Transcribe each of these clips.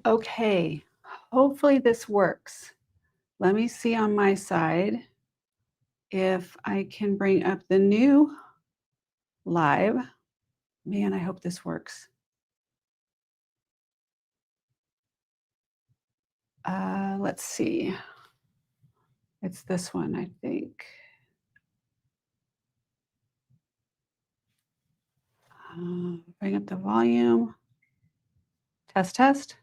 Okay, hopefully this works. Let me see on my side if I can bring up the new live. Man, I hope this works. Let's see. It's this one, I think. Bring up the volume. Test, test.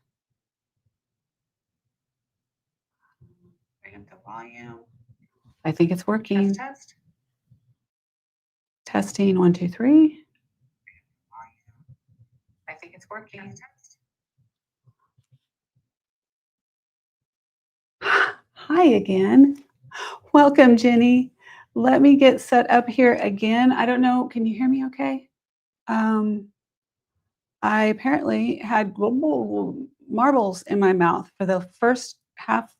Bring up the volume. I think it's working. Test, test. Testing, 1, 2, 3. I think it's working. Test, test. Hi again. Welcome, Jenny. Let me get set up here again. I don't know, can you hear me okay? Um, I apparently had marbles in my mouth for the first half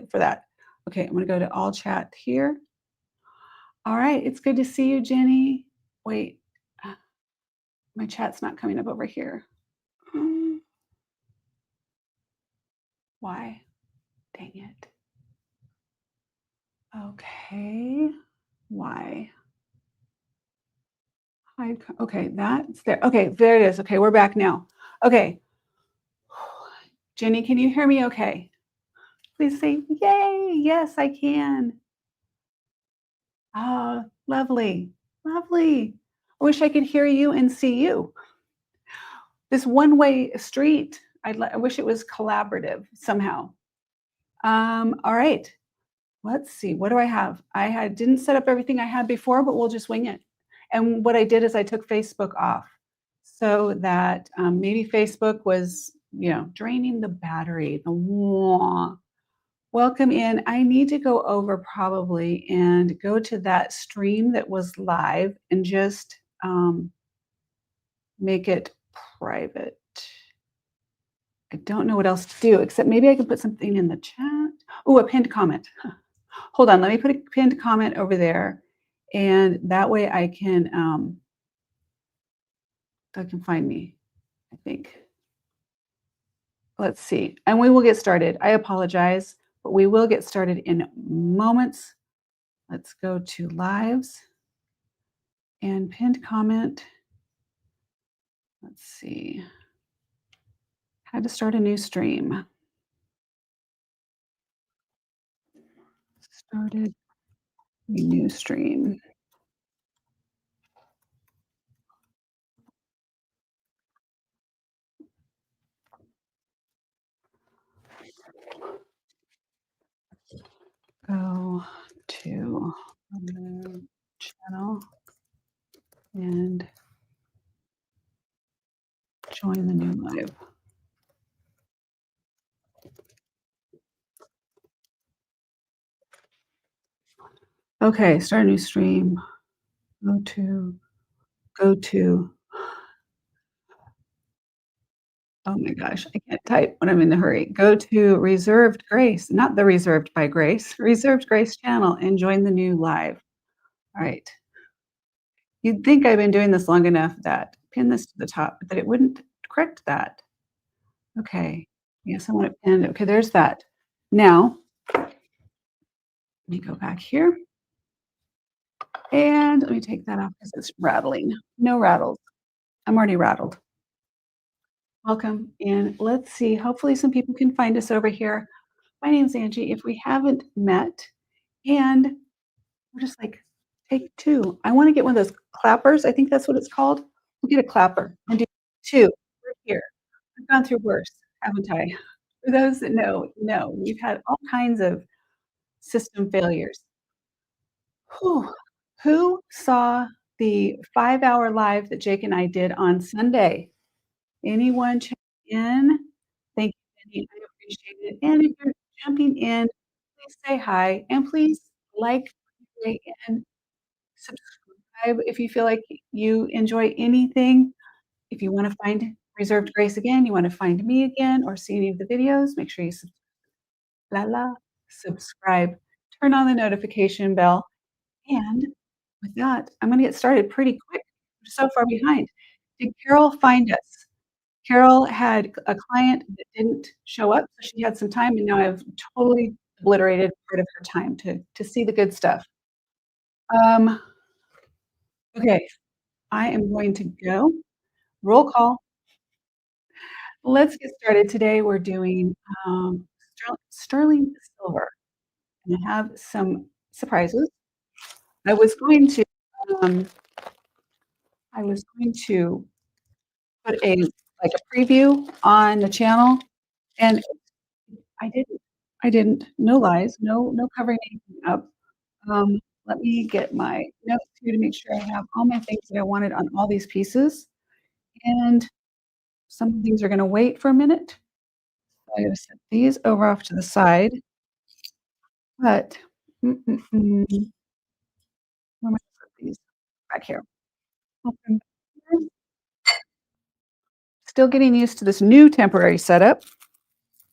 for that. Okay, I'm gonna go to all chat here. All right, it's good to see you, Jenny. Wait, uh, my chat's not coming up over here. Mm, Why? Dang it. Okay, why? Okay, that's there. Okay, there it is. Okay, we're back now. Okay. Jenny, can you hear me okay? Please say, yay, yes, I can. Oh, lovely, lovely. I wish I could hear you and see you. This one-way street, I wish it was collaborative somehow. All right, let's see, what do I have? Didn't set up everything I had before, but we'll just wing it. And what I did is I took Facebook off so that maybe Facebook was, draining the battery. The wah. Welcome in. I need to go over probably and go to that stream that was live and just make it private. I don't know what else to do except maybe I can put something in the chat. Oh, a pinned comment. Hold on, let me put a pinned comment over there, and that way I can find me, I think. Let's see, and we will get started. I apologize, but we will get started in moments. Let's go to lives and pinned comment. Let's see. How to start a new stream. Started a new stream. Go to the channel and join the new live. Okay, start a new stream. Go to. Oh my gosh, I can't type when I'm in a hurry. Go to Reserved Grace, not the Reserved by Grace, Reserved Grace channel and join the new live. All right. You'd think I've been doing this long enough that pin this to the top, but that it wouldn't correct that. Okay. Yes, I want it pinned. Okay, there's that. Now, let me go back here. And let me take that off because it's rattling. No rattles. I'm already rattled. Welcome. And let's see. Hopefully, some people can find us over here. My name's Angie. If we haven't met, and we're just like, take two. I want to get one of those clappers. I think that's what it's called. We'll get a clapper and do two. We're here. I've gone through worse, haven't I? For those that know, no, we've had all kinds of system failures. Whew. Who saw the 5-hour live that Jake and I did on Sunday? Anyone check in? Thank you, Jenny. I appreciate it. And if you're jumping in, please say hi and please like, rate, and subscribe if you feel like you enjoy anything. If you want to find Reserved Grace again, you want to find me again, or see any of the videos, make sure you subscribe, turn on the notification bell, and with that, I'm gonna get started pretty quick. We're so far behind. Did Carol find us? Carol had a client that didn't show up, so she had some time, and now I've totally obliterated part of her time to see the good stuff. Um, okay, I am going to go. Roll call. Let's get started. Today we're doing, sterling silver, and I have some surprises. I was going to, um, I was going to put a like a preview on the channel, and I didn't. I didn't. No lies. No covering anything up. Let me get my notes here to make sure I have all my things that I wanted on all these pieces, and some of these are gonna wait for a minute. I gotta set these over off to the side, but where am I gonna put these? Back here. Open. Still getting used to this new temporary setup,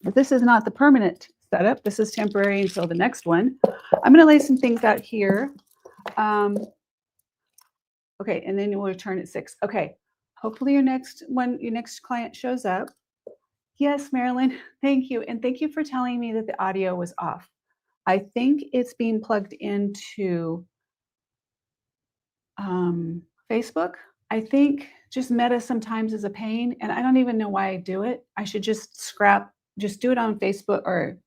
but this is not the permanent setup. This is temporary until the next one. I'm gonna lay some things out here. Um, okay, and then we'll return at 6. Okay. Hopefully your next client shows up. Yes, Marilyn, thank you. And thank you for telling me that the audio was off. I think it's being plugged into Facebook. I think just Meta sometimes is a pain, and I don't even know why I do it. I should just do it on Facebook or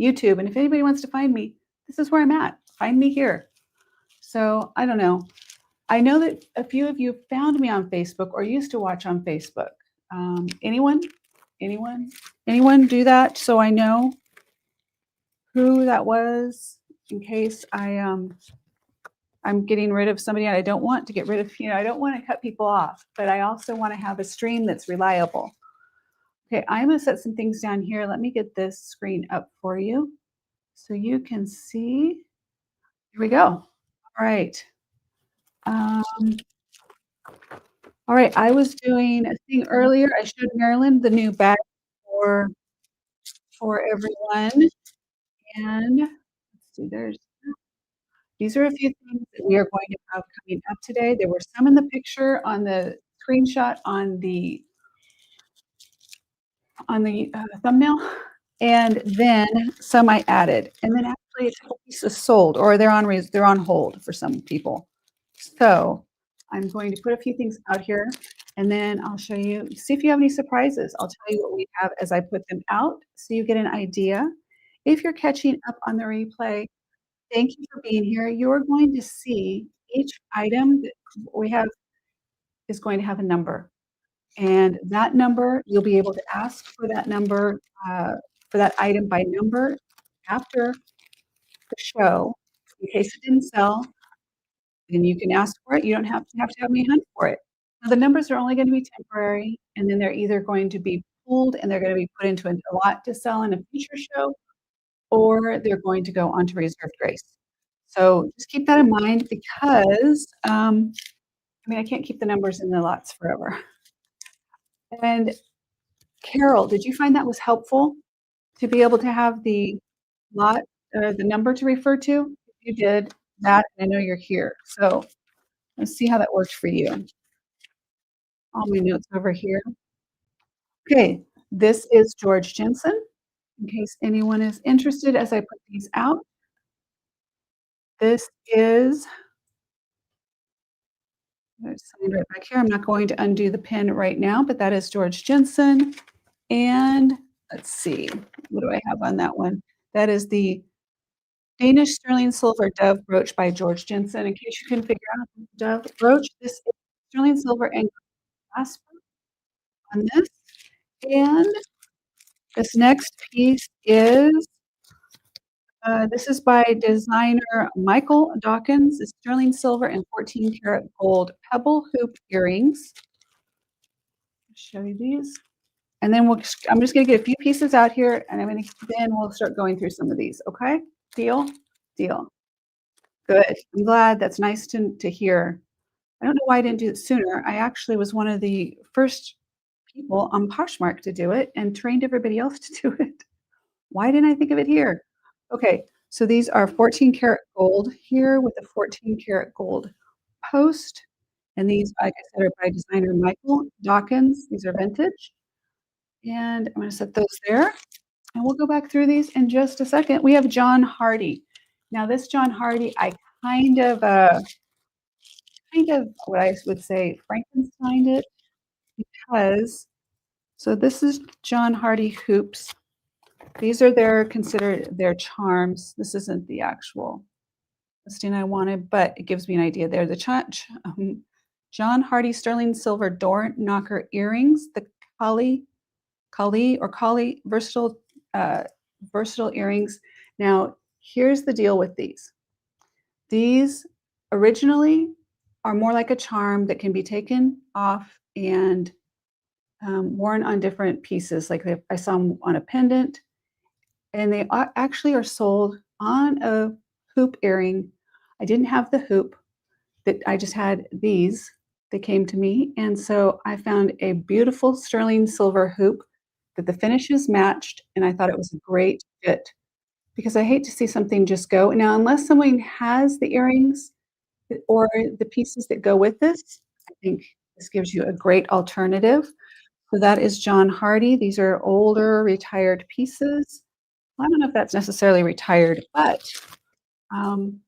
YouTube. And if anybody wants to find me, this is where I'm at. Find me here. So I don't know. I know that a few of you found me on Facebook or used to watch on Facebook. Anyone? Anyone? Anyone do that so I know who that was in case I'm getting rid of somebody and I don't want to get rid of, I don't want to cut people off, but I also want to have a stream that's reliable. Okay, I'm going to set some things down here. Let me get this screen up for you so you can see. Here we go. All right. Um, all right, I was doing a thing earlier. I showed Marilyn the new bag for everyone. And let's see, these are a few things that we are going to have coming up today. There were some in the picture on the screenshot on the thumbnail, and then some I added. And then actually a couple pieces sold, or they're on hold for some people. So I'm going to put a few things out here, and then I'll show you, see if you have any surprises. I'll tell you what we have as I put them out so you get an idea. If you're catching up on the replay, thank you for being here. You're going to see each item that we have is going to have a number. And that number, you'll be able to ask for that number, for that item by number after the show. In case it didn't sell, then you can ask for it. You don't have me hunt for it. Now, the numbers are only going to be temporary, and then they're either going to be pulled and they're going to be put into a lot to sell in a future show, or they're going to go onto reserved grace. So just keep that in mind because, I can't keep the numbers in the lots forever. And Carol, did you find that was helpful to be able to have the lot, the number to refer to? If you did that, I know you're here. So let's see how that worked for you. All my notes over here. Okay, this is George Jensen, in case anyone is interested as I put these out. This is, there's signed right back here. I'm not going to undo the pin right now, but that is George Jensen. And let's see, what do I have on that one? That is the Danish sterling silver dove brooch by George Jensen. In case you can figure out the dove brooch, this is sterling silver and clasp on this. And this next piece is, this is by designer Michael Dawkins. It's sterling silver and 14 karat gold pebble hoop earrings. I'll show you these. And then I'm just gonna get a few pieces out here and then we'll start going through some of these, okay? Deal? Deal. Good. I'm glad. That's nice to hear. I don't know why I didn't do it sooner. I actually was one of the first people on Poshmark to do it and trained everybody else to do it. Why didn't I think of it here? Okay, so these are 14 karat gold here with a 14 karat gold post. And these, like I said, are by designer Michael Dawkins. These are vintage. And I'm gonna set those there, and we'll go back through these in just a second. We have John Hardy. Now this John Hardy, I kind of what I would say Frankensteined it because so this is John Hardy hoops. These are their considered their charms. This isn't the actual listing I wanted, but it gives me an idea there. John Hardy sterling silver door knocker earrings, the Kali Kali uh, versatile earrings. Now, here's the deal with these. These originally are more like a charm that can be taken off and worn on different pieces. Like I saw them on a pendant, and they actually are sold on a hoop earring. I didn't have the hoop, that I just had these that came to me. And so I found a beautiful sterling silver hoop that the finishes matched, and I thought it was a great fit because I hate to see something just go. Now, unless someone has the earrings or the pieces that go with this, I think this gives you a great alternative. So that is John Hardy. These are older retired pieces. Well, I don't know if that's necessarily retired, but um,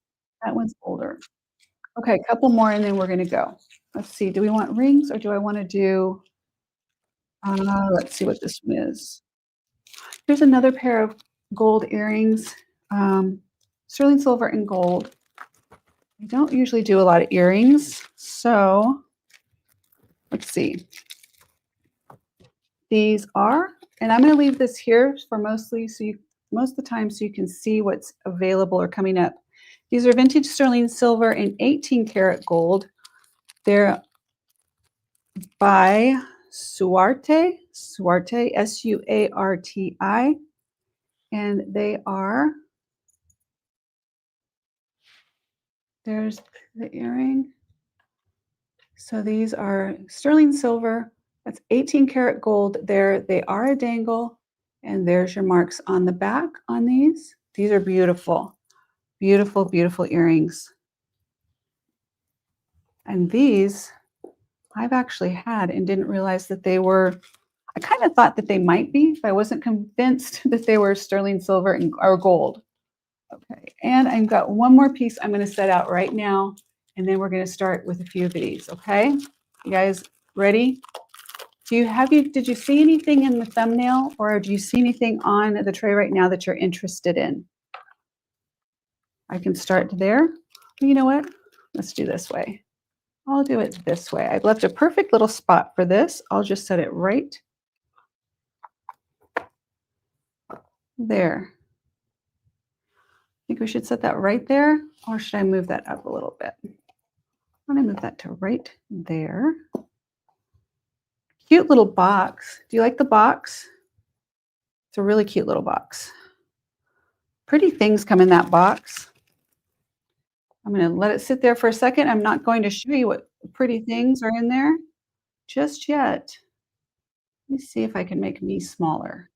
that one's older. Okay, a couple more and then we're gonna go. Let's see, do we want rings or do I wanna do, let's see what this one is. Here's another pair of gold earrings, sterling silver and gold. I don't usually do a lot of earrings, so let's see. These are, and I'm gonna leave this here for most of the time so you can see what's available or coming up. These are vintage sterling silver and 18 karat gold. They're by Suarte, Suarti, and they are, there's the earring. So these are sterling silver, that's 18 karat gold there. They are a dangle, and there's your marks on the back on these. These are beautiful, beautiful, beautiful earrings. And these I've actually had and didn't realize that they were, I kind of thought that they might be, but I wasn't convinced that they were sterling silver or gold. Okay, and I've got one more piece I'm going to set out right now, and then we're going to start with a few of these. Okay, you guys ready? Did you see anything in the thumbnail, or do you see anything on the tray right now that you're interested in? I can start there. You know what? Let's do this way. I'll do it this way. I've left a perfect little spot for this. I'll just set it right there. I think we should set that right there, or should I move that up a little bit? I'm going to move that to right there. Cute little box. Do you like the box? It's a really cute little box. Pretty things come in that box. I'm going to let it sit there for a second. I'm not going to show you what pretty things are in there just yet. Let me see if I can make me smaller.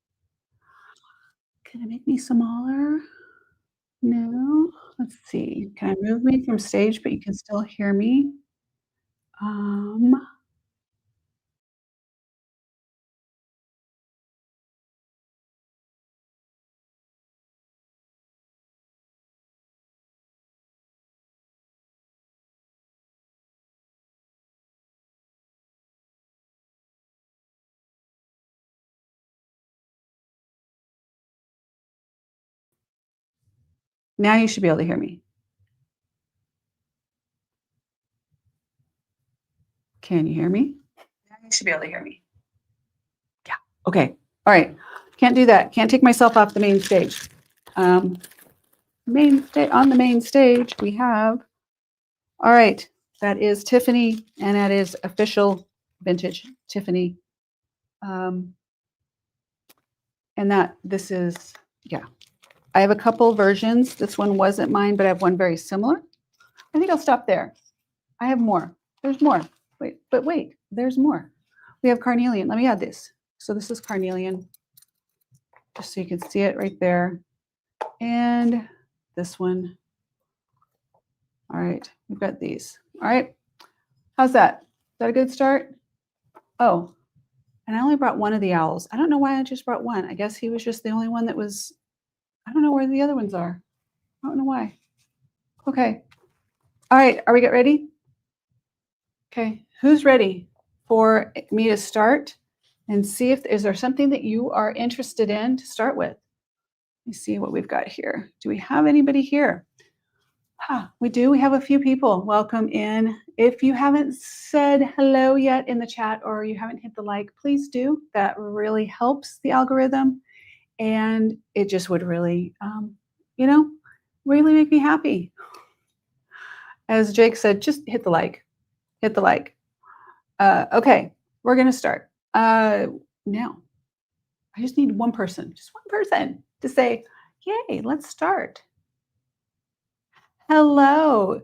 Can I make me smaller? No. Let's see. Can I move me from stage, but you can still hear me? Um, Now you should be able to hear me. Can you hear me? Now you should be able to hear me. Yeah. Okay. All right. Can't do that. Can't take myself off the main stage. On the main stage, we have, all right, that is Tiffany, and that is official vintage Tiffany. And this is, yeah. I have a couple versions. This one wasn't mine, but I have one very similar. I think I'll stop there. I have more. There's more. Wait, there's more. We have carnelian. Let me add this. So this is carnelian, just so you can see it right there. And this one. All right, we've got these. All right, how's that? Is that a good start? Oh, And I only brought one of the owls. I don't know why I just brought one. I guess he was just the only one that was, I don't know where the other ones are. I don't know why. Okay. All right. Are we get ready? Okay. Who's ready for me to start and see if is there something that you are interested in to start with? Let me see what we've got here. Do we have anybody here? We do. We have a few people. Welcome in. If you haven't said hello yet in the chat or you haven't hit the like, please do. That really helps the algorithm, and it just would really, you know, really make me happy. As Jake said, just hit the like. Hit the like. Okay, we're gonna start. Now, I just need just one person to say, "Yay, let's start." Hello.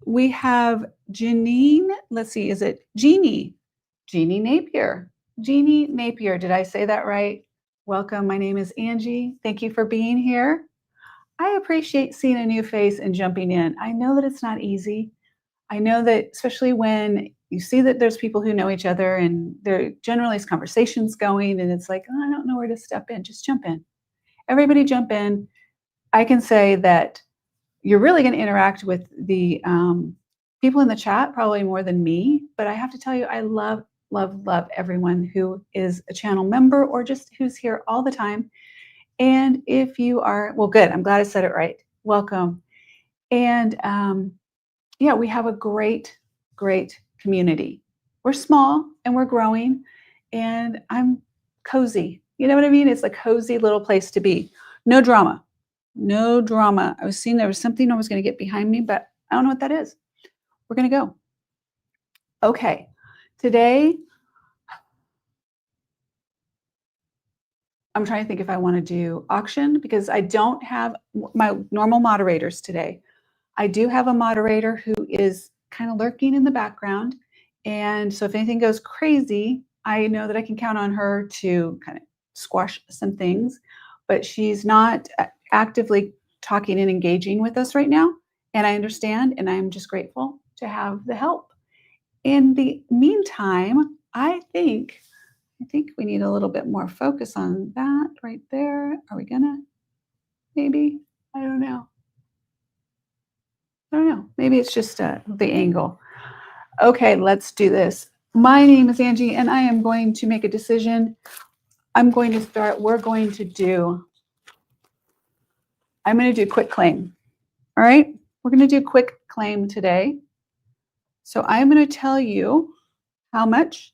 We have Janine. Let's see, is it Jeannie? Jeannie Napier. Jeannie Napier. Did I say that right? Welcome. My name is Angie. Thank you for being here. I appreciate seeing a new face and jumping in. I know that it's not easy. I know that especially when you see that there's people who know each other and there generally is conversations going and it's like, oh, I don't know where to step in. Just jump in. Everybody jump in. I can say that you're really going to interact with the people in the chat probably more than me, but I have to tell you, I love, love, love everyone who is a channel member or just who's here all the time. And if you are, well, good. I'm glad I said it right. Welcome. And yeah, we have a great, great community. We're small and we're growing, and I'm cozy. You know what I mean? It's a cozy little place to be. No drama. No drama. I was seeing there was something I was going to get behind me, but I don't know what that is. We're going to go. Okay. Today, I'm trying to think if I want to do auction because I don't have my normal moderators today. I do have a moderator who is kind of lurking in the background. And so if anything goes crazy, I know that I can count on her to kind of squash some things, but she's not actively talking and engaging with us right now. And I understand, and I'm just grateful to have the help. In the meantime, I think we need a little bit more focus on that right there. Are we gonna? Maybe? I don't know. I don't know. Maybe it's just the angle. Okay, let's do this. My name is Angie, and I am going to make a decision. I'm going to start. I'm going to do quick claim. All right, we're going to do quick claim today. So I'm going to tell you how much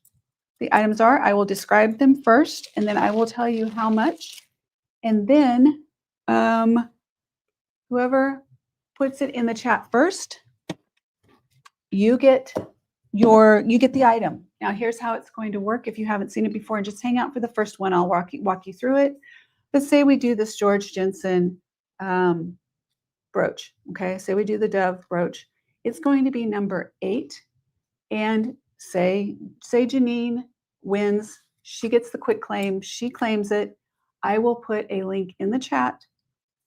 the items are. I will describe them first, and then I will tell you how much. And then whoever puts it in the chat first, you get the item. Now here's how it's going to work. If you haven't seen it before, just hang out for the first one. I'll walk you through it. Let's say we do this George Jensen brooch. Okay, say we do the dove brooch. It's going to be number 8. And say Janine wins. She gets the quick claim. She claims it. I will put a link in the chat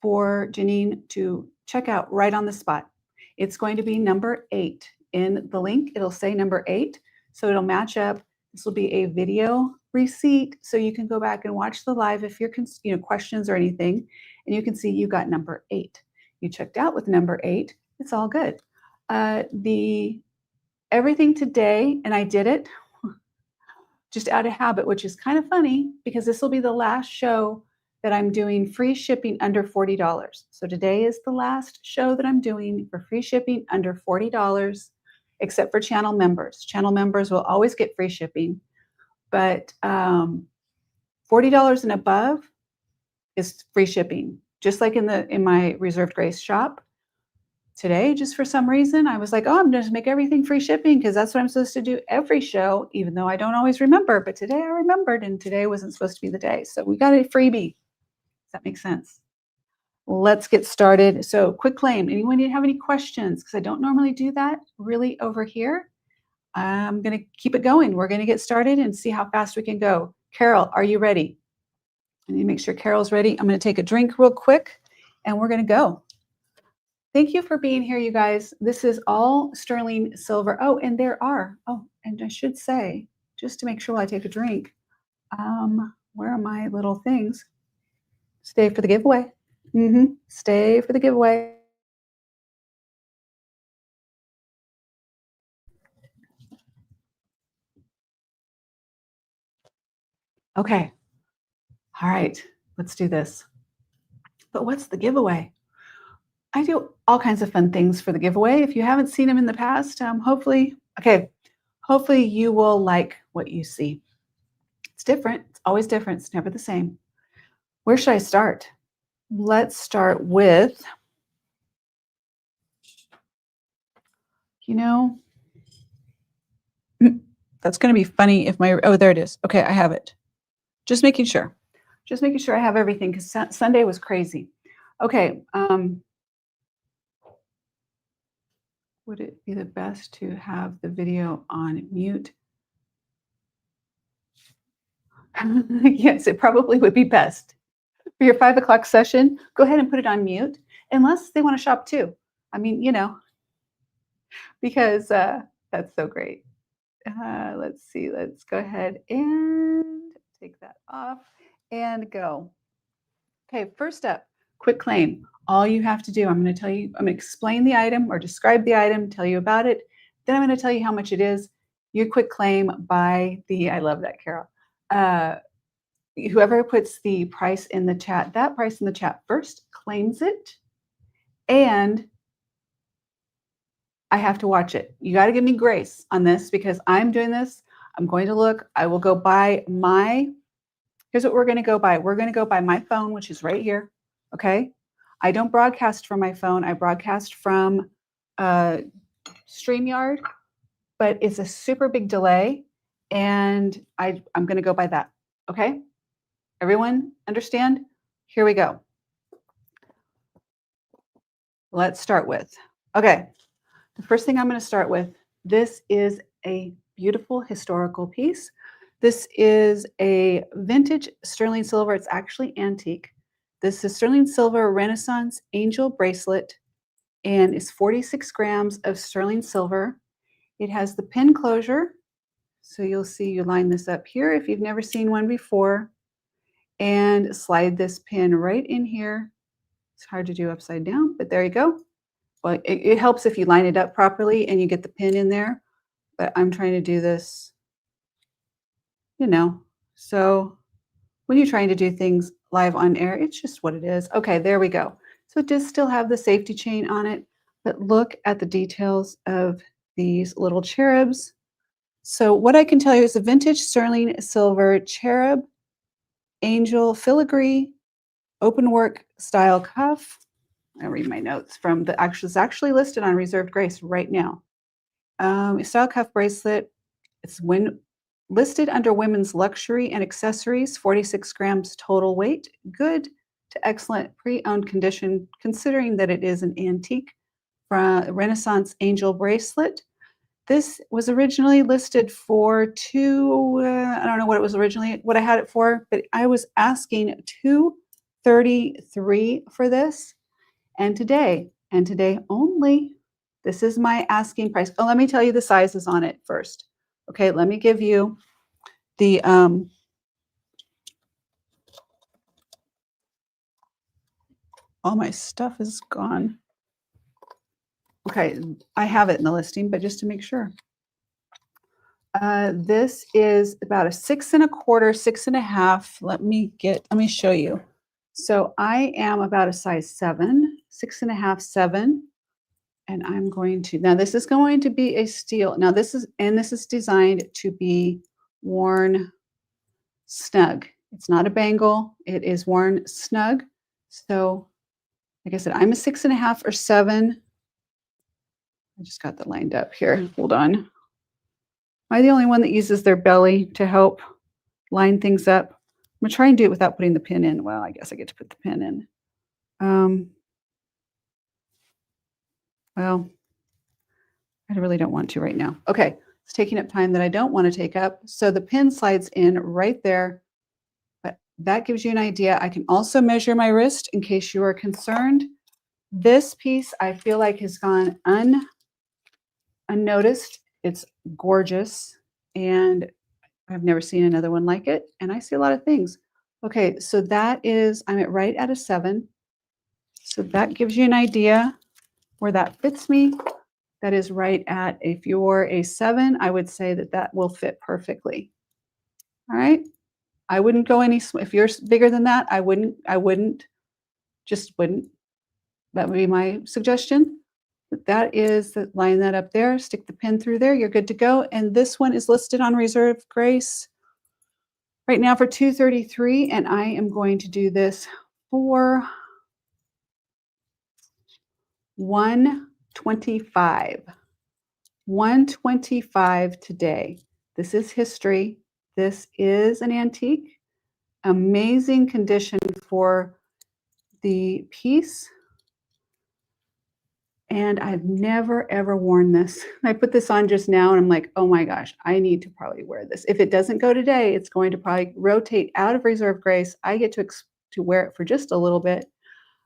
for Janine to check out right on the spot. It's going to be number 8. In the link, it'll say number 8. So it'll match up. This will be a video receipt. So you can go back and watch the live if you're questions or anything. And you can see you got number 8. You checked out with number 8. It's all good. Everything today, and I did it just out of habit, which is kind of funny because this will be the last show that I'm doing free shipping under $40. So today is the last show that I'm doing for free shipping under $40, except for channel members. Channel members will always get free shipping, but $40 and above is free shipping. Just like in my Reserved Grace shop. Today, just for some reason, I was like, oh, I'm going to make everything free shipping because that's what I'm supposed to do every show, even though I don't always remember. But today I remembered, and today wasn't supposed to be the day. So we got a freebie. Does that make sense? Let's get started. So quick claim. Anyone have any questions? Because I don't normally do that really over here. I'm going to keep it going. We're going to get started and see how fast we can go. Carol, are you ready? I need to make sure Carol's ready. I'm going to take a drink real quick, and we're going to go. Thank you for being here, you guys. This is all sterling silver. Oh, and and I should say, just to make sure while I take a drink, Where are my little things? Stay for the giveaway. Stay for the giveaway. Okay. All right. Let's do this. But what's the giveaway? I do all kinds of fun things for the giveaway. If you haven't seen them in the past, hopefully you will like what you see. It's different. It's always different. It's never the same. Where should I start? Let's start with, you know, that's going to be funny if oh, there it is. Okay, I have it. Just making sure. Just making sure I have everything because Sunday was crazy. Okay. Would it be the best to have the video on mute? Yes, it probably would be best. For your 5 o'clock session, go ahead and put it on mute, unless they want to shop too. I mean, because that's so great. Let's see. Let's go ahead and take that off and go. Okay, first up, quick claim. All you have to do, I'm going to explain the item or describe the item, tell you about it. Then I'm going to tell you how much it is. Your quick claim by I love that, Carol. Whoever puts the price in the chat, that price in the chat first claims it. And I have to watch it. You got to give me grace on this because I'm doing this. I'm going to look. I will go by here's what we're going to go by. We're going to go by my phone, which is right here. Okay. I don't broadcast from my phone. I broadcast from StreamYard, but it's a super big delay. And I'm going to go by that. Okay. Everyone understand? Here we go. Let's start with, okay. The first thing I'm going to start with, this is a beautiful historical piece. This is a vintage sterling silver. It's actually antique. This is sterling silver Renaissance angel bracelet, and it's 46 grams of sterling silver. It has the pin closure. So you'll see you line this up here if you've never seen one before, and slide this pin right in here. It's hard to do upside down, but there you go. Well, it helps if you line it up properly and you get the pin in there, but I'm trying to do this, so when you're trying to do things live on air, it's just what it is. Okay, there we go. So it does still have the safety chain on it, but look at the details of these little cherubs. So what I can tell you is a vintage sterling silver cherub, angel filigree, open work style cuff. I read my notes from it's actually listed on Reserved Grace right now. Style cuff bracelet. It's listed under women's luxury and accessories, 46 grams total weight, good to excellent pre-owned condition, considering that it is an antique Renaissance angel bracelet. This was originally listed for I don't know what I had it for, but I was asking $233 for this. And today only, this is my asking price. Oh, let me tell you the sizes on it first. Okay, let me give you the all my stuff is gone. Okay, I have it in the listing, but just to make sure. This is about a 6 1/4, 6.5. Let me show you. So I am about a size 7, 6.5, 7. And I'm going to, now this is going to be a steel. Now this is designed to be worn snug. It's not a bangle. It is worn snug. So like I said, I'm a 6.5 or 7. I just got that lined up here. Hold on. Am I the only one that uses their belly to help line things up? I'm gonna try and do it without putting the pin in. Well, I guess I get to put the pin in. Well, I really don't want to right now. Okay, it's taking up time that I don't want to take up. So the pin slides in right there, but that gives you an idea. I can also measure my wrist in case you are concerned. This piece I feel like has gone unnoticed. It's gorgeous, and I've never seen another one like it, and I see a lot of things. Okay, so that is I'm at right at a 7. So that gives you an idea where that fits me. That is right at if you're a 7, I would say that that will fit perfectly. All right? I wouldn't go any if you're bigger than that, I wouldn't, just wouldn't. That would be my suggestion. But that is that line that up there, stick the pin through there, you're good to go. And this one is listed on Reserve Grace right now for 233, and I am going to do this for 125. 125 today. This is history. This is an antique. Amazing condition for the piece. And I've never ever worn this. I put this on just now and I'm like, oh my gosh, I need to probably wear this. If it doesn't go today, it's going to probably rotate out of Reserve Grace. I get to wear it for just a little bit.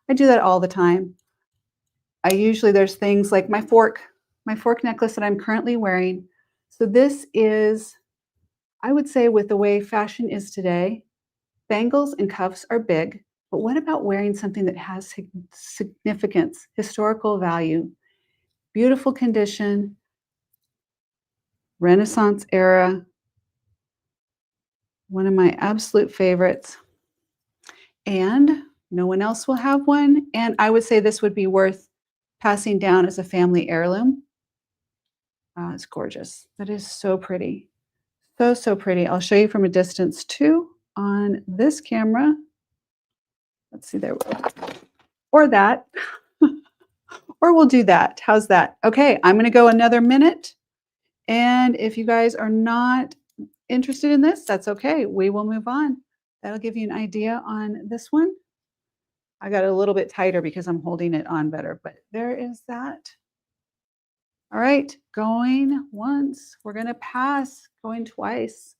I do that all the time. I usually, there's things like my fork necklace that I'm currently wearing. So this is, I would say with the way fashion is today, bangles and cuffs are big, but what about wearing something that has significance, historical value, beautiful condition, Renaissance era, one of my absolute favorites. And no one else will have one. And I would say this would be worth passing down as a family heirloom. It's gorgeous. That is so pretty. So, so pretty. I'll show you from a distance too on this camera. Let's see, there we go. Or that. Or we'll do that. How's that? Okay, I'm going to go another minute. And if you guys are not interested in this, that's okay. We will move on. That'll give you an idea on this one. I got it a little bit tighter because I'm holding it on better, but there is that. All right, going once. We're going to pass, going twice.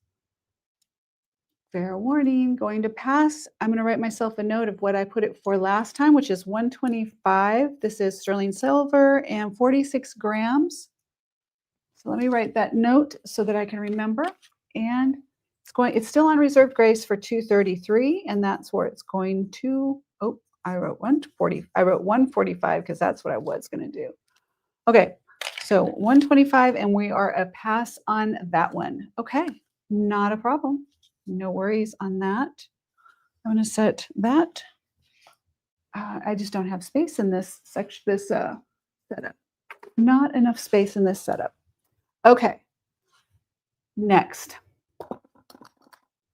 Fair warning, going to pass. I'm going to write myself a note of what I put it for last time, which is 125. This is sterling silver and 46 grams. So let me write that note so that I can remember. And it's still on Reserve Grace for 233, and that's where it's going to. Oh, I wrote 140. I wrote 145 because that's what I was going to do. Okay, so 125, and we are a pass on that one. Okay, not a problem. No worries on that. I'm going to set that. I just don't have space in this section, this setup. Not enough space in this setup. Okay, next.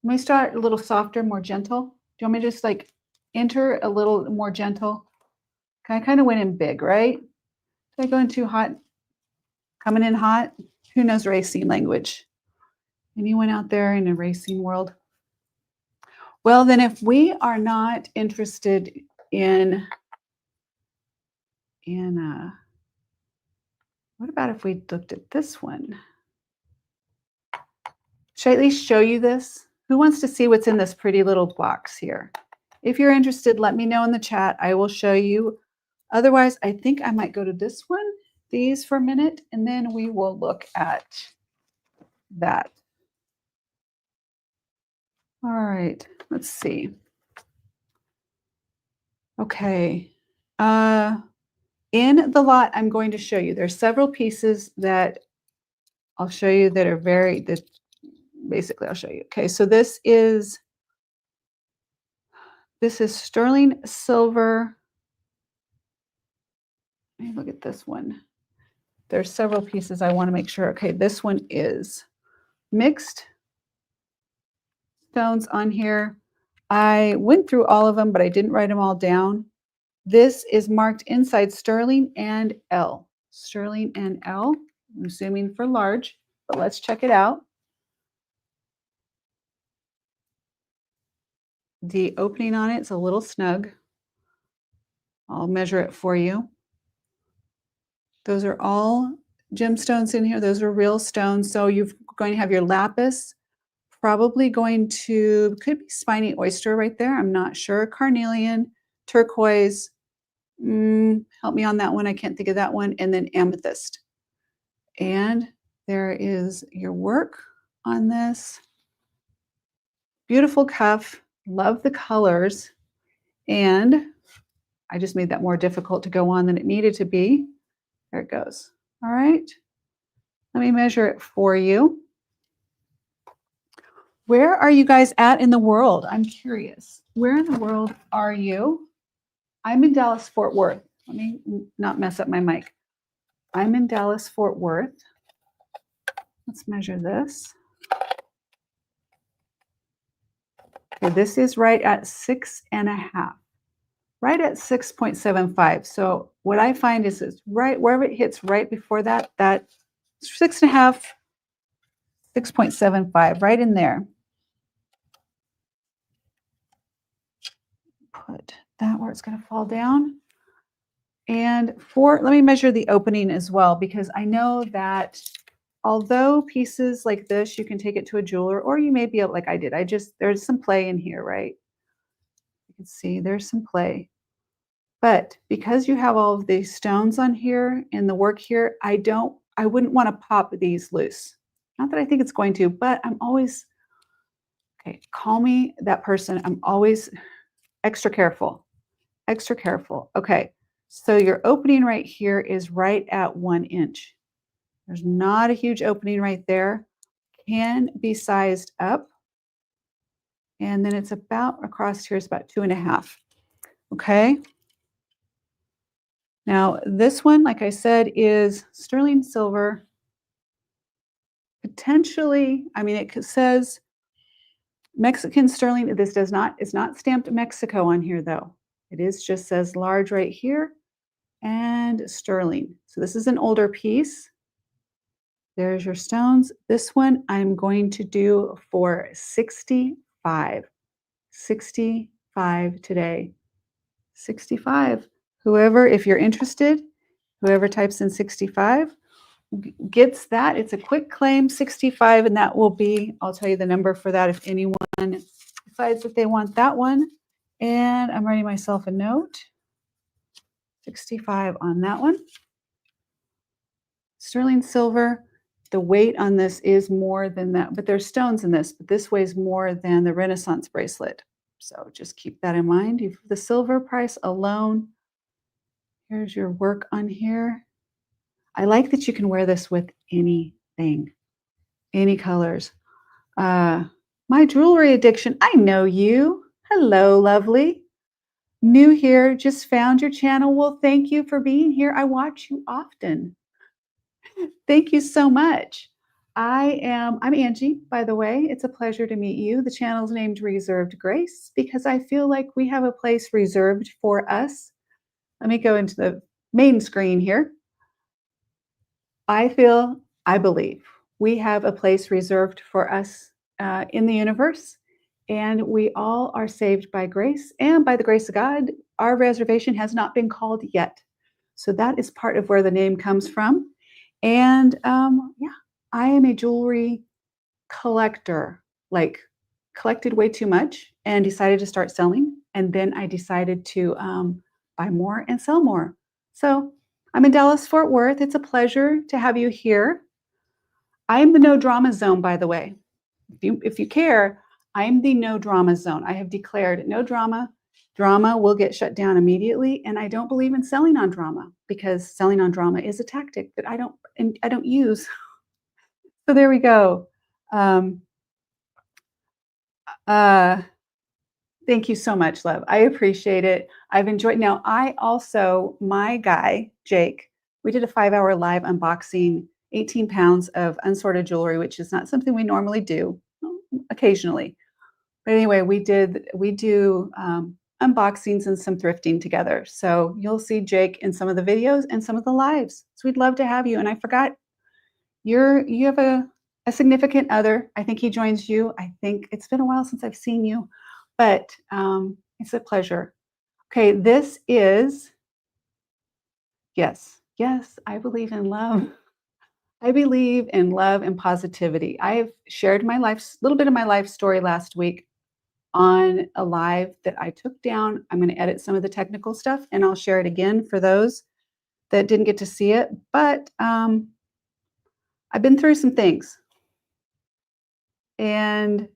Let me start a little softer, more gentle. Do you want me to just like enter a little more gentle? I kind of went in big, right? Did I go in too hot? Coming in hot? Who knows racing language? Anyone out there in a racing world? Well, then if we are not interested in what about if we looked at this one? Should I at least show you this? Who wants to see what's in this pretty little box here? If you're interested, let me know in the chat. I will show you. Otherwise, I think I might go to this one, these for a minute, and then we will look at that. All right, let's see. Okay. In the lot I'm going to show you, there's several pieces that I'll show you that are basically I'll show you. Okay, so this is sterling silver. Let me look at this one. There's several pieces I want to make sure. Okay, this one is mixed stones on here. I went through all of them, but I didn't write them all down. This is marked inside sterling and L. Sterling and L. I'm assuming for large, but let's check it out. The opening on it's a little snug. I'll measure it for you. Those are all gemstones in here. Those are real stones. So you're going to have your lapis, probably going to, could be spiny oyster right there. I'm not sure. Carnelian, turquoise. Help me on that one. I can't think of that one. And then amethyst. And there is your work on this. Beautiful cuff. Love the colors. And I just made that more difficult to go on than it needed to be. There it goes. All right. Let me measure it for you. Where are you guys at in the world? I'm curious. Where in the world are you? I'm in Dallas, Fort Worth. Let me not mess up my mic. I'm in Dallas, Fort Worth. Let's measure this. Okay, this is right at 6.5, right at 6.75. So what I find is it's right wherever it hits right before that, that 6.5, 6.75, right in there. Put that where it's going to fall down. And let me measure the opening as well, because I know that although pieces like this, you can take it to a jeweler, or you may be able, like I did. There's some play in here, right? You can see there's some play. But because you have all of these stones on here and the work here, I wouldn't want to pop these loose. Not that I think it's going to, but I'm always, okay, call me that person. I'm always extra careful, extra careful. Okay, so your opening right here is right at 1 inch. There's not a huge opening right there. Can be sized up. And then it's about across here is about 2.5. Okay. Now this one, like I said, is sterling silver. Potentially, I mean, it says Mexican sterling. This it's not stamped Mexico on here though. It is just says large right here and sterling. So this is an older piece. There's your stones. This one I'm going to do for 65. 65 today. 65. Whoever, if you're interested, whoever types in 65 gets that. It's a quick claim, 65, and that will be, I'll tell you the number for that if anyone decides that they want that one. And I'm writing myself a note. 65 on that one. Sterling silver. The weight on this is more than that, but there's stones in this, but this weighs more than the Renaissance bracelet. So just keep that in mind. The silver price alone. Here's your work on here. I like that you can wear this with anything, any colors. My jewelry addiction. I know you. Hello, lovely. New here, just found your channel. Well, thank you for being here. I watch you often. Thank you so much. I'm Angie, by the way. It's a pleasure to meet you. The channel's named Reserved Grace because I feel like we have a place reserved for us. Let me go into the main screen here. I believe we have a place reserved for us in the universe, and we all are saved by grace, and by the grace of God, our reservation has not been called yet. So that is part of where the name comes from. And yeah, I am a jewelry collector, like collected way too much and decided to start selling. And then I decided to buy more and sell more. So I'm in Dallas, Fort Worth. It's a pleasure to have you here. I'm the no drama zone, by the way. If you care, I'm the no drama zone. I have declared no drama. Drama will get shut down immediately, and I don't believe in selling on drama because selling on drama is a tactic that I don't use. So there we go. Thank you so much, love. I appreciate it. I've enjoyed. Now, my guy, Jake, we did a 5-hour live unboxing 18 pounds of unsorted jewelry, which is not something we normally do, occasionally. But anyway, we do unboxings and some thrifting together. So you'll see Jake in some of the videos and some of the lives. So we'd love to have you. And I forgot, you have a significant other. I think he joins you. I think it's been a while since I've seen you, but it's a pleasure. Okay, this is, yes, I believe in love. I believe in love and positivity. I have shared my little bit of my life story last week on a live that I took down. I'm going to edit some of the technical stuff and I'll share it again for those that didn't get to see it. But I've been through some things. And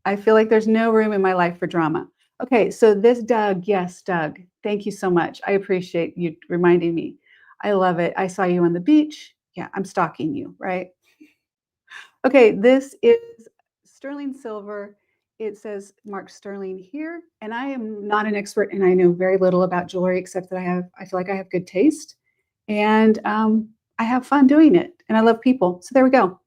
I feel like there's no room in my life for drama. Okay, so this Doug, yes, Doug, thank you so much. I appreciate you reminding me. I love it. I saw you on the beach. Yeah, I'm stalking you, right? Okay, this is sterling silver. It says Mark Sterling here, and I am not an expert, and I know very little about jewelry except that I feel like I have good taste, and I have fun doing it, and I love people. So there we go.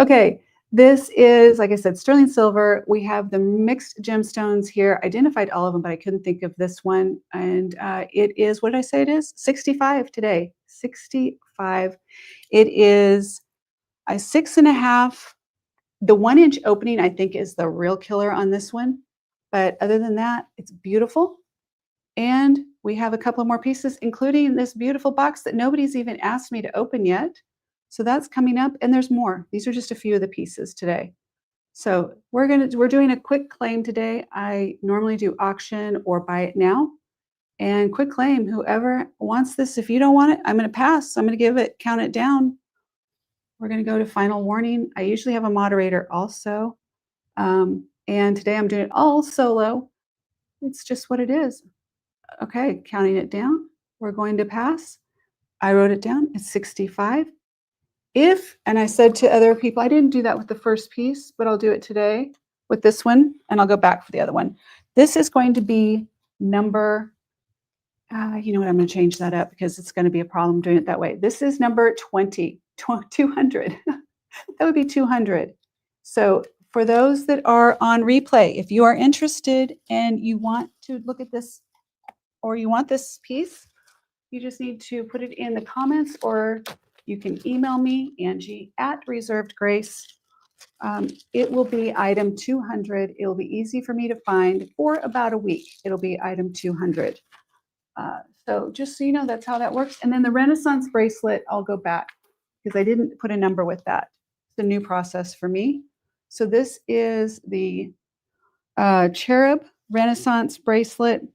Okay, this is, like I said, sterling silver. We have the mixed gemstones here. Identified all of them, but I couldn't think of this one. And it is, what did I say it is? 65 today. 65. It is a 6.5. The 1-inch opening, I think, is the real killer on this one. But other than that, it's beautiful. And we have a couple more pieces, including this beautiful box that nobody's even asked me to open yet. So that's coming up, and there's more. These are just a few of the pieces today. So we're doing a quick claim today. I normally do auction or buy it now. And quick claim, whoever wants this, if you don't want it, I'm going to pass. I'm going to give it, count it down. We're going to go to final warning. I usually have a moderator also. And today I'm doing it all solo. It's just what it is. Okay, counting it down. We're going to pass. I wrote it down. It's 65. If, and I said to other people, I didn't do that with the first piece, but I'll do it today with this one, and I'll go back for the other one. This is going to be number, you know what, I'm going to change that up because it's going to be a problem doing it that way. This is number 20, 200. That would be 200. So for those that are on replay, if you are interested and you want to look at this or you want this piece, you just need to put it in the comments, or you can email me, Angie at Reserved Grace. It will be item 200. It'll be easy for me to find for about a week. It'll be item 200. So just so you know, that's how that works. And then the Renaissance bracelet, I'll go back because I didn't put a number with that. It's a new process for me. So this is the Cherub Renaissance bracelet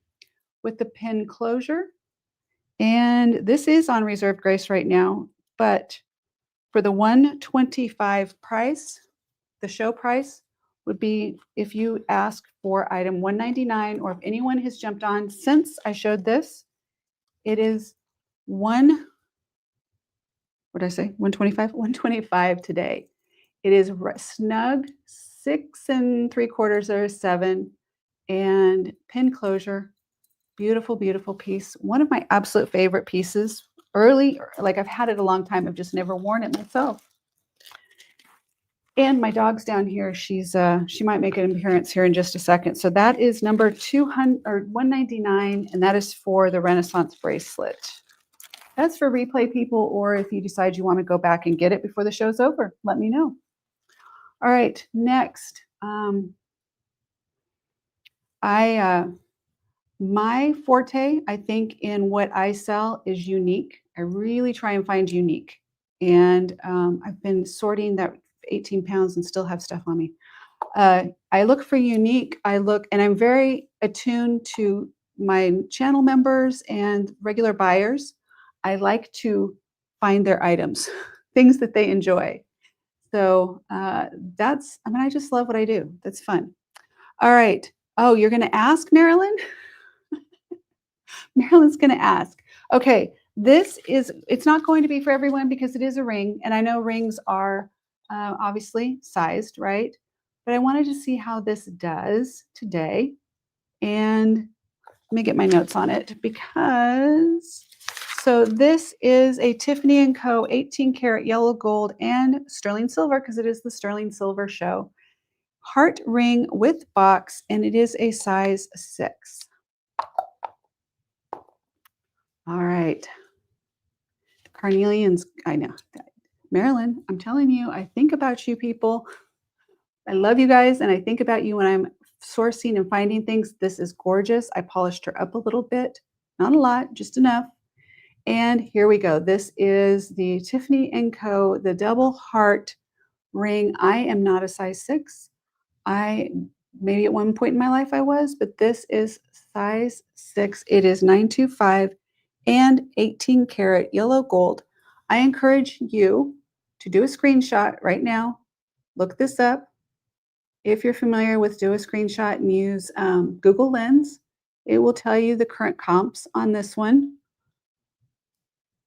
with the pin closure. And this is on Reserved Grace right now, but for the 125 price, the show price would be if you ask for item 199, or if anyone has jumped on since I showed this, it is what did I say? 125? 125 today. It is snug 6 3/4 or 7, and pin closure. Beautiful, beautiful piece. One of my absolute favorite pieces. Early, like I've had it a long time. I've just never worn it myself. And my dog's down here. She might make an appearance here in just a second. So that is number 200 or 199, and that is for the Renaissance bracelet. That's for replay people, or if you decide you want to go back and get it before the show's over, let me know. All right, next. My forte, I think, in what I sell is unique. I really try and find unique. And I've been sorting that 18 pounds and still have stuff on me. I look for unique. And I'm very attuned to my channel members and regular buyers. I like to find their items, things that they enjoy. So I just love what I do. That's fun. All right. Oh, you're going to ask, Marilyn? Marilyn's going to ask. Okay, it's not going to be for everyone because it is a ring, and I know rings are obviously sized, right? But I wanted to see how this does today, and let me get my notes on it so this is a Tiffany & Co. 18 karat yellow gold and sterling silver, because it is the sterling silver show. Heart ring with box, and it is a size 6. All right. Carnelians, I know. Marilyn, I'm telling you, I think about you people. I love you guys, and I think about you when I'm sourcing and finding things. This is gorgeous. I polished her up a little bit. Not a lot, just enough. And here we go. This is the Tiffany & Co., the double heart ring. I am not a size 6. Maybe at one point in my life I was, but this is size 6. It is 925 and 18 karat yellow gold. I encourage you to do a screenshot right now. Look this up. If you're familiar with do a screenshot and use Google Lens, it will tell you the current comps on this one.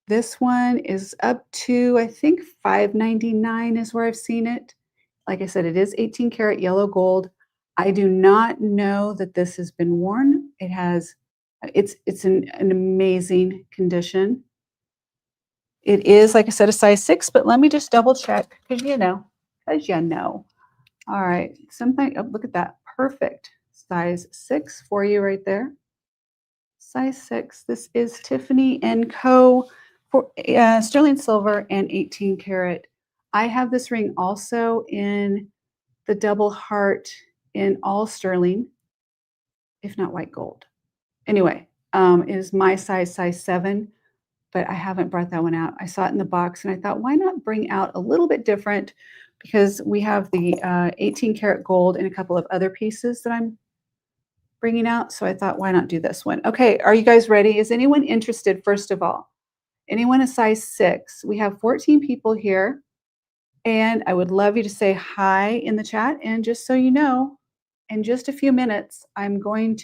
This one is up to, I think, $5.99 is where I've seen it. Like I said, it is 18 karat yellow gold. I do not know that this has been worn. It has, it's in an amazing condition. It is, like I said, a size 6, but let me just double check because because you know. All right, something, oh, look at that, perfect. Size 6 for you right there. Size 6. This is Tiffany & Co. for sterling silver and 18 karat. I have this ring also in the double heart in all sterling, if not white gold. Anyway, it is my size 7, but I haven't brought that one out. I saw it in the box and I thought, why not bring out a little bit different? Because we have the 18 karat gold and a couple of other pieces that I'm bringing out. So I thought, why not do this one? Okay, are you guys ready? Is anyone interested, first of all? Anyone a size 6? We have 14 people here. And I would love you to say hi in the chat. And just so you know, in just a few minutes, I'm playing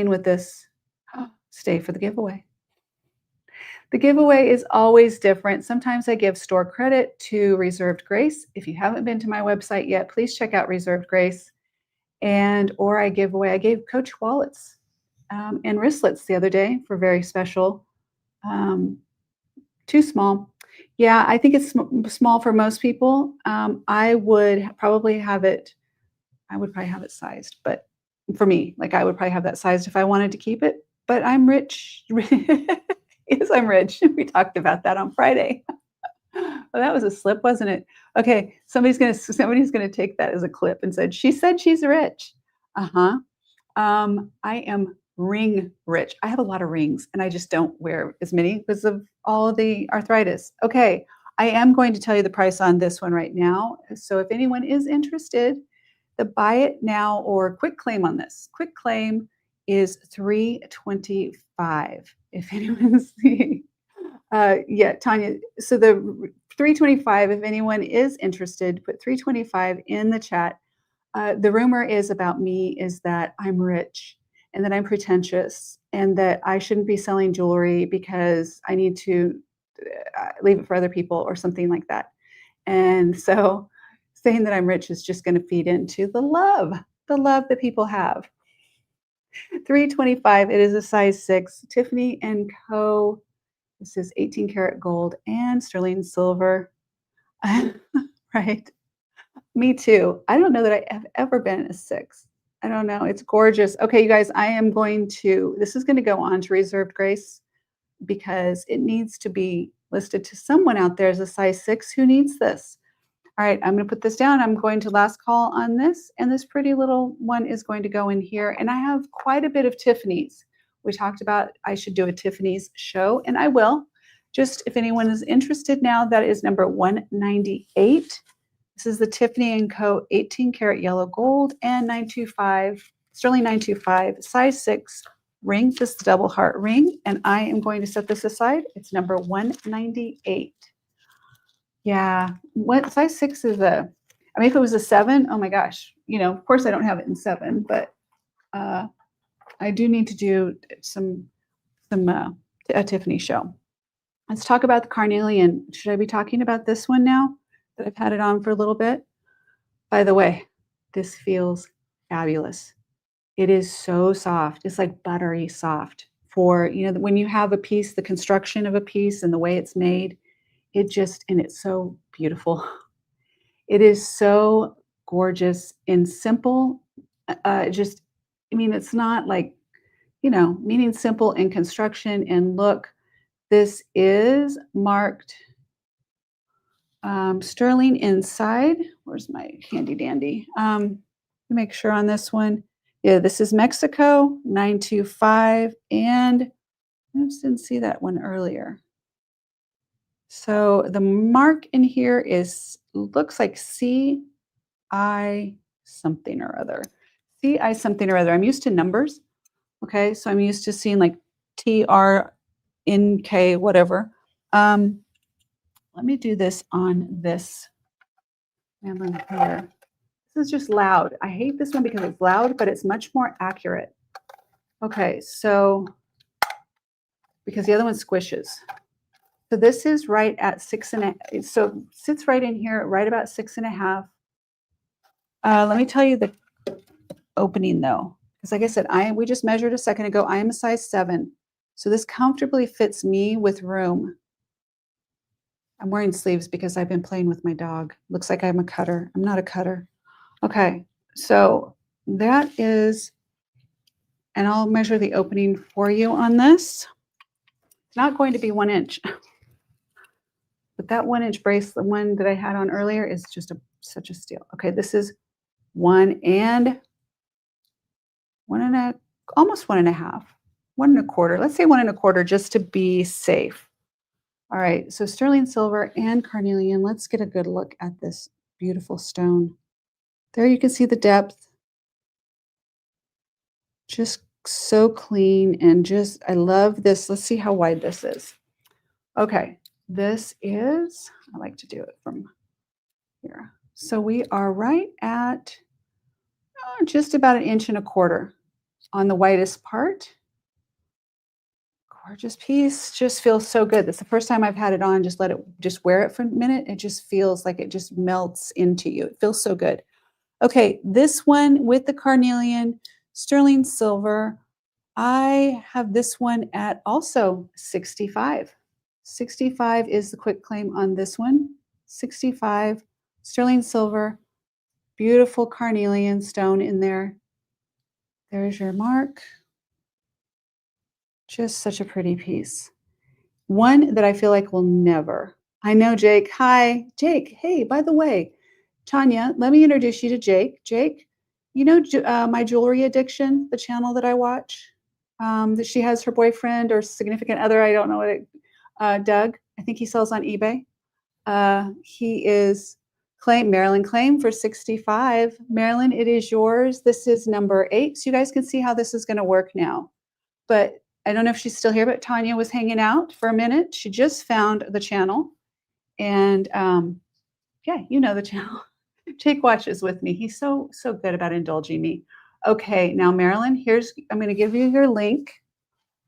with this. Stay for the giveaway. The giveaway is always different. Sometimes I give store credit to Reserved Grace. If you haven't been to my website yet, please check out Reserved Grace. Or I gave Coach wallets and wristlets the other day for very special. Too small. Yeah, I think it's small for most people. I would probably have it sized, but for me, like I would probably have that sized if I wanted to keep it. But I'm rich. Yes, I'm rich. We talked about that on Friday. Well, that was a slip, wasn't it? Okay, somebody's gonna take that as a clip and she said she's rich. Uh-huh. I am ring rich. I have a lot of rings and I just don't wear as many because of all of the arthritis. Okay, I am going to tell you the price on this one right now. So if anyone is interested, the buy it now or quick claim on this. Quick claim is $325. If anyone's yeah, Tanya. So the $325, if anyone is interested, put $325 in the chat. The rumor is about me is that I'm rich and that I'm pretentious and that I shouldn't be selling jewelry because I need to leave it for other people or something like that. And so saying that I'm rich is just going to feed into the love that people have. $325. It is a size 6. Tiffany & Co. This is 18 karat gold and sterling silver. Right. Me too. I don't know that I have ever been a 6. I don't know. It's gorgeous. Okay, you guys, this is going to go on to Reserved Grace because it needs to be listed to someone out there as a size 6 who needs this. All right, I'm going to put this down. I'm going to last call on this, and this pretty little one is going to go in here. And I have quite a bit of Tiffany's. We talked about I should do a Tiffany's show, and I will. Just if anyone is interested now, that is number 198. This is the Tiffany & Co. 18 karat yellow gold and 925, sterling 925, size 6 ring. This is the double heart ring, and I am going to set this aside. It's number 198. Yeah, what size 6 is if it was a 7, oh my gosh, of course I don't have it in 7, but I do need to do a Tiffany show. Let's talk about the carnelian. Should I be talking about this one now that I've had it on for a little bit? By the way, this feels fabulous. It is so soft. It's like buttery soft for, when you have a piece, the construction of a piece and the way it's made, and it's so beautiful. It is so gorgeous and simple. It's not like, meaning simple in construction and look. This is marked sterling inside. Where's my handy dandy? Make sure on this one. Yeah, this is Mexico, 925. And I just didn't see that one earlier. So the mark in here looks like CI something or other. CI something or other. I'm used to numbers. Okay, so I'm used to seeing like TRNK, whatever. Let me do this on this Madeline here. This is just loud. I hate this one because it's loud, but it's much more accurate. Okay, so because the other one squishes. So this is right at 6.5. So sits right in here, right about 6.5. Let me tell you the opening though, because like I said, we just measured a second ago. I am a size 7, so this comfortably fits me with room. I'm wearing sleeves because I've been playing with my dog. Looks like I'm a cutter. I'm not a cutter. Okay, so that is, and I'll measure the opening for you on this. It's not going to be 1 inch, but that 1 inch bracelet, one that I had on earlier, is just such a steal. Okay, this is 1 and 1.5, almost 1.5, 1.25. Let's say 1.25 just to be safe. All right, so sterling silver and carnelian. Let's get a good look at this beautiful stone. There you can see the depth. Just so clean and just, I love this. Let's see how wide this is. Okay, this is, I like to do it from here. So we are right at just about 1.25 inches on the widest part. Gorgeous piece, just feels so good. That's the first time I've had it on. Just wear it for a minute. It just feels like it just melts into you. It feels so good. Okay, this one with the carnelian, sterling silver. I have this one at also 65. 65 is the quick claim on this one. 65, sterling silver, beautiful carnelian stone in there. There's your mark. Just such a pretty piece. One that I feel like will never. I know Jake. Hi, Jake. Hey, by the way, Tanya, let me introduce you to Jake. Jake, you know My Jewelry Addiction, the channel that I watch? That she has her boyfriend or significant other. I don't know what it, Doug. I think he sells on eBay. He is Marilyn claim for 65. Marilyn, it is yours. This is number 8. So you guys can see how this is going to work now. But I don't know if she's still here, but Tanya was hanging out for a minute. She just found the channel. And yeah, you know the channel. Jake watches with me. He's so good about indulging me. Okay, now Marilyn, I'm going to give you your link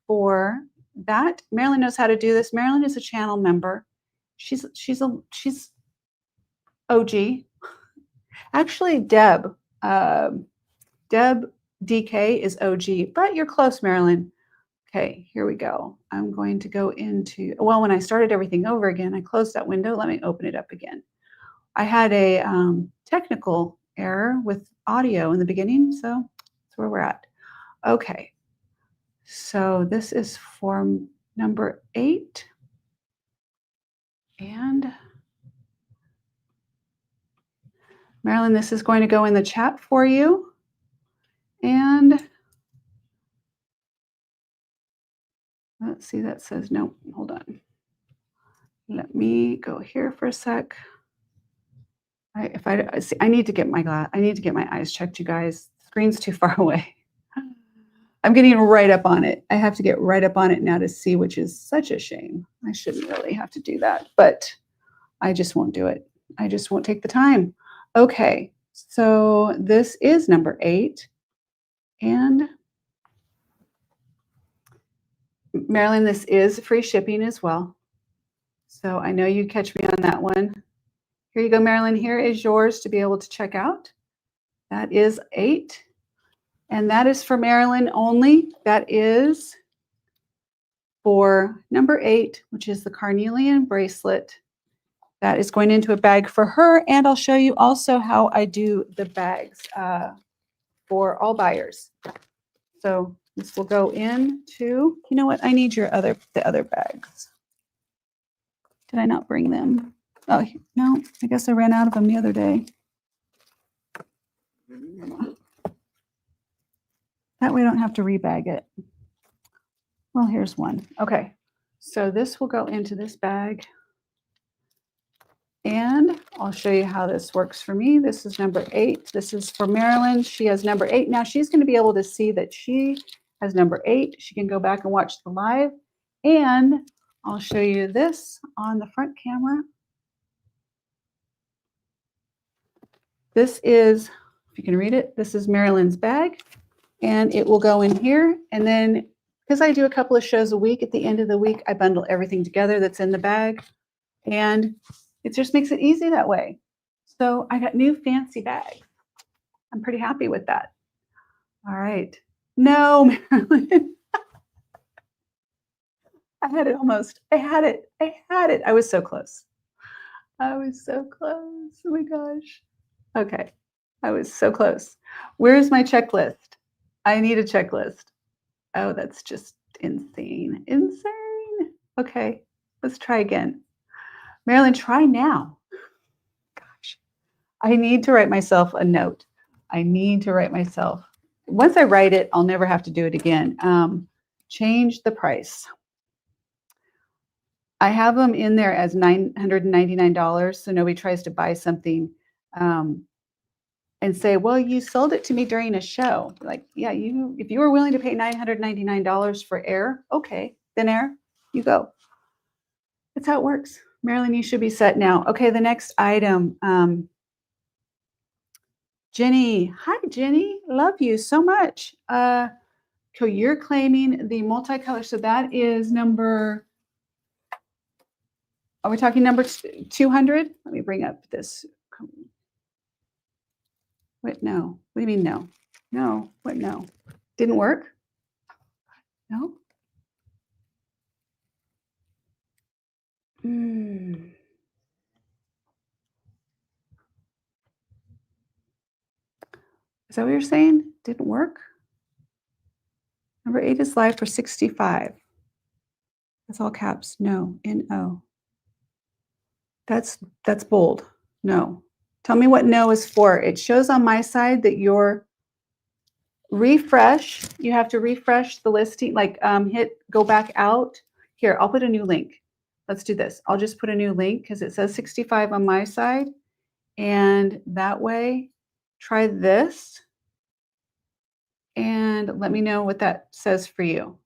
for that. Marilyn knows how to do this. Marilyn is a channel member. She's OG. Actually, Deb DK is OG, but you're close, Marilyn. Okay, here we go. I'm going to go into, well, when I started everything over again, I closed that window. Let me open it up again. I had a technical error with audio in the beginning, so that's where we're at. Okay, so this is form number 8. And Marilyn, this is going to go in the chat for you. And let's see, that says, no, hold on. Let me go here for a sec. I need to get my eyes checked, you guys. The screen's too far away. I'm getting right up on it. I have to get right up on it now to see, which is such a shame. I shouldn't really have to do that, but I just won't do it. I just won't take the time. Okay, so this is number 8. And Marilyn, this is free shipping as well. So I know you'd catch me on that one. Here you go, Marilyn. Here is yours to be able to check out. That is 8. And that is for Marilyn only. That is for number 8, which is the carnelian bracelet. That is going into a bag for her. And I'll show you also how I do the bags for all buyers. So this will go into, you know what? I need the other bags. Did I not bring them? Oh, no, I guess I ran out of them the other day. That way I don't have to rebag it. Well, here's one. Okay, so this will go into this bag. And I'll show you how this works for me. This is number 8. This is for Marilyn. She has number 8. Now she's going to be able to see that she has number 8. She can go back and watch the live. And I'll show you this on the front camera. This is, if you can read it, this is Marilyn's bag, and it will go in here. And then, because I do a couple of shows a week, at the end of the week, I bundle everything together that's in the bag, and it just makes it easy that way. So I got new fancy bags. I'm pretty happy with that. All right. No, Marilyn, I had it almost. I had it. I had it. I was so close. I was so close. Oh my gosh. Okay. I was so close. Where's my checklist? I need a checklist. Oh, that's just insane. Insane. Okay. Let's try again. Marilyn, try now. Gosh. I need to write myself a note. I need to write myself. Once I write it, I'll never have to do it again. Change the price. I have them in there as $999, so nobody tries to buy something um, and say, "Well, you sold it to me during a show." Like, yeah, if you were willing to pay $999 for air, okay, then air, you go. That's how it works. Marilyn, you should be set now. Okay, the next item. Jenny, hi Jenny, love you so much. So you're claiming the multicolor, so that is number. Are we talking number 200? Let me bring up this. Wait, no. What do you mean no? No. What no? Didn't work? No? Mm. Is that what you're saying? Didn't work? Number 8 is live for 65. That's all caps. No. N-O. That's bold. No. Tell me what no is for. It shows on my side that your refresh, you have to refresh the listing, like hit go back out. Here, I'll put a new link. Let's do this. I'll just put a new link because it says 65 on my side. And that way, try this and let me know what that says for you.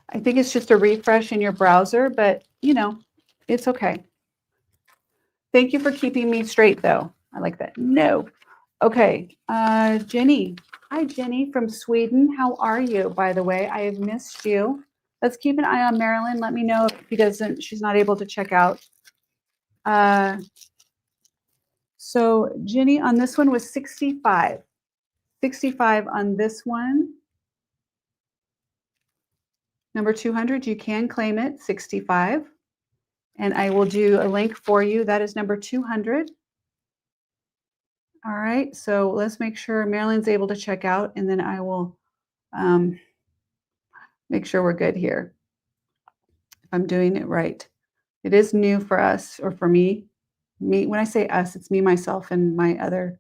I think it's just a refresh in your browser, but it's okay. Thank you for keeping me straight though. I like that. No. Okay. Jenny. Hi, Jenny from Sweden. How are you, by the way? I have missed you. Let's keep an eye on Marilyn. Let me know if she's not able to check out. So Jenny on this one was 65. 65 on this one. Number 200, you can claim it, 65. And I will do a link for you. That is number 200. All right, so let's make sure Marilyn's able to check out, and then I will make sure we're good here. If I'm doing it right. It is new for us, or for me. When I say us, it's me, myself, and my other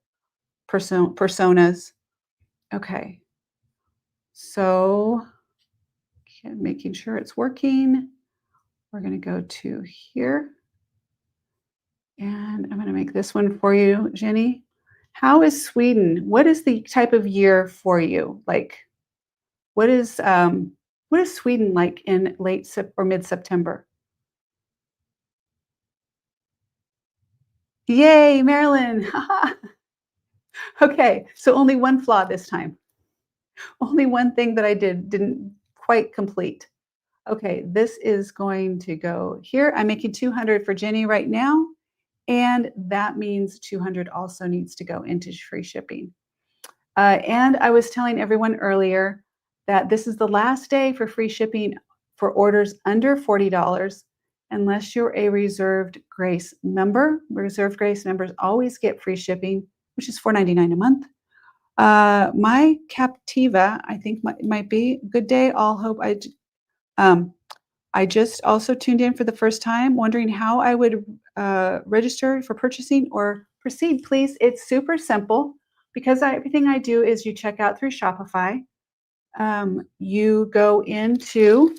personas. Okay. So making sure it's working. We're going to go to here. And I'm going to make this one for you, Jenny. How is Sweden? What is the type of year for you? Like, what is Sweden like in late or mid-September? Yay, Marilyn. Okay, so only one flaw this time. Only one thing that I didn't quite complete. Okay, this is going to go here. I'm making 200 for Jenny right now, and that means 200 also needs to go into free shipping. And I was telling everyone earlier that this is the last day for free shipping for orders under $40, unless you're a Reserved Grace member. Reserved Grace members always get free shipping, which is $4.99 a month. My Captiva, I think might be good day. All hope I just also tuned in for the first time, wondering how I would register for purchasing or proceed. Please, it's super simple because everything I do is you check out through Shopify. You go into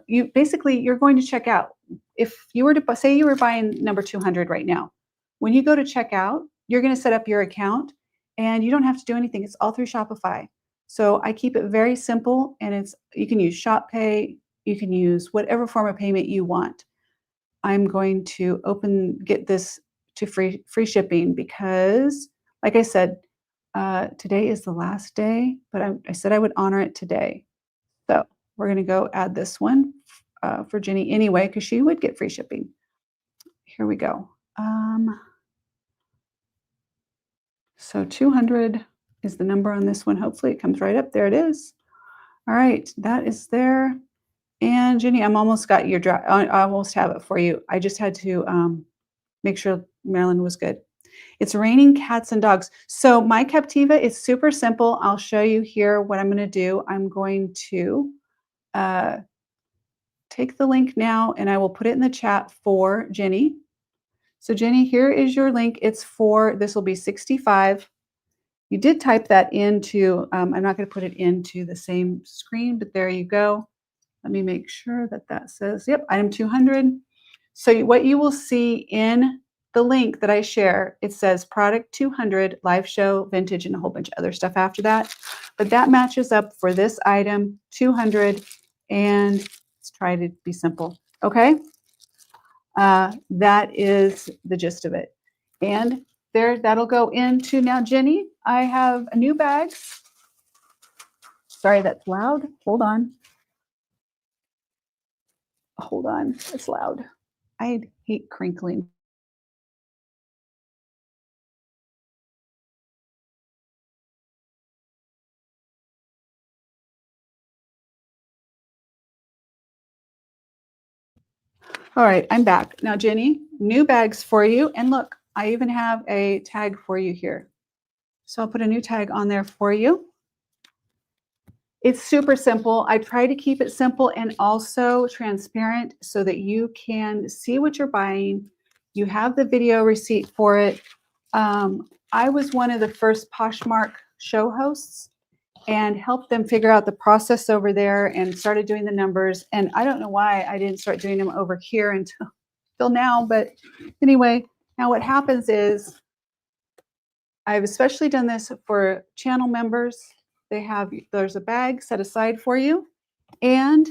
you're going to check out. If you were to say you were buying number 200 right now, when you go to check out, you're going to set up your account and you don't have to do anything. It's all through Shopify. So I keep it very simple, and you can use Shop Pay. You can use whatever form of payment you want. I'm going to get this to free shipping because, like I said, today is the last day, but I said I would honor it today. So we're going to go add this one for Jenny anyway, because she would get free shipping. Here we go. So 200 is the number on this one. Hopefully it comes right up. There it is. All right, that is there. And Jenny, I'm almost got your draft. I almost have it for you. I just had to make sure Marilyn was good. It's raining cats and dogs. So my Captiva is super simple. I'll show you here what I'm going to do. I'm going to take the link now and I will put it in the chat for Jenny. So Jenny, here is your link. It's for, this will be 65. You did type that into, I'm not going to put it into the same screen, but there you go. Let me make sure that that says, yep, item 200. So what you will see in the link that I share, it says product 200, live show, vintage, and a whole bunch of other stuff after that. But that matches up for this item, 200, and let's try to be simple, okay? That is the gist of it. And there, that'll go into, now Jenny, I have a new bag. Sorry, that's loud. Hold on. Hold on, it's loud. I hate crinkling. All right, I'm back. Now, Jenny, new bags for you. And look, I even have a tag for you here. So I'll put a new tag on there for you. It's super simple. I try to keep it simple and also transparent so that you can see what you're buying. You have the video receipt for it. I was one of the first Poshmark show hosts and helped them figure out the process over there and started doing the numbers. And I don't know why I didn't start doing them over here until now. But anyway, now what happens is I've especially done this for channel members. There's a bag set aside for you. And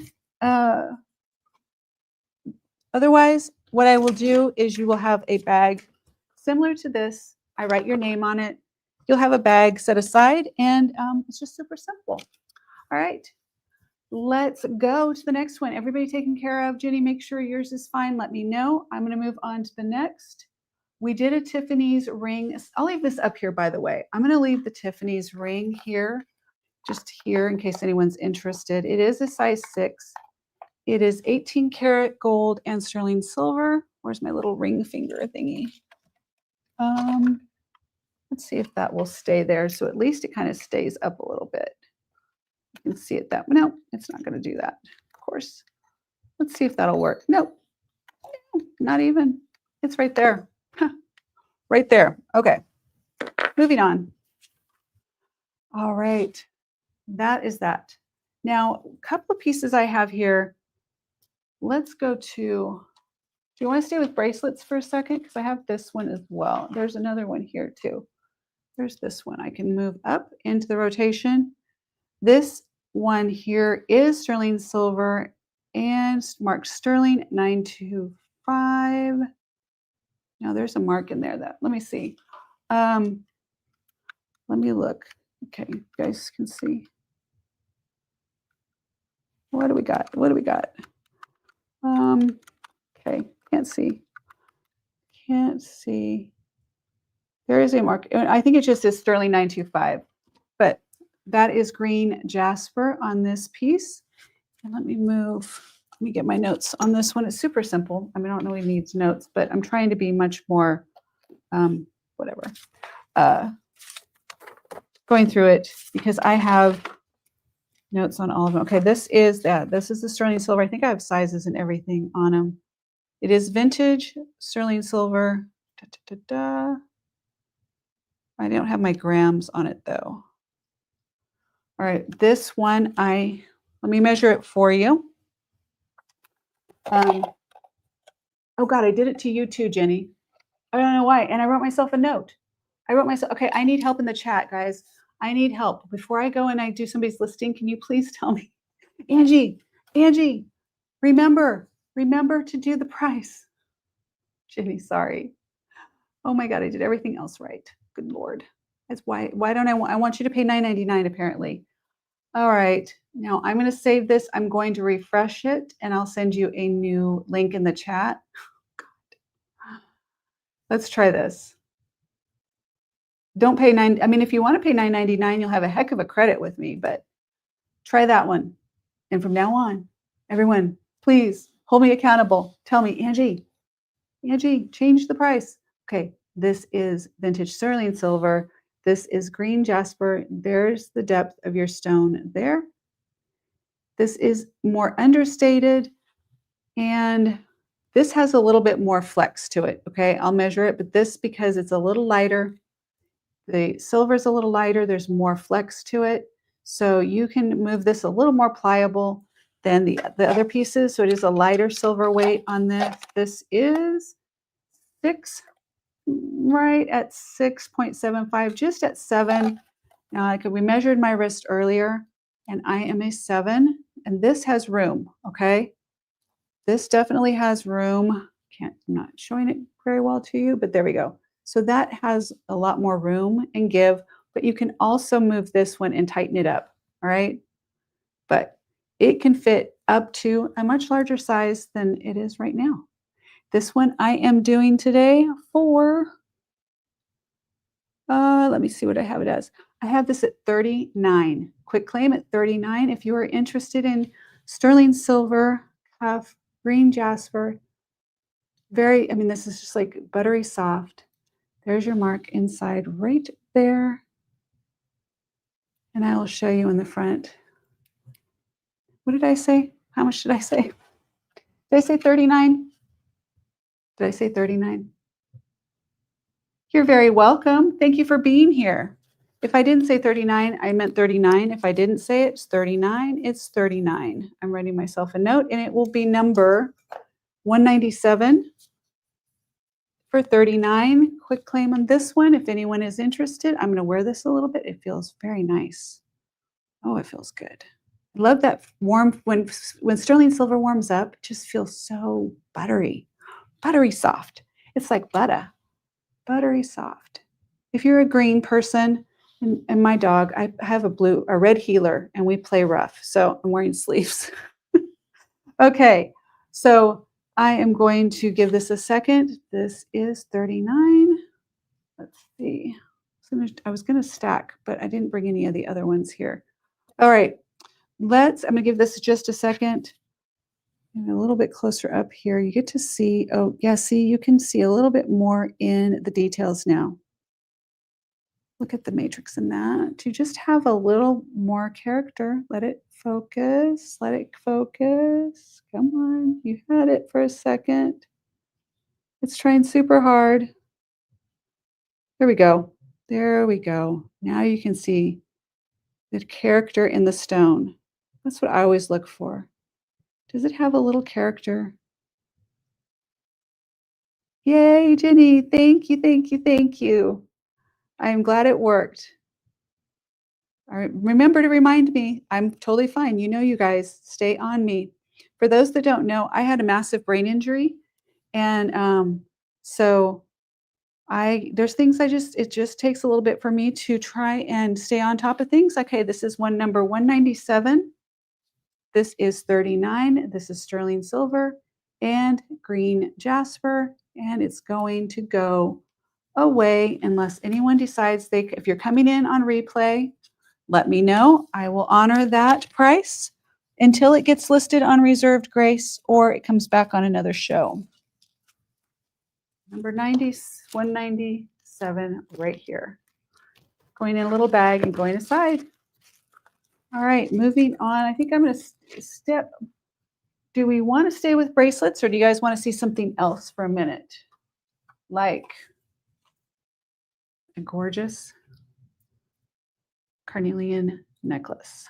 otherwise, what I will do is you will have a bag similar to this. I write your name on it. You'll have a bag set aside, and it's just super simple. All right, let's go to the next one. Everybody taken care of? Jenny, make sure yours is fine. Let me know. I'm going to move on to the next. We did a Tiffany's ring. I'll leave this up here, by the way. I'm going to leave the Tiffany's ring here, just here in case anyone's interested. It is a size 6. It is 18 karat gold and sterling silver. Where's my little ring finger thingy? Let's see if that will stay there. So at least it kind of stays up a little bit. You can see it that way. No, it's not going to do that, of course. Let's see if that'll work. Nope, not even. It's right there. Huh. Right there. Okay, moving on. All right, that is that. Now, a couple of pieces I have here. Let's go to, do you want to stay with bracelets for a second? Because I have this one as well. There's another one here too. There's this one. I can move up into the rotation. This one here is sterling silver and marked sterling 925. Now there's a mark in there that, let me see. Let me look. Okay, you guys can see. What do we got? What do we got? Okay, can't see. Can't see. There is a mark. I think it just says sterling 925, but that is green jasper on this piece. And let me get my notes on this one. It's super simple. I mean, I don't know if it needs notes, but I'm trying to be much more, whatever, going through it because I have notes on all of them. Okay, this is the sterling silver. I think I have sizes and everything on them. It is vintage sterling silver. Da, da, da, da. I don't have my grams on it though. All right, this one, let me measure it for you. Oh God, I did it to you too, Jenny. I don't know why. And I wrote myself a note. Okay, I need help in the chat, guys. I need help. Before I go and I do somebody's listing, can you please tell me? Angie, remember to do the price. Jenny, sorry. Oh my God, I did everything else right. Good Lord. That's why don't I want you to pay $9.99 apparently. All right. Now I'm going to save this. I'm going to refresh it and I'll send you a new link in the chat. Let's try this. Don't pay nine. I mean, if you want to pay $9.99, you'll have a heck of a credit with me, but try that one. And from now on, everyone, please hold me accountable. Tell me, Angie, change the price. Okay, this is vintage sterling silver. This is green jasper. There's the depth of your stone there. This is more understated, and this has a little bit more flex to it. Okay, I'll measure it, but this, because it's a little lighter, the silver is a little lighter, there's more flex to it. So you can move this a little more pliable than the other pieces. So it is a lighter silver weight on this. This is 6, right at 6.75, just at 7. Now, we measured my wrist earlier, and I am a 7, and this has room, okay? This definitely has room. I'm not showing it very well to you, but there we go. So that has a lot more room and give, but you can also move this one and tighten it up, all right? But it can fit up to a much larger size than it is right now. This one I am doing today for, let me see what I have it as. I have this at 39. Quick claim at 39. If you are interested in sterling silver, cuff, green jasper, I mean, this is just like buttery soft. There's your mark inside right there. And I will show you in the front. What did I say? How much did I say? Did I say 39? Did I say 39? You're very welcome. Thank you for being here. If I didn't say 39, I meant 39. If I didn't say it, it's 39. It's 39. I'm writing myself a note, and it will be number 197 for 39. Quick claim on this one. If anyone is interested, I'm going to wear this a little bit. It feels very nice. Oh, it feels good. I love that warm, when sterling silver warms up, it just feels so buttery soft. It's like butter, buttery soft. If you're a green person, and my dog, I have a red heeler, and we play rough, so I'm wearing sleeves. Okay, so I am going to give this a second. This is 39. Let's see. I was going to stack, but I didn't bring any of the other ones here. All right, I'm going to give this just a second. And a little bit closer up here, you get to see, oh, yeah, see, you can see a little bit more in the details now. Look at the matrix in that. To just have a little more character. Let it focus. Let it focus. Come on. You had it for a second. It's trying super hard. There we go. There we go. Now you can see the character in the stone. That's what I always look for. Does it have a little character? Yay, Jenny. Thank you, thank you, thank you. I am glad it worked. All right, remember to remind me. I'm totally fine. You know, you guys, stay on me. For those that don't know, I had a massive brain injury. And so there's things it just takes a little bit for me to try and stay on top of things. Okay, this is number 197. This is 39. This is sterling silver and green jasper. And it's going to go away unless anyone decides if you're coming in on replay, let me know. I will honor that price until it gets listed on reserved grace or it comes back on another show. Number 197 right here. Going in a little bag and going aside. All right, moving on. I think I'm going to step. Do we want to stay with bracelets or do you guys want to see something else for a minute? Like a gorgeous carnelian necklace.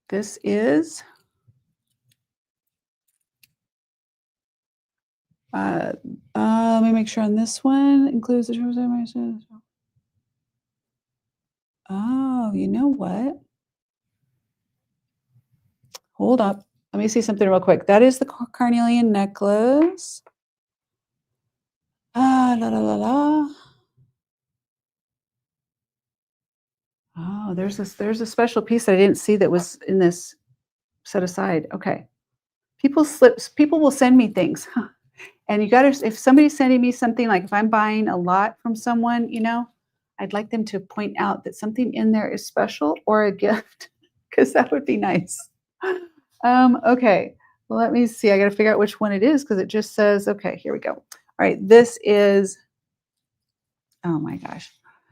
This is let me make sure on this one includes the terms of my. Oh, you know what? Hold up. Let me see something real quick. That is the carnelian necklace. Ah, la la la la. Oh, there's a special piece that I didn't see that was in this set aside. Okay. People will send me things. And you gotta if somebody's sending me something, like if I'm buying a lot from someone, I'd like them to point out that something in there is special or a gift, because that would be nice. Okay. Well, let me see. I gotta figure out which one it is because it just says, okay, here we go. All right, this is, oh my gosh,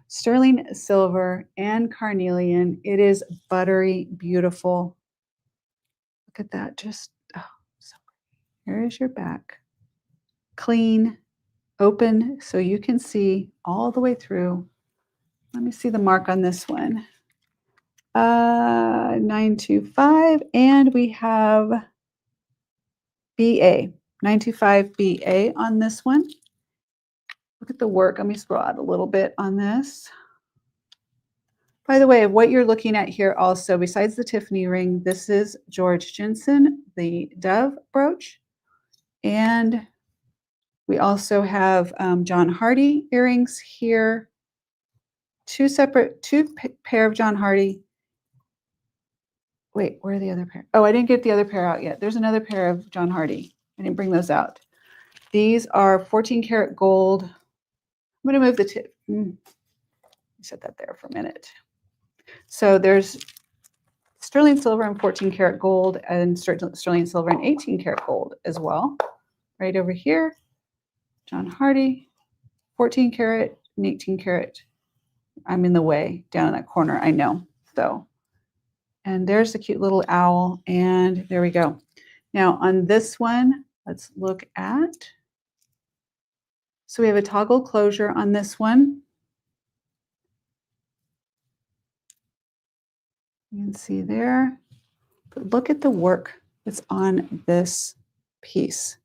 sterling silver and carnelian. It is buttery, beautiful. Look at that. Just, oh, so here is your back. Clean, open, so you can see all the way through. Let me see the mark on this one. 925, and we have BA, 925 BA on this one. Look at the work. Let me scroll out a little bit on this. By the way, what you're looking at here also, besides the Tiffany ring, this is George Jensen, the dove brooch. And we also have John Hardy earrings here. Two pair of John Hardy. Wait, where are the other pair? Oh, I didn't get the other pair out yet. There's another pair of John Hardy. I didn't bring those out. These are 14 karat gold. I'm going to move the tip. Set that there for a minute. So there's sterling silver and 14 karat gold, and sterling silver and 18 karat gold as well. Right over here, John Hardy, 14 karat and 18 karat. I'm in the way down in that corner, I know. So, and there's the cute little owl, and there we go. Now on this one, let's look at, so we have a toggle closure on this one. You can see there, but look at the work that's on this piece.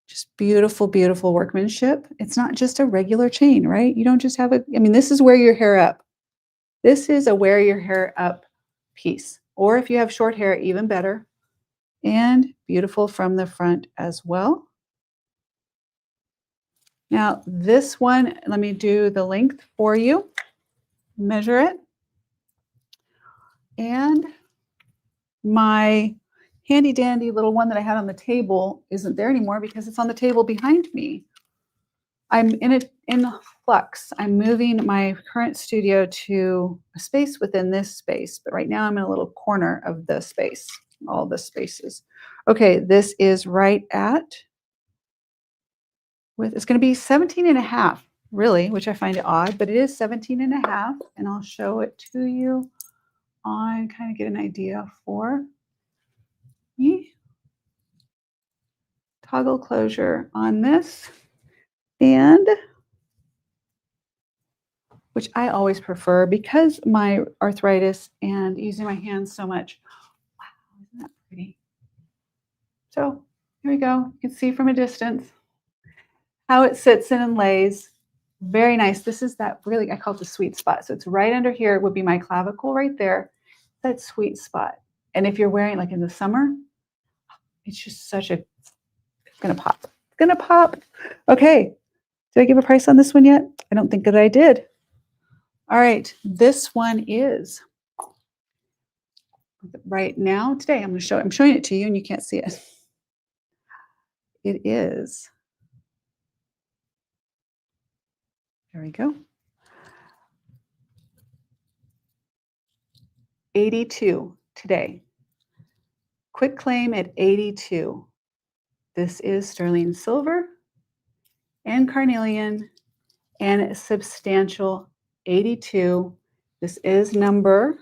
Just beautiful, beautiful workmanship. It's not just a regular chain, right? You don't just have I mean, this is wear your hair up. This is a wear your hair up piece. Or if you have short hair, even better. And beautiful from the front as well. Now this one, let me do the length for you. Measure it. And my handy dandy little one that I had on the table isn't there anymore because it's on the table behind me. I'm in flux. I'm moving my current studio to a space within this space, but right now I'm in a little corner of the space, all the spaces. Okay, this is right at, it's going to be 17 and a half, really, which I find odd, but it is 17 and a half, and I'll show it to you on kind of get an idea for me. Toggle closure on this, and which I always prefer because my arthritis and using my hands so much. Wow, isn't that pretty? So here we go. You can see from a distance how it sits in and lays. Very nice. This is that really, I call it the sweet spot. So it's right under here would be my clavicle right there. That sweet spot. And if you're wearing like in the summer, it's just such a, it's gonna pop. It's gonna pop. Okay. Did I give a price on this one yet? I don't think that I did. All right, this one is right now today. I'm going to show it. I'm showing it to you, and you can't see it. It is. There we go. 82 today. Quick claim at 82. This is sterling silver and carnelian and substantial 82. This is number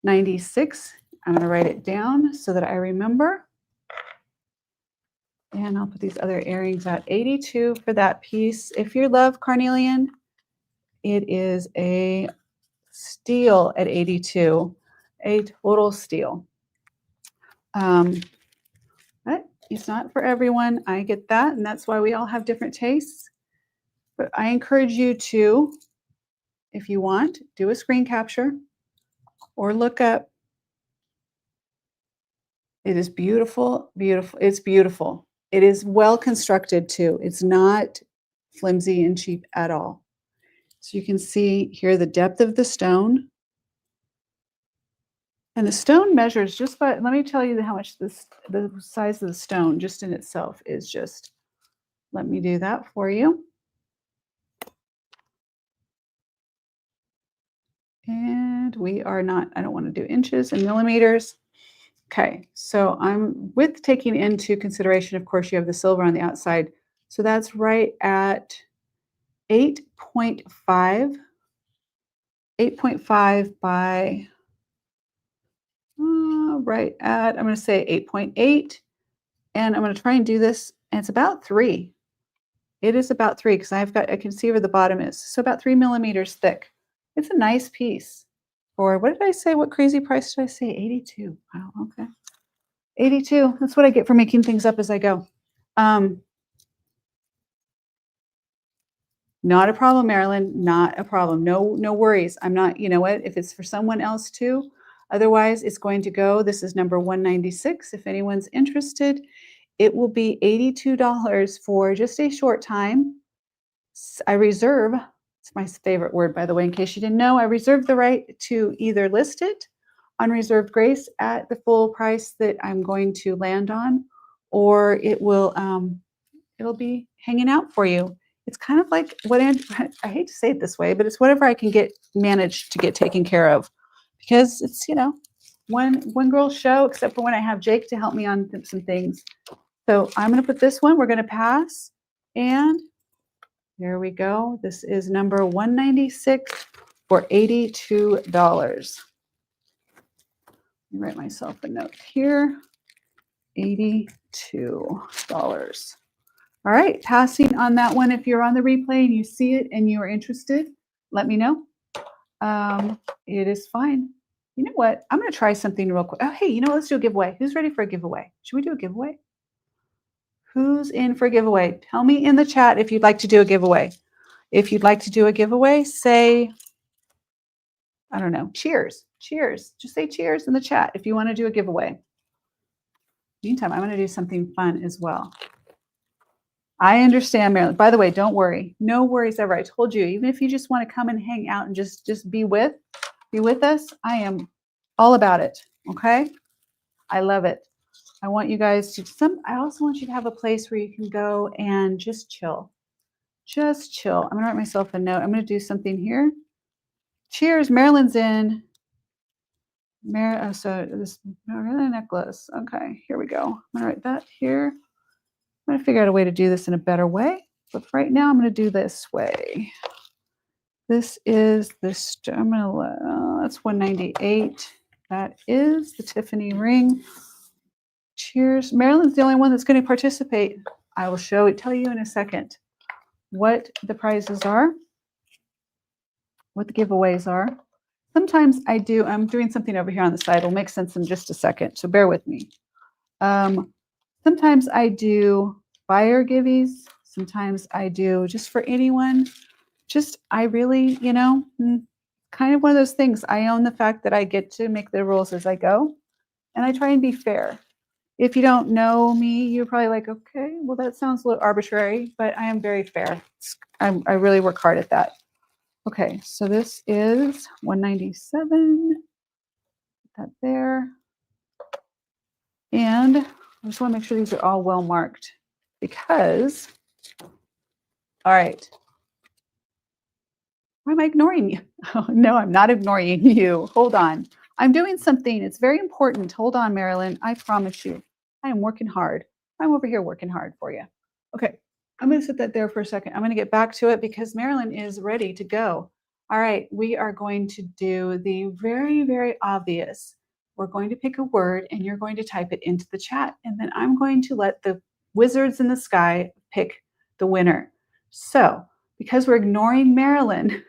96. I'm going to write it down so that I remember. And I'll put these other earrings at 82 for that piece. If you love carnelian, it is a steal at 82, a total steal. But it's not for everyone. I get that, and that's why we all have different tastes. But I encourage you to, if you want, do a screen capture or look up It is beautiful, beautiful. It's beautiful. It is well constructed too. It's not flimsy and cheap at all. So you can see here the depth of the stone. And the stone measures just by, let me tell you how much the size of the stone just in itself is just, let me do that for you. And we are not, I don't want to do inches and millimeters. Okay, so I'm with taking into consideration, of course, you have the silver on the outside. So that's right at 8.5, 8.5 by, right at, I'm going to say 8.8. And I'm going to try and do this. And it's about 3. It is about 3 because I can see where the bottom is. So about 3 millimeters thick. It's a nice piece. For what did I say? What crazy price did I say? 82. Wow, okay. 82. That's what I get for making things up as I go. Um, Not a problem, Marilyn. Not a problem. No worries. I'm not, you know what? If it's for someone else too, otherwise it's going to go. This is number 196. If anyone's interested, it will be $82 for just a short time. I reserve, it's my favorite word, by the way, in case you didn't know, I reserve the right to either list it on reserved grace at the full price that I'm going to land on, or it'll be hanging out for you. It's kind of like what I hate to say it this way, but it's whatever I can get managed to get taken care of, because it's one girl show, except for when I have Jake to help me on some things. So I'm going to put this one. We're going to pass, and there we go. This is number 196 for $82. Let me write myself a note here. $82. All right, passing on that one. If you're on the replay and you see it and you are interested, let me know. It is fine. You know what? I'm going to try something real quick. Oh, hey, let's do a giveaway. Who's ready for a giveaway? Should we do a giveaway? Who's in for a giveaway? Tell me in the chat if you'd like to do a giveaway. If you'd like to do a giveaway, say, I don't know, cheers. Cheers. Just say cheers in the chat if you want to do a giveaway. Meantime, I'm going to do something fun as well. I understand, Marilyn. By the way, don't worry. No worries ever. I told you, even if you just want to come and hang out and just be with us, I am all about it. Okay? I love it. I want you guys to I also want you to have a place where you can go and just chill. Just chill. I'm going to write myself a note. I'm going to do something here. Cheers. Marilyn's in. So this Marilyn necklace. Okay, here we go. I'm going to write that here. I'm going to figure out a way to do this in a better way. But for right now, I'm going to do this way. This is this. I'm going to, that's 198. That is the Tiffany ring. Cheers. Marilyn's the only one that's going to participate. I will tell you in a second what the prizes are, what the giveaways are. Sometimes I'm doing something over here on the side. It'll make sense in just a second, so bear with me. Sometimes I do buyer giveaways. Sometimes I do just for anyone. I really, kind of one of those things. I own the fact that I get to make the rules as I go, and I try and be fair. If you don't know me, you're probably like, okay, well, that sounds a little arbitrary, but I am very fair. I really work hard at that. Okay, so this is 197. Put that there. And I just want to make sure these are all well marked because, all right. Why am I ignoring you? Oh, no, I'm not ignoring you. Hold on. I'm doing something. It's very important. Hold on, Marilyn. I promise you. I am working hard. I'm over here working hard for you. Okay, I'm going to sit that there for a second. I'm going to get back to it because Marilyn is ready to go. All right, we are going to do the very, very obvious. We're going to pick a word and you're going to type it into the chat. And then I'm going to let the wizards in the sky pick the winner. So because we're ignoring Marilyn,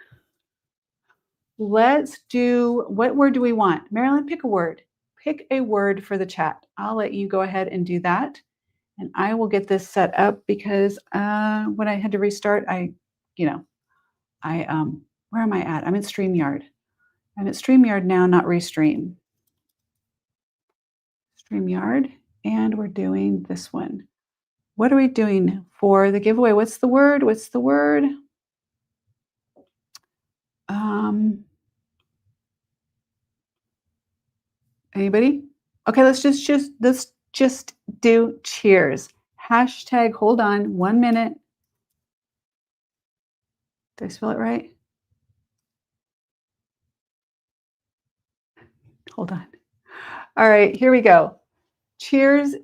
let's do, what word do we want? Marilyn, pick a word. Pick a word for the chat. I'll let you go ahead and do that. And I will get this set up because when I had to restart, where am I at? I'm in StreamYard. I'm at StreamYard now, not Restream. StreamYard, and we're doing this one. What are we doing for the giveaway? What's the word? What's the word? Um, Anybody? Okay, let's just do cheers. Hashtag, hold on 1 minute. Did I spell it right? Hold on. All right, here we go. Cheers,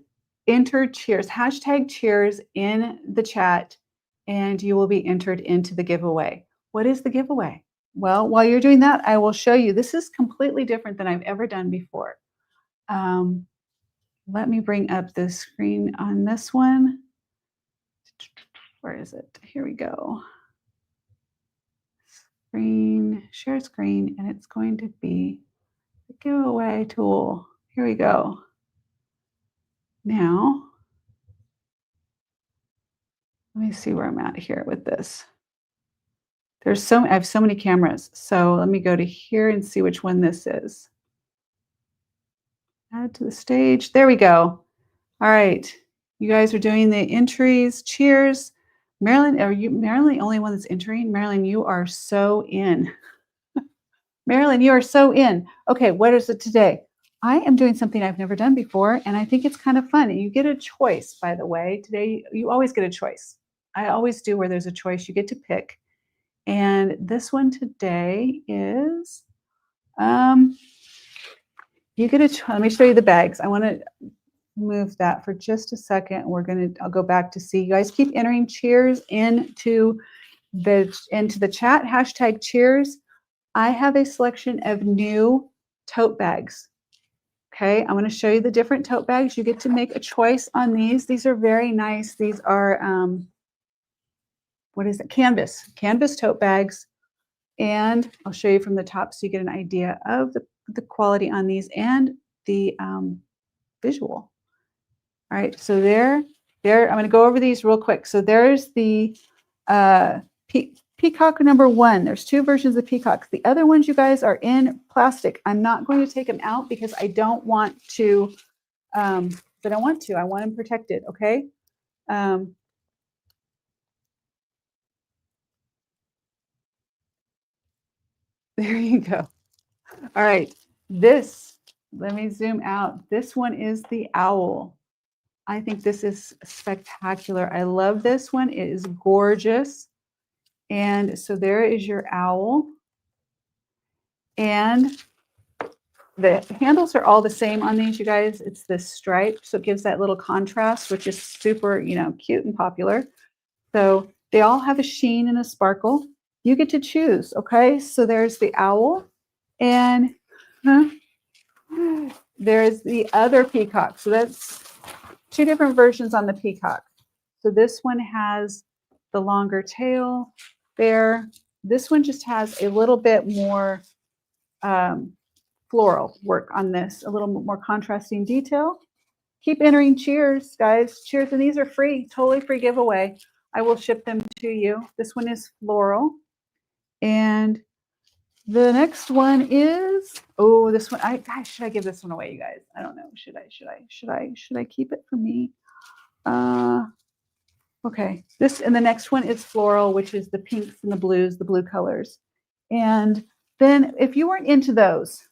enter cheers, hashtag cheers in the chat, and you will be entered into the giveaway. What is the giveaway? Well, while you're doing that, I will show you. This is completely different than I've ever done before. Um, Let me bring up the screen on this one. Where is it? Here we go. Screen, share screen, and it's going to be the giveaway tool. Here we go. Now, let me see where I'm at here with this. I have so many cameras. So let me go to here and see which one this is. Add to the stage. There we go. All right. You guys are doing the entries. Cheers. Marilyn, are you Marilyn the only one that's entering? Marilyn, you are so in. Marilyn, you are so in. Okay, what is it today? I am doing something I've never done before, and I think it's kind of fun. You get a choice, by the way. Today, you always get a choice. I always do where there's a choice. You get to pick. And this one today is, you get a, let me show you the bags. I want to move that for just a second. I'll go back to see. You guys keep entering cheers into the chat, hashtag cheers. I have a selection of new tote bags. Okay, I'm going to show you the different tote bags. You get to make a choice on these. These are very nice. These are, what is it? Canvas tote bags. And I'll show you from the top so you get an idea of the quality on these and the visual. All right, so there, I'm going to go over these real quick. So there's the Peacock number 1. There's 2 versions of Peacocks. The other ones, you guys, are in plastic. I'm not going to take them out because I don't want to. I want them protected. Okay. There you go. All right. Let me zoom out. This one is the owl. I think this is spectacular. I love this one. It is gorgeous. And so there is your owl. And the handles are all the same on these, you guys. It's this stripe, so it gives that little contrast, which is super, cute and popular. So they all have a sheen and a sparkle. You get to choose, okay? So there's the owl, and there's the other peacock. So that's 2 different versions on the peacock. So this one has the longer tail there. This one just has a little bit more floral work on this, a little more contrasting detail. Keep entering cheers, guys. Cheers. And these are free, totally free giveaway. I will ship them to you. This one is floral. And the next one is, this one. Gosh, should I give this one away, you guys? I don't know. Should I keep it for me? Okay. And the next one is floral, which is the pinks and the blues, the blue colors. And then if you weren't into those,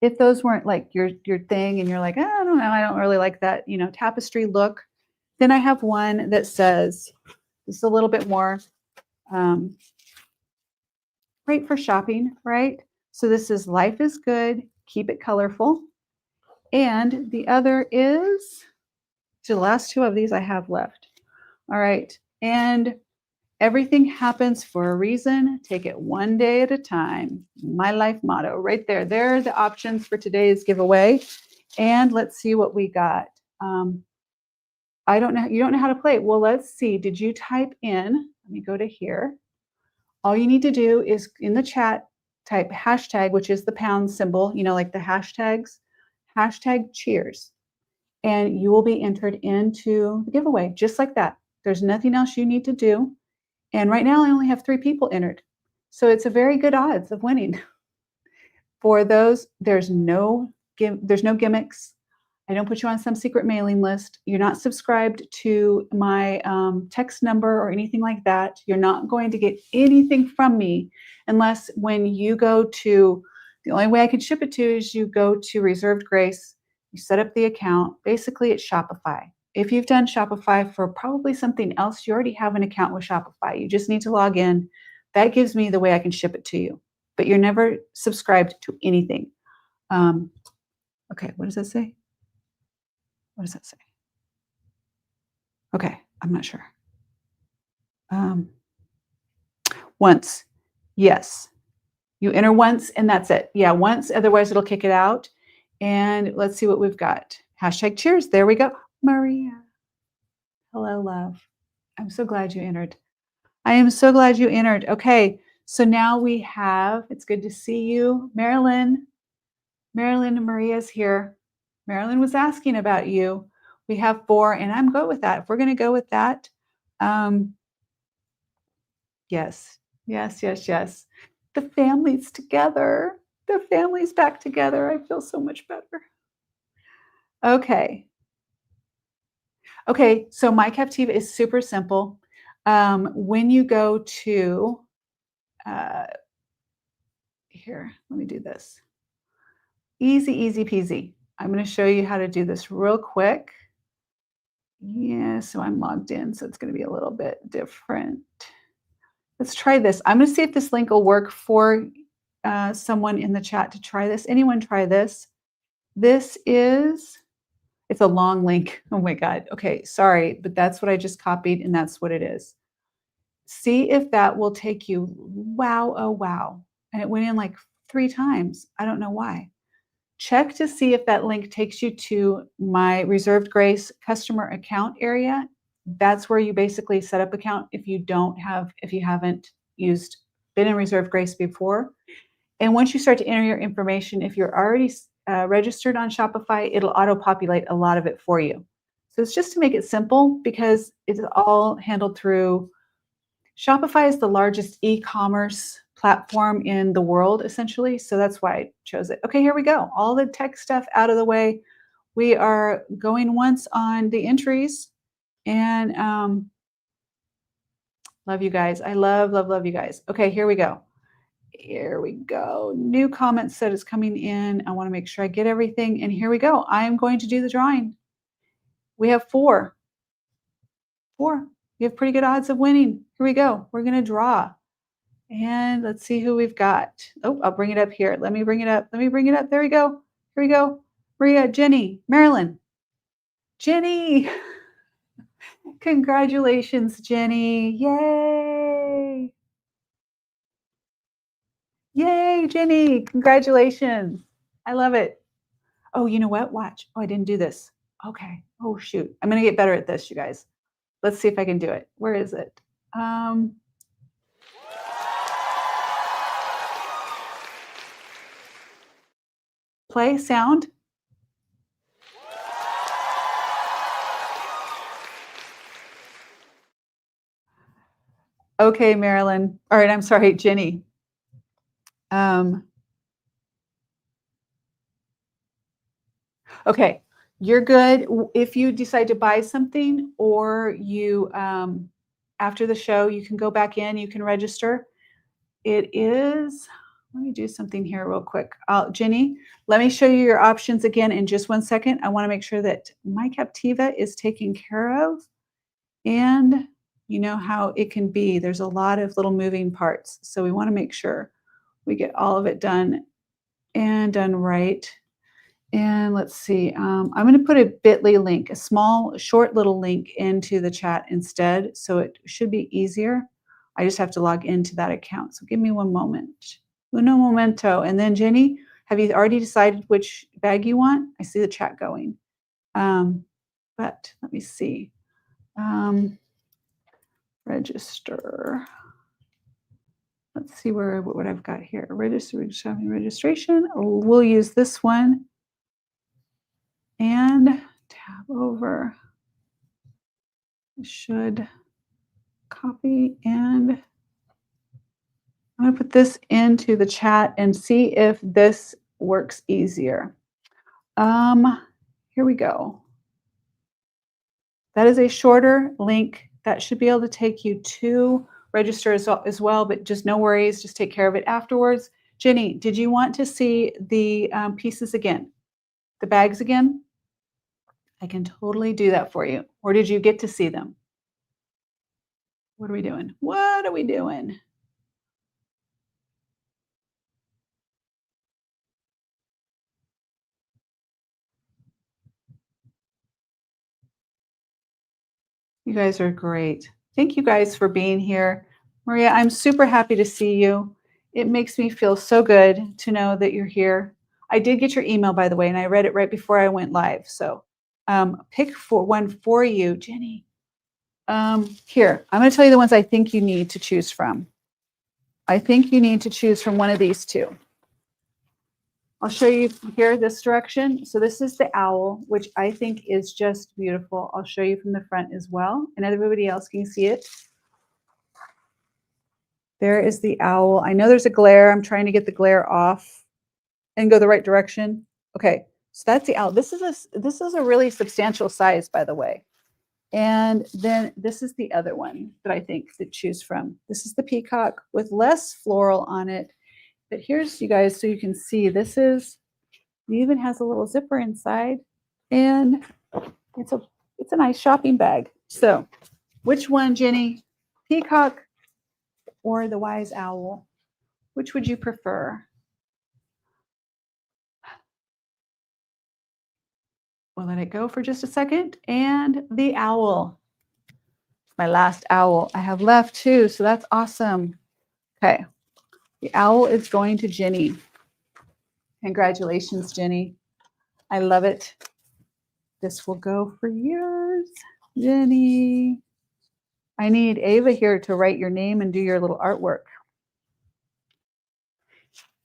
if those weren't like your thing and you're like, I don't know, I don't really like that, tapestry look, then I have one that says, it's a little bit more great for shopping, right? So this is Life is Good, Keep It Colorful. And the other is, so the last 2 of these I have left. All right. And everything happens for a reason. Take it one day at a time. My life motto right there. There are the options for today's giveaway. And let's see what we got. I don't know. You don't know how to play. Well, let's see. Did you type in? Let me go to here. All you need to do is in the chat, type hashtag, which is the pound symbol, like the hashtags, hashtag cheers. And you will be entered into the giveaway just like that. There's nothing else you need to do. And right now I only have 3 people entered. So it's a very good odds of winning. For those, there's no gimmicks. I don't put you on some secret mailing list. You're not subscribed to my text number or anything like that. You're not going to get anything from me unless when you go to the only way I can ship it to is you go to Reserved Grace, you set up the account. Basically, it's Shopify. If you've done Shopify for probably something else, you already have an account with Shopify. You just need to log in. That gives me the way I can ship it to you. But you're never subscribed to anything. Um, okay, what does that say? What does that say? Okay, I'm not sure. Um, once. Yes. You enter once and that's it. Yeah, once, otherwise it'll kick it out. And let's see what we've got. Hashtag cheers. There we go. Maria. Hello, love. I'm so glad you entered. I am so glad you entered. Okay, so now we have, it's good to see you, Marilyn. Marilyn and Maria's here. Marilyn was asking about you. We have 4, and I'm good with that. If we're going to go with that, um, yes, yes, yes, yes. The family's together. The family's back together. I feel so much better. Okay. Okay, so my Captiva is super simple. When you go to, uh, here, let me do this. Easy, easy peasy. I'm going to show you how to do this real quick. Yeah, so I'm logged in, so it's going to be a little bit different. Let's try this. I'm going to see if this link will work for someone in the chat to try this. Anyone try this? This is, it's a long link. Oh my God. Okay, sorry, but that's what I just copied and that's what it is. See if that will take you, wow, oh wow. And it went in like 3 times. I don't know why. Check to see if that link takes you to my Reserved Grace customer account area. That's where you basically set up account if you haven't been in Reserved Grace before. And once you start to enter your information, if you're already registered on Shopify, it'll auto-populate a lot of it for you. So it's just to make it simple because it's all handled through Shopify is the largest e-commerce platform in the world, essentially. So that's why I chose it. Okay, here we go. All the tech stuff out of the way. We are going once on the entries. And love you guys. I love, love, love you guys. Okay, here we go. Here we go. New comment set is coming in. I want to make sure I get everything. And here we go. I am going to do the drawing. We have 4. 4. We have pretty good odds of winning. Here we go. We're going to draw. And let's see who we've got. Oh, I'll bring it up here. Let me bring it up. Let me bring it up. There we go. Here we go. Maria, Jenny, Marilyn. Jenny. Congratulations, Jenny. Yay. Yay, Jenny. Congratulations. I love it. Oh, you know what? Watch. Oh, I didn't do this. Okay. Oh, shoot. I'm going to get better at this, you guys. Let's see if I can do it. Where is it? Play sound. Okay, Marilyn. All right, I'm sorry, Jenny. Okay, you're good. If you decide to buy something or you, after the show, you can go back in, you can register. It is, let me do something here real quick. Jenny, let me show you your options again in just 1 second. I want to make sure that my Captiva is taken care of. And you know how it can be. There's a lot of little moving parts. So we want to make sure we get all of it done and done right. And let's see, I'm going to put a bit.ly link, a small, short little link into the chat instead. So it should be easier. I just have to log into that account. So give me 1 moment. Uno momento. And then Jenny, have you already decided which bag you want? I see the chat going. But let me see. Register. Let's see what I've got here. Registration. We'll use this one. And tab over. I should copy and I'm going to put this into the chat and see if this works easier. Here here we go. That is a shorter link that should be able to take you to register as well, but just no worries, just take care of it afterwards. Jenny, did you want to see the pieces again, the bags again? I can totally do that for you. Or did you get to see them? What are we doing? What are we doing? You guys are great. Thank you guys for being here. Maria, I'm super happy to see you. It makes me feel so good to know that you're here. I did get your email, by the way, and I read it right before I went live. So pick for one for you, Jenny. Here, I'm going to tell you the ones I think you need to choose from. I think you need to choose from one of these two. I'll show you here this direction. So this is the owl, which I think is just beautiful. I'll show you from the front as well, and everybody else can see it. There is the owl. I know there's a glare. I'm trying to get the glare off and go the right direction. Okay, so that's the owl. This is a really substantial size, by the way. And then this is the other one that I think to choose from. This is the peacock with less floral on it. But here's you guys so you can see it even has a little zipper inside, and it's a nice shopping bag. So which one, Jenny? Peacock or the wise owl? Which would you prefer? We'll let it go for just a second. And the owl, my last owl I have left too, so that's awesome. Okay, the owl is going to Jenny. Congratulations, Jenny. I love it. This will go for yours, Jenny. I need Ava here to write your name and do your little artwork.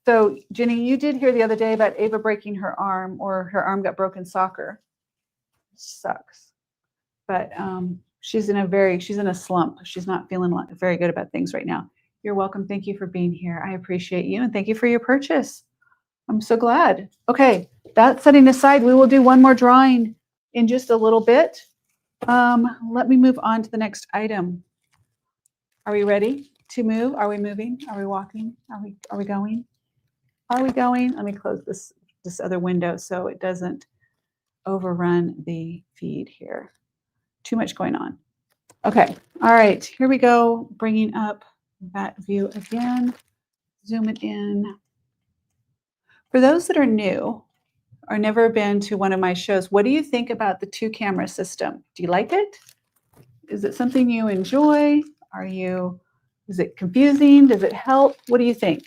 So, Jenny, you did hear the other day about Ava breaking her arm, or her arm got broken soccer. Sucks. But she's in a slump. She's not feeling very good about things right now. You're welcome. Thank you for being here. I appreciate you, and thank you for your purchase. I'm so glad. Okay, that setting aside, we will do one more drawing in just a little bit. Let me move on to the next item. Are we ready to move? Are we moving? Are we walking? Are we going? Are we going? Let me close this other window so it doesn't overrun the feed here. Too much going on. Okay. All right. Here we go. Bringing up that view again. Zoom it in. For those that are new or never been to one of my shows, what do you think about the two camera system? Do you like it? Is it something you enjoy? Is it confusing? Does it help? What do you think?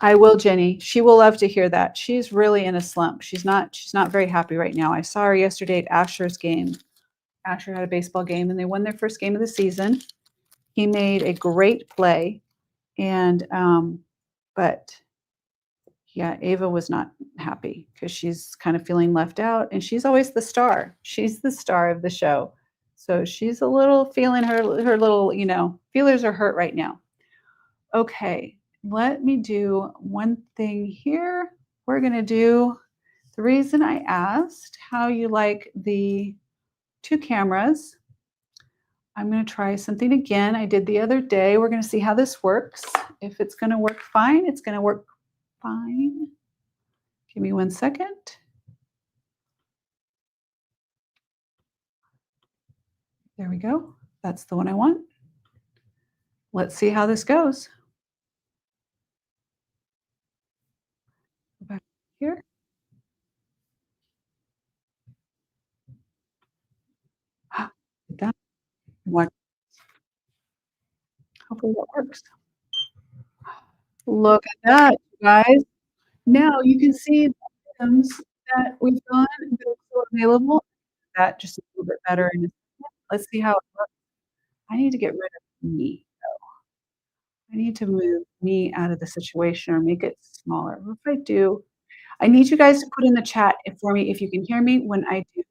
I will, Jenny. She will love to hear that. She's really in a slump. She's not very happy right now. I saw her yesterday at Asher's game. Asher had a baseball game and they won their first game of the season. He made a great play, and but yeah, Ava was not happy because she's kind of feeling left out, and she's always the star. She's the star of the show. So she's a little feeling her little, feelers are hurt right now. Okay, let me do one thing here. We're going to do the reason I asked how you like the two cameras. I'm going to try something again. I did the other day. We're going to see how this works. If it's going to work fine, it's going to work fine. Give me 1 second. There we go. That's the one I want. Let's see how this goes. Go back here. That one. Hopefully that works. Look at that, you guys. Now you can see the items that we've done that are still available. That just a little bit better. And let's see how it looks. I need to get rid of me. I need to move me out of the situation or make it smaller. What if I do? I need you guys to put in the chat for me if you can hear me when I do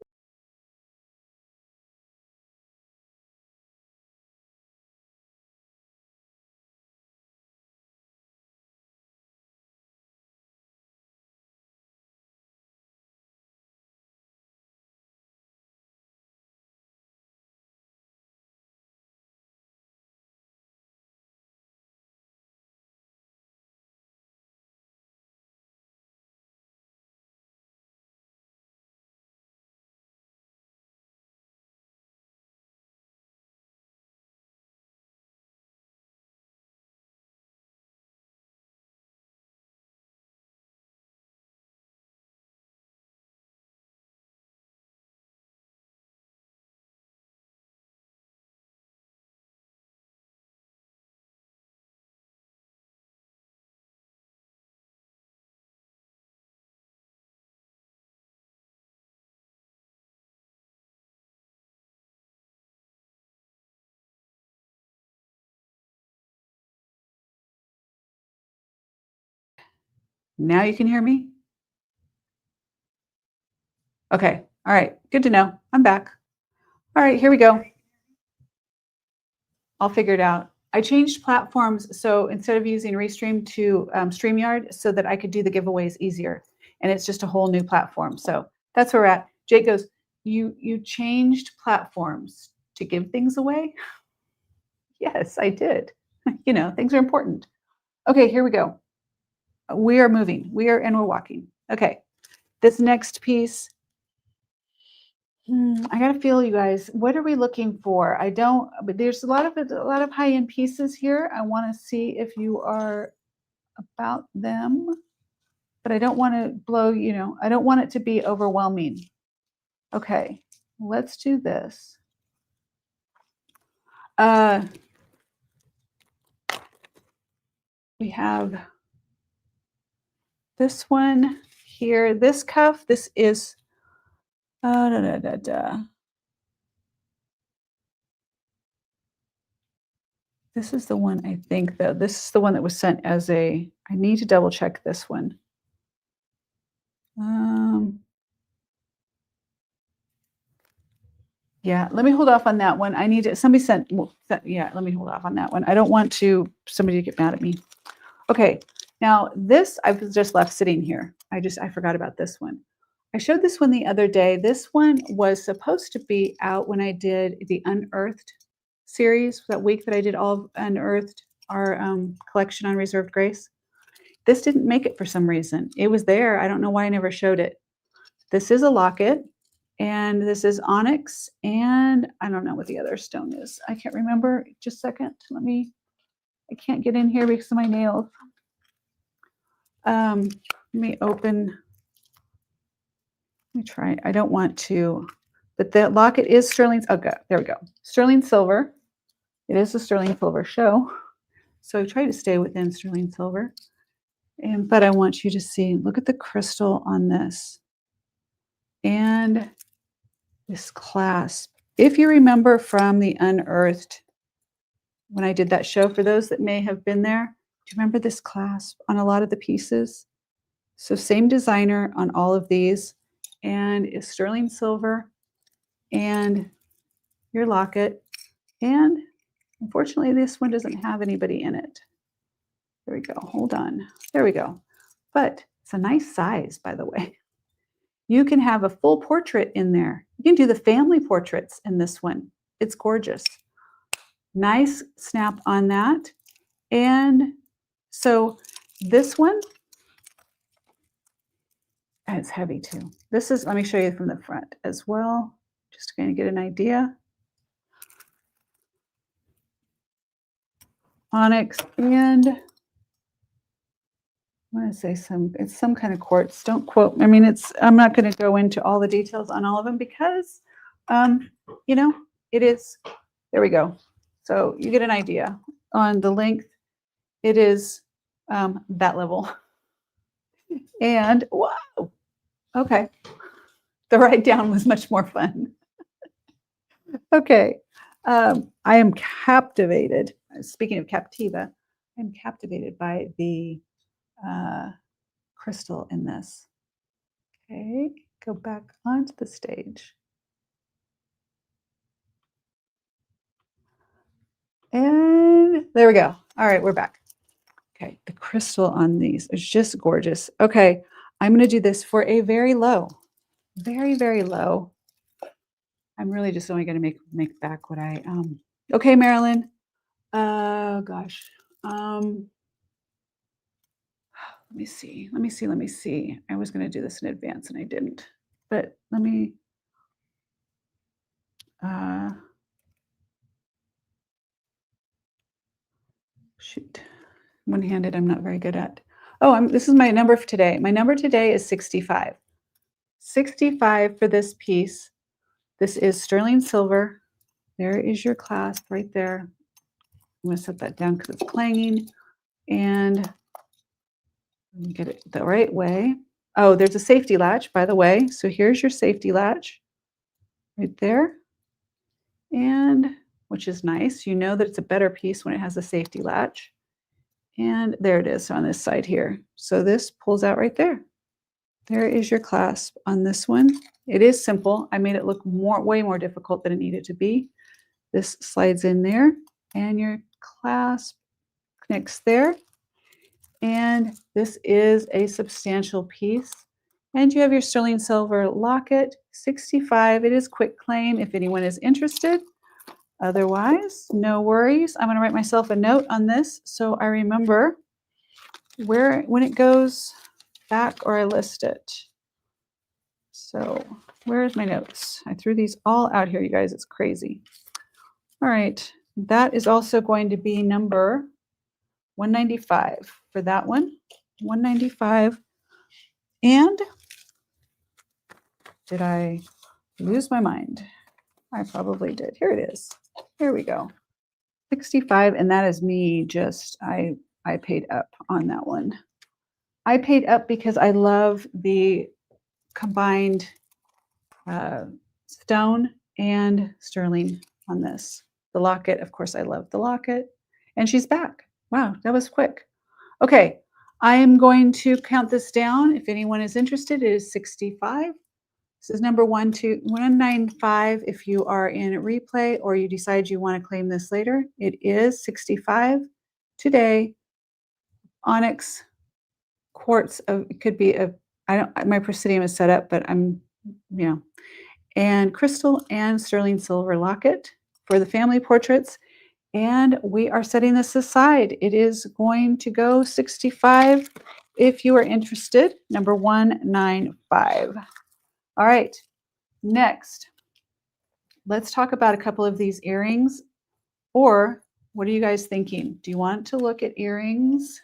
Now you can hear me? Okay. All right. Good to know. I'm back. All right, here we go. I'll figure it out. I changed platforms, so instead of using Restream to StreamYard so that I could do the giveaways easier, and it's just a whole new platform. So that's where we're at. Jake goes, you changed platforms to give things away? Yes, I did. You know, things are important. Okay, here we go. We are moving. We're walking. Okay, this next piece. I gotta feel you guys. What are we looking for? I don't. But there's a lot of high end pieces here. I want to see if you are about them, but I don't want to blow. I don't want it to be overwhelming. Okay, let's do this. We have this one here. This cuff. This is. Da, da, da, da. This is the one I think though. This is the one that was sent as a. I need to double check this one. Yeah, let me hold off on that one. I need to. Somebody yeah, let me hold off on that one. I don't want somebody to get mad at me. Okay, now this I've just left sitting here. I forgot about this one. I showed this one the other day. This one was supposed to be out when I did the Unearthed series, that week that I did all of Unearthed, our collection on Reserved Grace. This didn't make it for some reason. It was there. I don't know why I never showed it. This is a locket, and this is onyx, and I don't know what the other stone is. I can't remember. Just a second. I can't get in here because of my nails. Let me try. I don't want to, but the locket is sterling. Okay, there we go. Sterling silver. It is a sterling silver show. So I try to stay within sterling silver. But I want you to see, look at the crystal on this. And this clasp. If you remember from the Unearthed, when I did that show, for those that may have been there, do you remember this clasp on a lot of the pieces? So same designer on all of these, and it's sterling silver, and your locket. And unfortunately, this one doesn't have anybody in it. There we go. Hold on. There we go. But it's a nice size, by the way. You can have a full portrait in there. You can do the family portraits in this one. It's gorgeous. Nice snap on that. And so this one, it's heavy too. This is, let me show you from the front as well, just to kind of get an idea. Onyx, and I want to say it's some kind of quartz. Don't quote. I mean, I'm not going to go into all the details on all of them because, it is, there we go. So you get an idea on the length. It is that level. And wow, okay. The ride down was much more fun. Okay. I am captivated. Speaking of Captiva, I'm captivated by the crystal in this. Okay, go back onto the stage. And there we go. All right, we're back. Okay, the crystal on these is just gorgeous. Okay, I'm going to do this for a very low, very, very low. I'm really just only going to make back what I, okay, Marilyn. Gosh. Let me see. I was going to do this in advance and I didn't, but let me, shoot. One-handed, I'm not very good at. Oh, this is my number for today. My number today is 65. 65 for this piece. This is sterling silver. There is your clasp right there. I'm going to set that down because it's clanging. And let me get it the right way. Oh, there's a safety latch, by the way. So here's your safety latch right there. And which is nice. You know that it's a better piece when it has a safety latch. And there it is on this side here. So this pulls out right there. There is your clasp on this one. It is simple. I made it look way more difficult than it needed to be. This slides in there and your clasp connects there. And this is a substantial piece. And you have your sterling silver locket, 65. It is quick claim if anyone is interested. Otherwise, no worries. I'm going to write myself a note on this so I remember when it goes back or I list it. So where's my notes? I threw these all out here, you guys. It's crazy. All right. That is also going to be number 195 for that one. 195. And did I lose my mind? I probably did. Here it is. Here we go. 65, and that is me just, I paid up on that one. I paid up because I love the combined stone and sterling on this. The locket, of course, I love the locket. And she's back. Wow, that was quick. Okay, I am going to count this down. If anyone is interested, it is 65. This is number 195 if you are in replay or you decide you want to claim this later. It is 65 today. Onyx quartz, it could be my Presidium is set up, but and crystal and sterling silver locket for the family portraits. And we are setting this aside. It is going to go 65 if you are interested, number 195. All right. Next, let's talk about a couple of these earrings. Or what are you guys thinking? Do you want to look at earrings?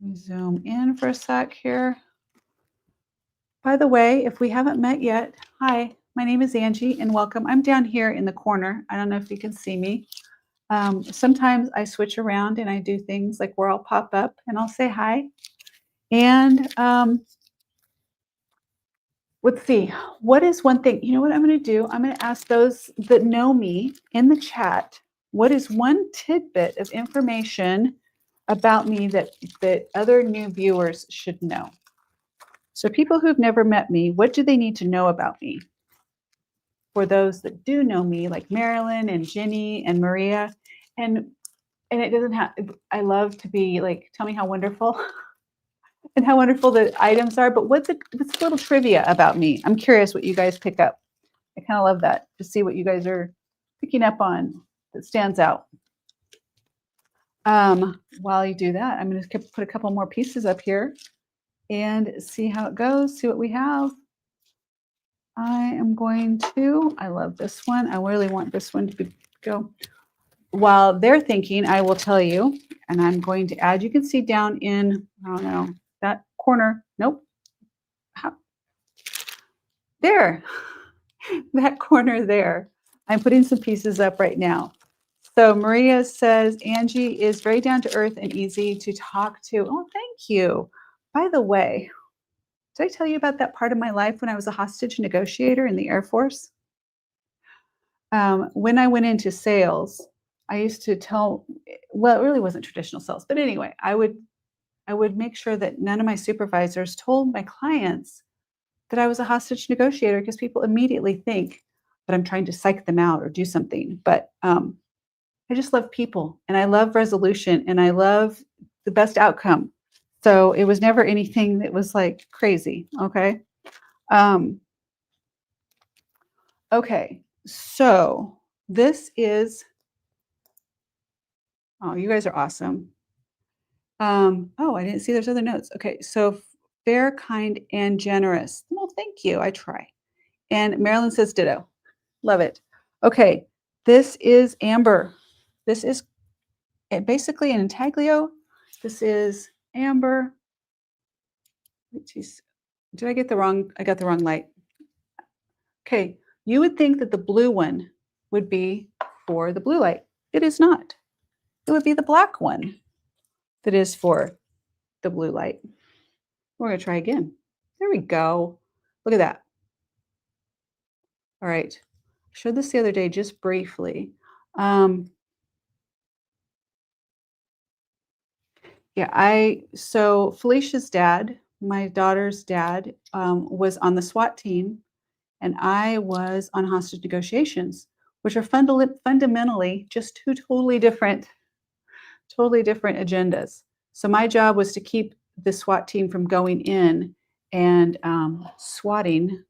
Let me zoom in for a sec here. By the way, if we haven't met yet, hi, my name is Angie and welcome. I'm down here in the corner. I don't know if you can see me. Sometimes I switch around and I do things like where I'll pop up and I'll say hi. And let's see, what is one thing? You know what I'm going to do? I'm going to ask those that know me in the chat, what is one tidbit of information about me that other new viewers should know? So people who've never met me, what do they need to know about me? For those that do know me, like Marilyn and Ginny and Maria, and it doesn't have, I love to be like, tell me how wonderful and how wonderful the items are, but what's a little trivia about me? I'm curious what you guys pick up. I kind of love that, to see what you guys are picking up on that stands out. While you do that, I'm going to put a couple more pieces up here and see how it goes, see what we have. I am going to, I love this one. I really want this one to go. While they're thinking, I will tell you, and I'm going to add, you can see down in, I don't know, that corner. Nope. There, that corner there. I'm putting some pieces up right now. So Maria says, Angie is very down to earth and easy to talk to. Oh, thank you. By the way, did I tell you about that part of my life when I was a hostage negotiator in the Air Force? When I went into sales, I used to tell, well, it really wasn't traditional sales, but anyway, I would make sure that none of my supervisors told my clients that I was a hostage negotiator, because people immediately think that I'm trying to psych them out or do something. But I just love people and I love resolution and I love the best outcome. So it was never anything that was like crazy. Okay. Okay. So this is, oh, you guys are awesome. Oh, I didn't see there's other notes. Okay. So fair, kind, and generous. Well, thank you. I try. And Marilyn says ditto. Love it. Okay. This is amber. This is basically an intaglio. This is amber. Did I get the wrong? I got the wrong light. Okay. You would think that the blue one would be for the blue light. It is not. It would be the black one that is for the blue light. We're going to try again. There we go. Look at that. All right. I showed this the other day just briefly. Yeah, so Felicia's dad, my daughter's dad, was on the SWAT team, and I was on hostage negotiations, which are fundamentally just two totally different agendas. So my job was to keep the SWAT team from going in and swatting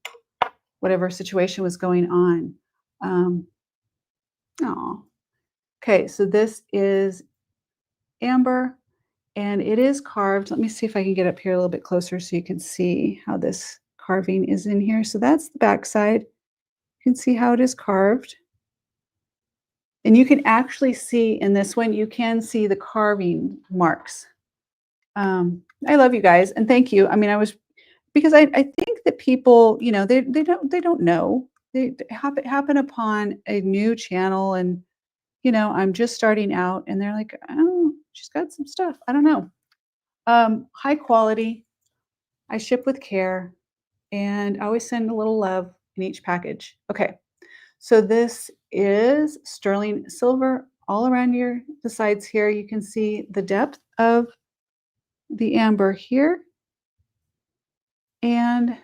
whatever situation was going on. Oh, okay. So this is amber, and it is carved. Let me see if I can get up here a little bit closer so you can see how this carving is in here. So that's the back side. You can see how it is carved. And you can actually see in this one, you can see the carving marks. I love you guys and thank you. I mean, I was because I think that people, they don't know. They happen upon a new channel and I'm just starting out and they're like, oh, she's got some stuff. I don't know. High quality. I ship with care and I always send a little love in each package. Okay. So this is sterling silver all around the sides here. You can see the depth of the amber here. And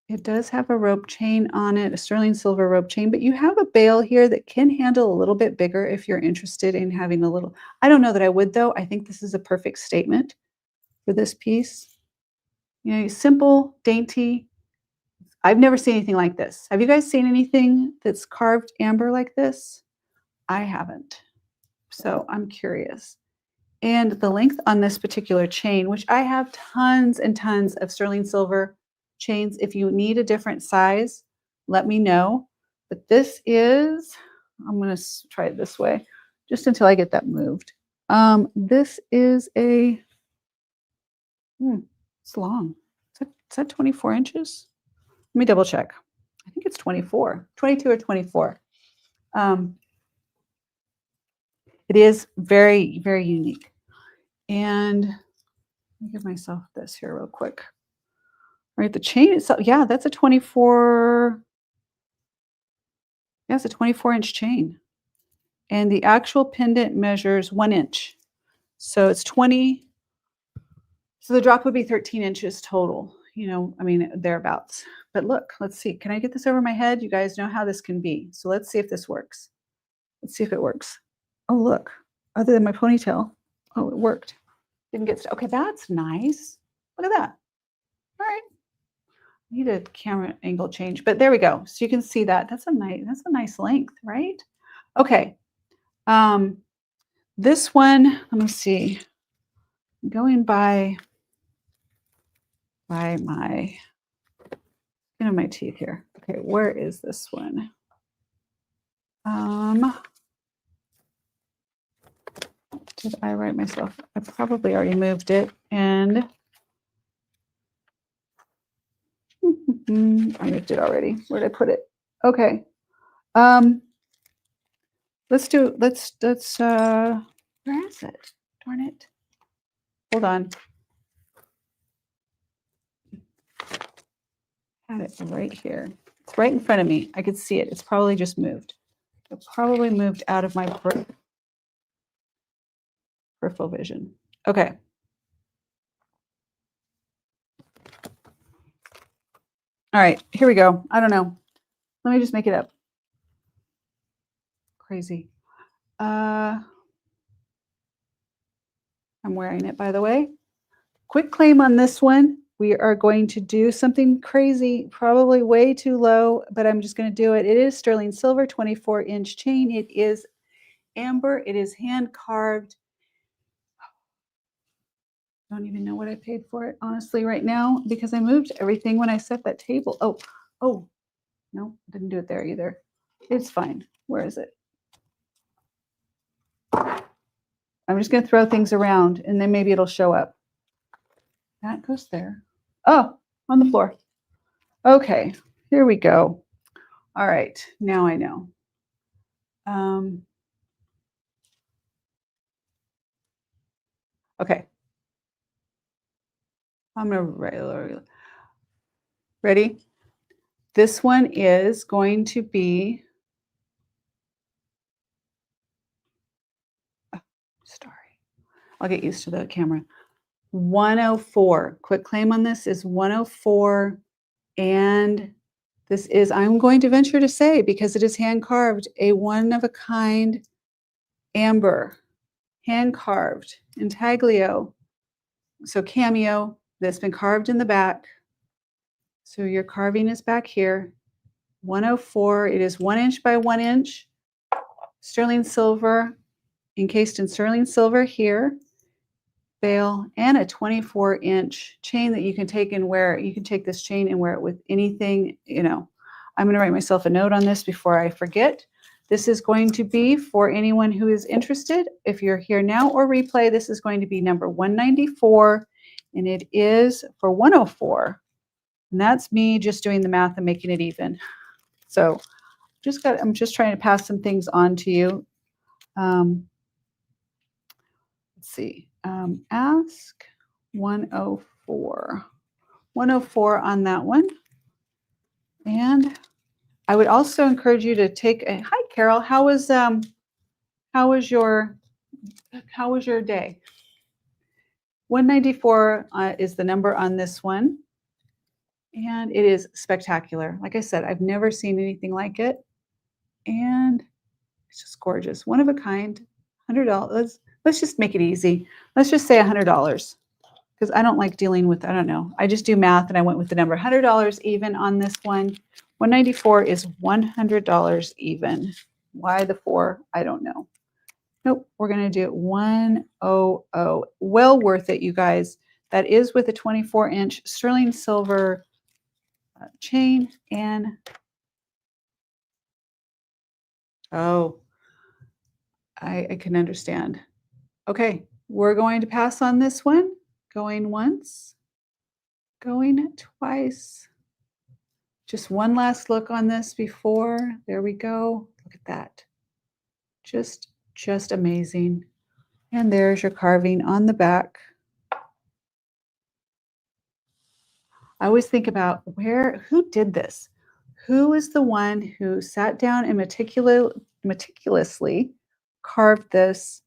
it does have a rope chain on it, a sterling silver rope chain, but you have a bail here that can handle a little bit bigger if you're interested in having a little. I don't know that I would though. I think this is a perfect statement for this piece. Simple, dainty. I've never seen anything like this. Have you guys seen anything that's carved amber like this? I haven't. So I'm curious. And the length on this particular chain, which I have tons and tons of sterling silver chains. If you need a different size, let me know. But this is, I'm going to try it this way just until I get that moved. This is it's long. Is that 24 inches? Let me double check. I think it's 24, 22 or 24. It is very, very unique. And let me give myself this here real quick. Right, the chain itself, yeah, that's a 24. Yeah, it's a 24-inch chain. And the actual pendant measures 1 inch. So it's 20. So the drop would be 13 inches total, I mean, thereabouts. But look, let's see. Can I get this over my head? You guys know how this can be. So let's see if this works. Let's see if it works. Oh, look, other than my ponytail. Oh, it worked. Didn't get stuck. Okay, that's nice. Look at that. All right. Need a camera angle change, but there we go. So you can see that. That's a nice length, right? Okay. This one, let me see. I'm going by my my teeth here. Okay, where is this one? Did I write myself? I probably already moved it and I moved it already. Where did I put it? Okay. Let's where is it? Darn it. Hold on. Had it right here. It's right in front of me. I could see it. It's probably just moved. It probably moved out of my peripheral vision. Okay. All right, here we go. I don't know. Let me just make it up. Crazy. I'm wearing it, by the way. Quick claim on this one. We are going to do something crazy, probably way too low, but I'm just going to do it. It is sterling silver, 24-inch chain. It is amber. It is hand carved. I don't even know what I paid for it, honestly, right now, because I moved everything when I set that table. Oh, no, didn't do it there either. It's fine. Where is it? I'm just going to throw things around and then maybe it'll show up. That goes there. Oh, on the floor. Okay, here we go. All right, now I know. Okay. I'm going to ready. This one is going to be I'll get used to the camera. 104. Quick claim on this is 104. And this is, I'm going to venture to say, because it is hand carved, a one of a kind amber, hand carved, intaglio. So cameo that's been carved in the back. So your carving is back here. 104. It is 1 inch by 1 inch. Sterling silver, encased in sterling silver here. Bail, and a 24-inch chain that you can take and wear. You can take this chain and wear it with anything, you know. I'm going to write myself a note on this before I forget. This is going to be for anyone who is interested. If you're here now or replay, this is going to be number 194, and it is for 104. And that's me just doing the math and making it even. So I'm just trying to pass some things on to you. Let's see. Ask 104. 104 on that one. And I would also encourage you to take a hi Carol. How was your day? 194 is the number on this one. And it is spectacular. Like I said, I've never seen anything like it. And it's just gorgeous. One of a kind. $100. Let's just make it easy. Let's just say $100 because I don't like dealing with, I don't know. I just do math and I went with the number $100 even on this one. 194 is $100 even. Why the 4? I don't know. Nope, we're going to do 100. Well worth it, you guys. That is with a 24-inch sterling silver chain and oh, I can understand. Okay, we're going to pass on this one. Going once, going twice. Just one last look on this before. There we go. Look at that. Just amazing. And there's your carving on the back. I always think about who did this? Who is the one who sat down and meticulously carved this,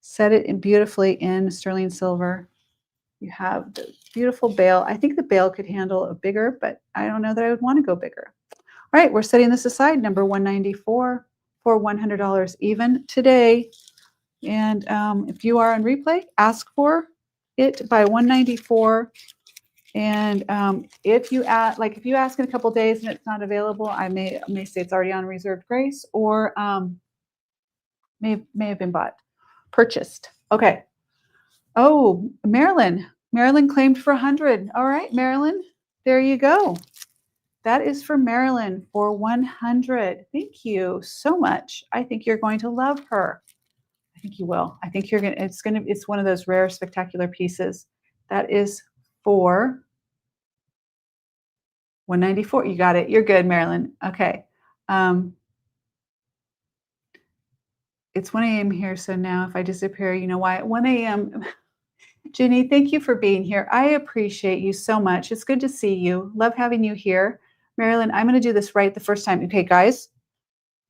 set it in beautifully in sterling silver? You have the beautiful bail. I think the bail could handle a bigger, but I don't know that I would want to go bigger. All right, we're setting this aside, number 194 for $100 even today. And if you are on replay, ask for it by 194. And if you ask in a couple days and it's not available, I may say it's already on reserved grace or may have been purchased. Okay. Oh, Marilyn claimed for 100. All right, Marilyn, there you go. That is for Marilyn for 100. Thank you so much. I think you're going to love her. I think you will. I think it's one of those rare, spectacular pieces. That is for 194. You got it. You're good, Marilyn. Okay. It's 1 a.m. here, so now if I disappear, you know why. At 1 a.m. Ginny, thank you for being here. I appreciate you so much. It's good to see you. Love having you here. Marilyn, I'm going to do this right the first time. Okay, guys,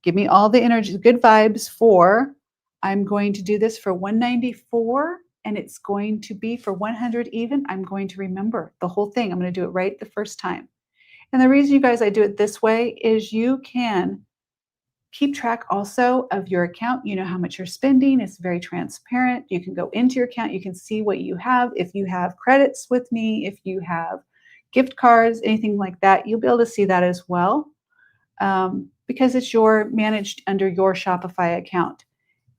give me all the energy, good vibes for, I'm going to do this for 194 and it's going to be for 100 even. I'm going to remember the whole thing. I'm going to do it right the first time. And the reason you guys, I do it this way is you can keep track also of your account. You know how much you're spending. It's very transparent. You can go into your account. You can see what you have. If you have credits with me, if you have gift cards, anything like that, you'll be able to see that as well because it's managed under your Shopify account.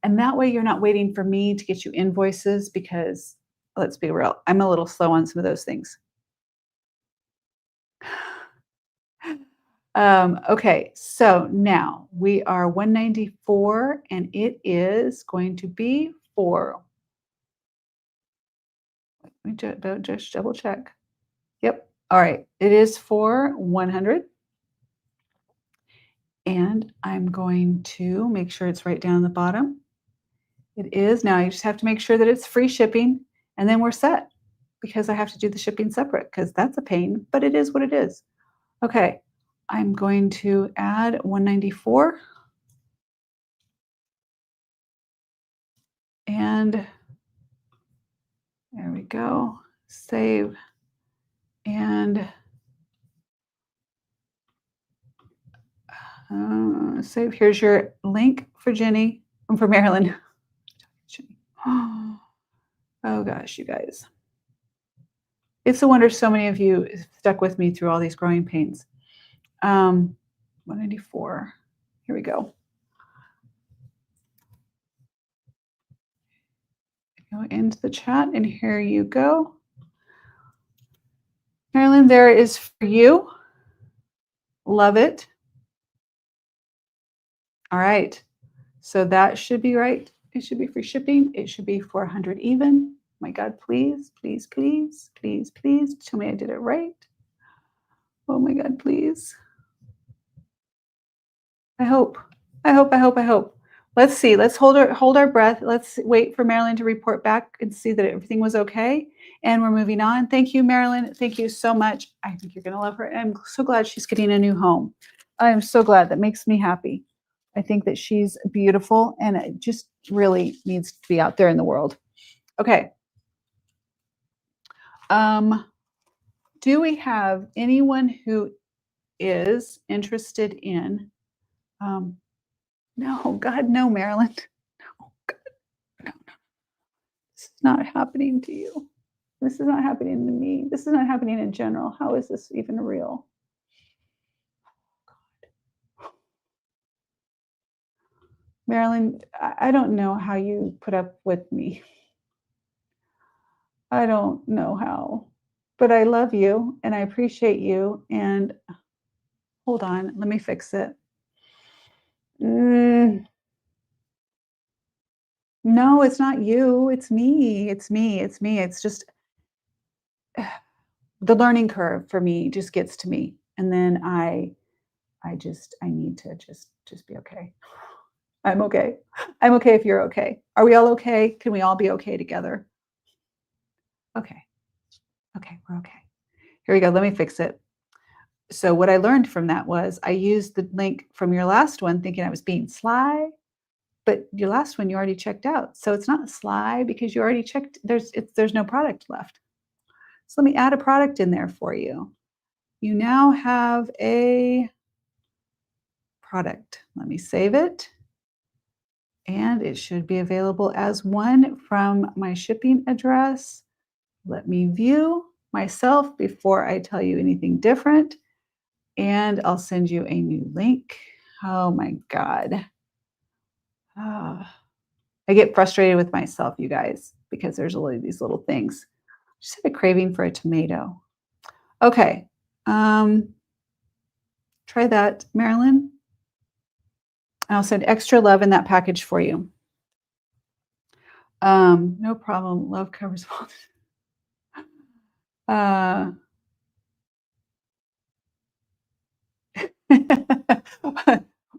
And that way you're not waiting for me to get you invoices because let's be real, I'm a little slow on some of those things. Okay, so now we are 194 and it is going to be for, let me just double check. Yep. All right. It is for 100. And I'm going to make sure it's right down the bottom. It is. Now you just have to make sure that it's free shipping and then we're set because I have to do the shipping separate because that's a pain, but it is what it is. Okay. I'm going to add 194 and There we go. Save. And save. Here's your link for Jenny. I'm for Marilyn. Oh gosh, you guys. It's a wonder so many of you stuck with me through all these growing pains. 194. Here we go. Go into the chat, and here you go. Marilyn, there is for you. Love it. All right. So that should be right. It should be free shipping. It should be 400 even. My God, please, please, please, please, please tell me I did it right. Oh my God, please. I hope. I hope, I hope, I hope. Let's see. Let's hold our breath. Let's wait for Marilyn to report back and see that everything was okay. And we're moving on. Thank you, Marilyn. Thank you so much. I think you're going to love her. And I'm so glad she's getting a new home. I am so glad. That makes me happy. I think that she's beautiful and it just really needs to be out there in the world. Okay. Do we have anyone who is interested in no, God, no, Marilyn. No, God, no, no. This is not happening to you. This is not happening to me. This is not happening in general. How is this even real? Marilyn, I don't know how you put up with me. I don't know how, but I love you and I appreciate you. And hold on, let me fix it. No, it's not you. It's me. It's me. It's me. It's just the learning curve for me just gets to me. And then I need to just be okay. I'm okay. I'm okay if you're okay. Are we all okay? Can we all be okay together? Okay. Okay, we're okay. Here we go. Let me fix it. So what I learned from that was I used the link from your last one thinking I was being sly, but your last one you already checked out. So it's not sly because you already checked. There's no product left. So let me add a product in there for you. You now have a product. Let me save it. And it should be available as one from my shipping address. Let me view myself before I tell you anything different. And I'll send you a new link. Oh my God. I get frustrated with myself, you guys, because there's only these little things. Just had a craving for a tomato. Okay. Try that, Marilyn. I'll send extra love in that package for you. No problem. Love covers all.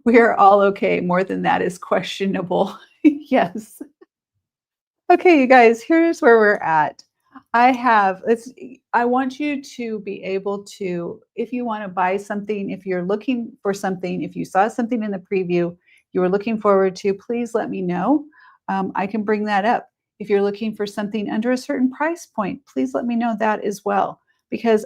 We are all okay. More than that is questionable. Yes. Okay, you guys, here's where we're at. I want you to be able to, if you want to buy something, if you're looking for something, if you saw something in the preview you were looking forward to, please let me know. I can bring that up. If you're looking for something under a certain price point, please let me know that as well. Because,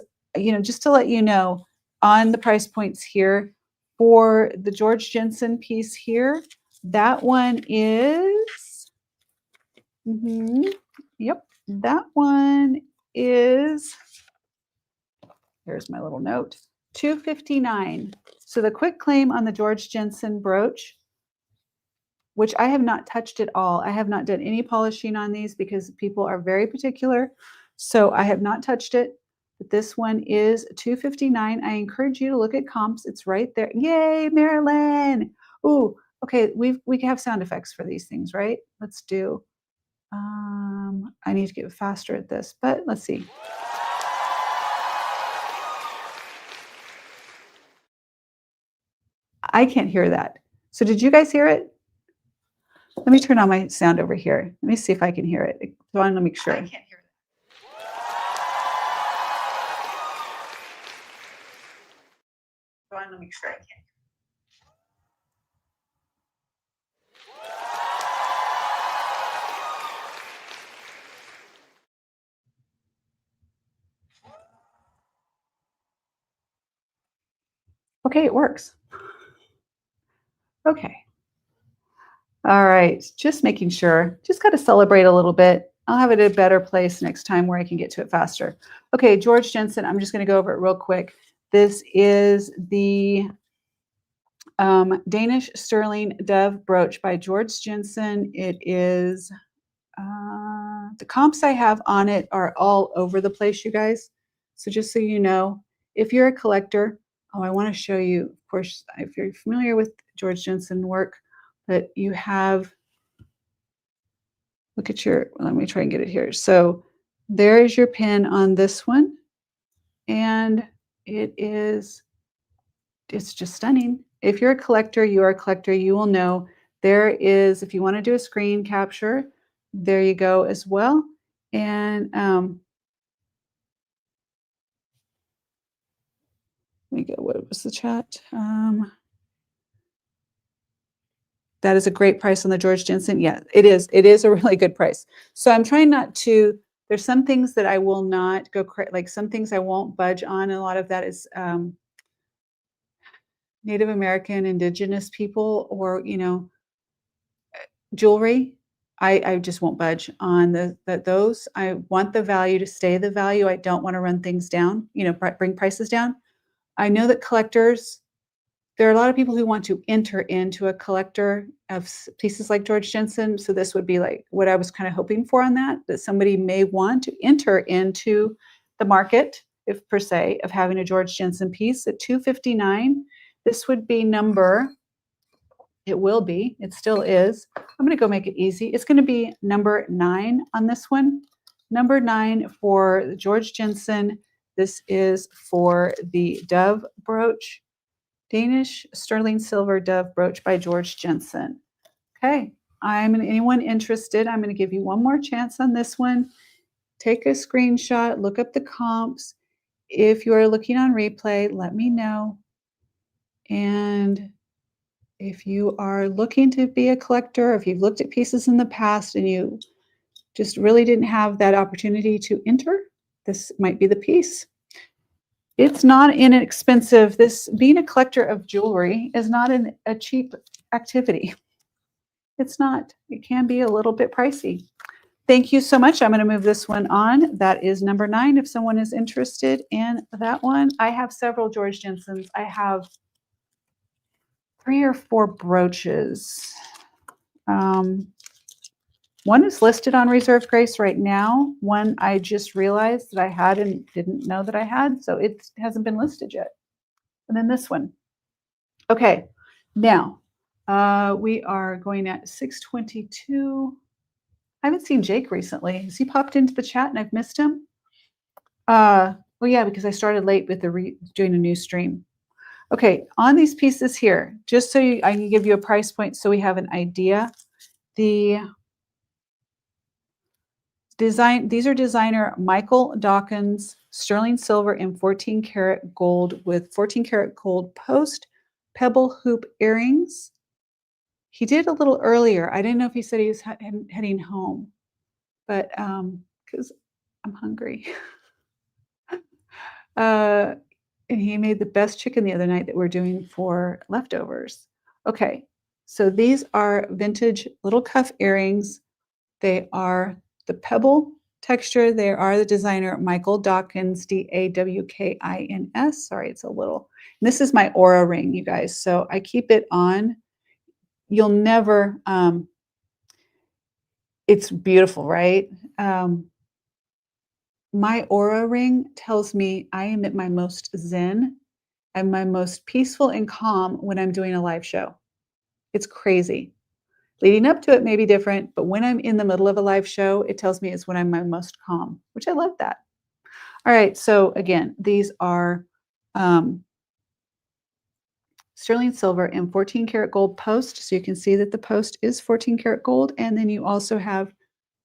just to let you know, on the price points here, for the George Jensen piece here, that one is yep, that one is, here's my little note, $259. So the quick claim on the George Jensen brooch, which I have not touched at all. I have not done any polishing on these because people are very particular. So I have not touched it. But this one is $259. I encourage you to look at comps. It's right there. Yay, Marilyn. Ooh, okay. We have sound effects for these things, right? Let's do. I need to get faster at this, but let's see. I can't hear that. So did you guys hear it? Let me turn on my sound over here. Let me see if I can hear it. So I want to make sure. I can't hear it. So I want to make sure I can. Okay, it works. Okay. All right. Just making sure. Just got to celebrate a little bit. I'll have it at a better place next time where I can get to it faster. Okay, George Jensen. I'm just going to go over it real quick. This is the Danish sterling dove brooch by George Jensen. It is the comps I have on it are all over the place, you guys. So just so you know, if you're a collector, oh, I want to show you, of course, if you're familiar with George Jensen work, but you have, look at your, let me try and get it here. So there is your pin on this one. And it's just stunning. If you're a collector, you are a collector, you will know there is, if you want to do a screen capture, there you go as well. And let me go, what was the chat? That is a great price on the George Jensen. Yeah, it is. It is a really good price. So I'm trying not to, there's some things that I will not go, like some things I won't budge on. And a lot of that is Native American, indigenous people, or, you know, jewelry. I just won't budge on those. I want the value to stay the value. I don't want to run things down, you know, bring prices down. I know that collectors, there are a lot of people who want to enter into a collector of pieces like George Jensen. So this would be like what I was kind of hoping for on that somebody may want to enter into the market, if per se, of having a George Jensen piece at $259. This would be number, it will be, it still is. I'm going to go make it easy. It's going to be number 9 on this one. Number 9 for the George Jensen. This is for the dove brooch. Danish sterling silver dove brooch by George Jensen. Okay, anyone interested, I'm going to give you one more chance on this one. Take a screenshot, look up the comps. If you are looking on replay, let me know. And if you are looking to be a collector, if you've looked at pieces in the past and you just really didn't have that opportunity to enter, this might be the piece. It's not inexpensive. This, being a collector of jewelry, is not a cheap activity. It's not. It can be a little bit pricey. Thank you so much. I'm going to move this one on. That is number 9 if someone is interested in that one. I have several George Jensens. I have 3 or 4 brooches. One is listed on Reserve Grace right now. One I just realized that I had and didn't know that I had, so it hasn't been listed yet. And then this one. Okay, now we are going at 6:22. I haven't seen Jake recently. Has he popped into the chat and I've missed him? Well, yeah, because I started late with doing a new stream. Okay, on these pieces here, just so I can give you a price point so we have an idea. The design, these are designer Michael Dawkins sterling silver and 14 karat gold with 14 karat gold post pebble hoop earrings. He did a little earlier. I didn't know if he said he was heading home, but because I'm hungry. And he made the best chicken the other night that we're doing for leftovers. Okay, so these are vintage little cuff earrings. They are the pebble texture. They are the designer Michael Dawkins, Dawkins. Sorry, it's a little. And this is my aura ring, you guys. So I keep it on. You'll never, it's beautiful, right? My aura ring tells me I am at my most zen and my most peaceful and calm when I'm doing a live show. It's crazy. Leading up to it may be different, but when I'm in the middle of a live show, it tells me it's when I'm my most calm, which I love that. All right, so again, these are sterling silver and 14 karat gold post. So you can see that the post is 14 karat gold, and then you also have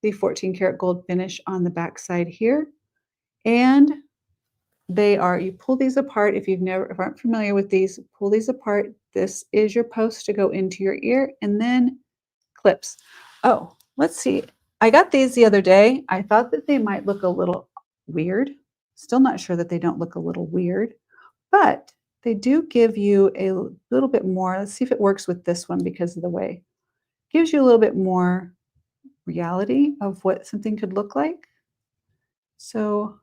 the 14 karat gold finish on the back side here. And they are, you pull these apart. If aren't familiar with these, pull these apart. This is your post to go into your ear, and then clips. Oh, let's see. I got these the other day. I thought that they might look a little weird. Still not sure that they don't look a little weird, but they do give you a little bit more. Let's see if it works with this one because of the way. Gives you a little bit more reality of what something could look like. So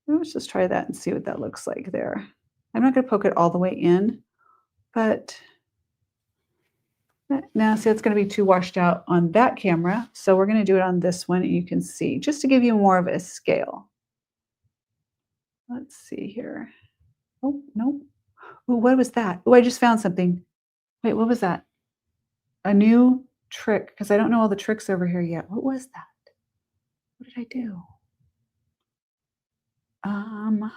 let's just try that and see what that looks like there. I'm not going to poke it all the way in, but now see it's going to be too washed out on that camera. So we're going to do it on this one and you can see just to give you more of a scale. Let's see here. Oh, no. Ooh, what was that? Oh, I just found something. Wait, what was that? A new trick, because I don't know all the tricks over here yet. What was that? What did I do? Um,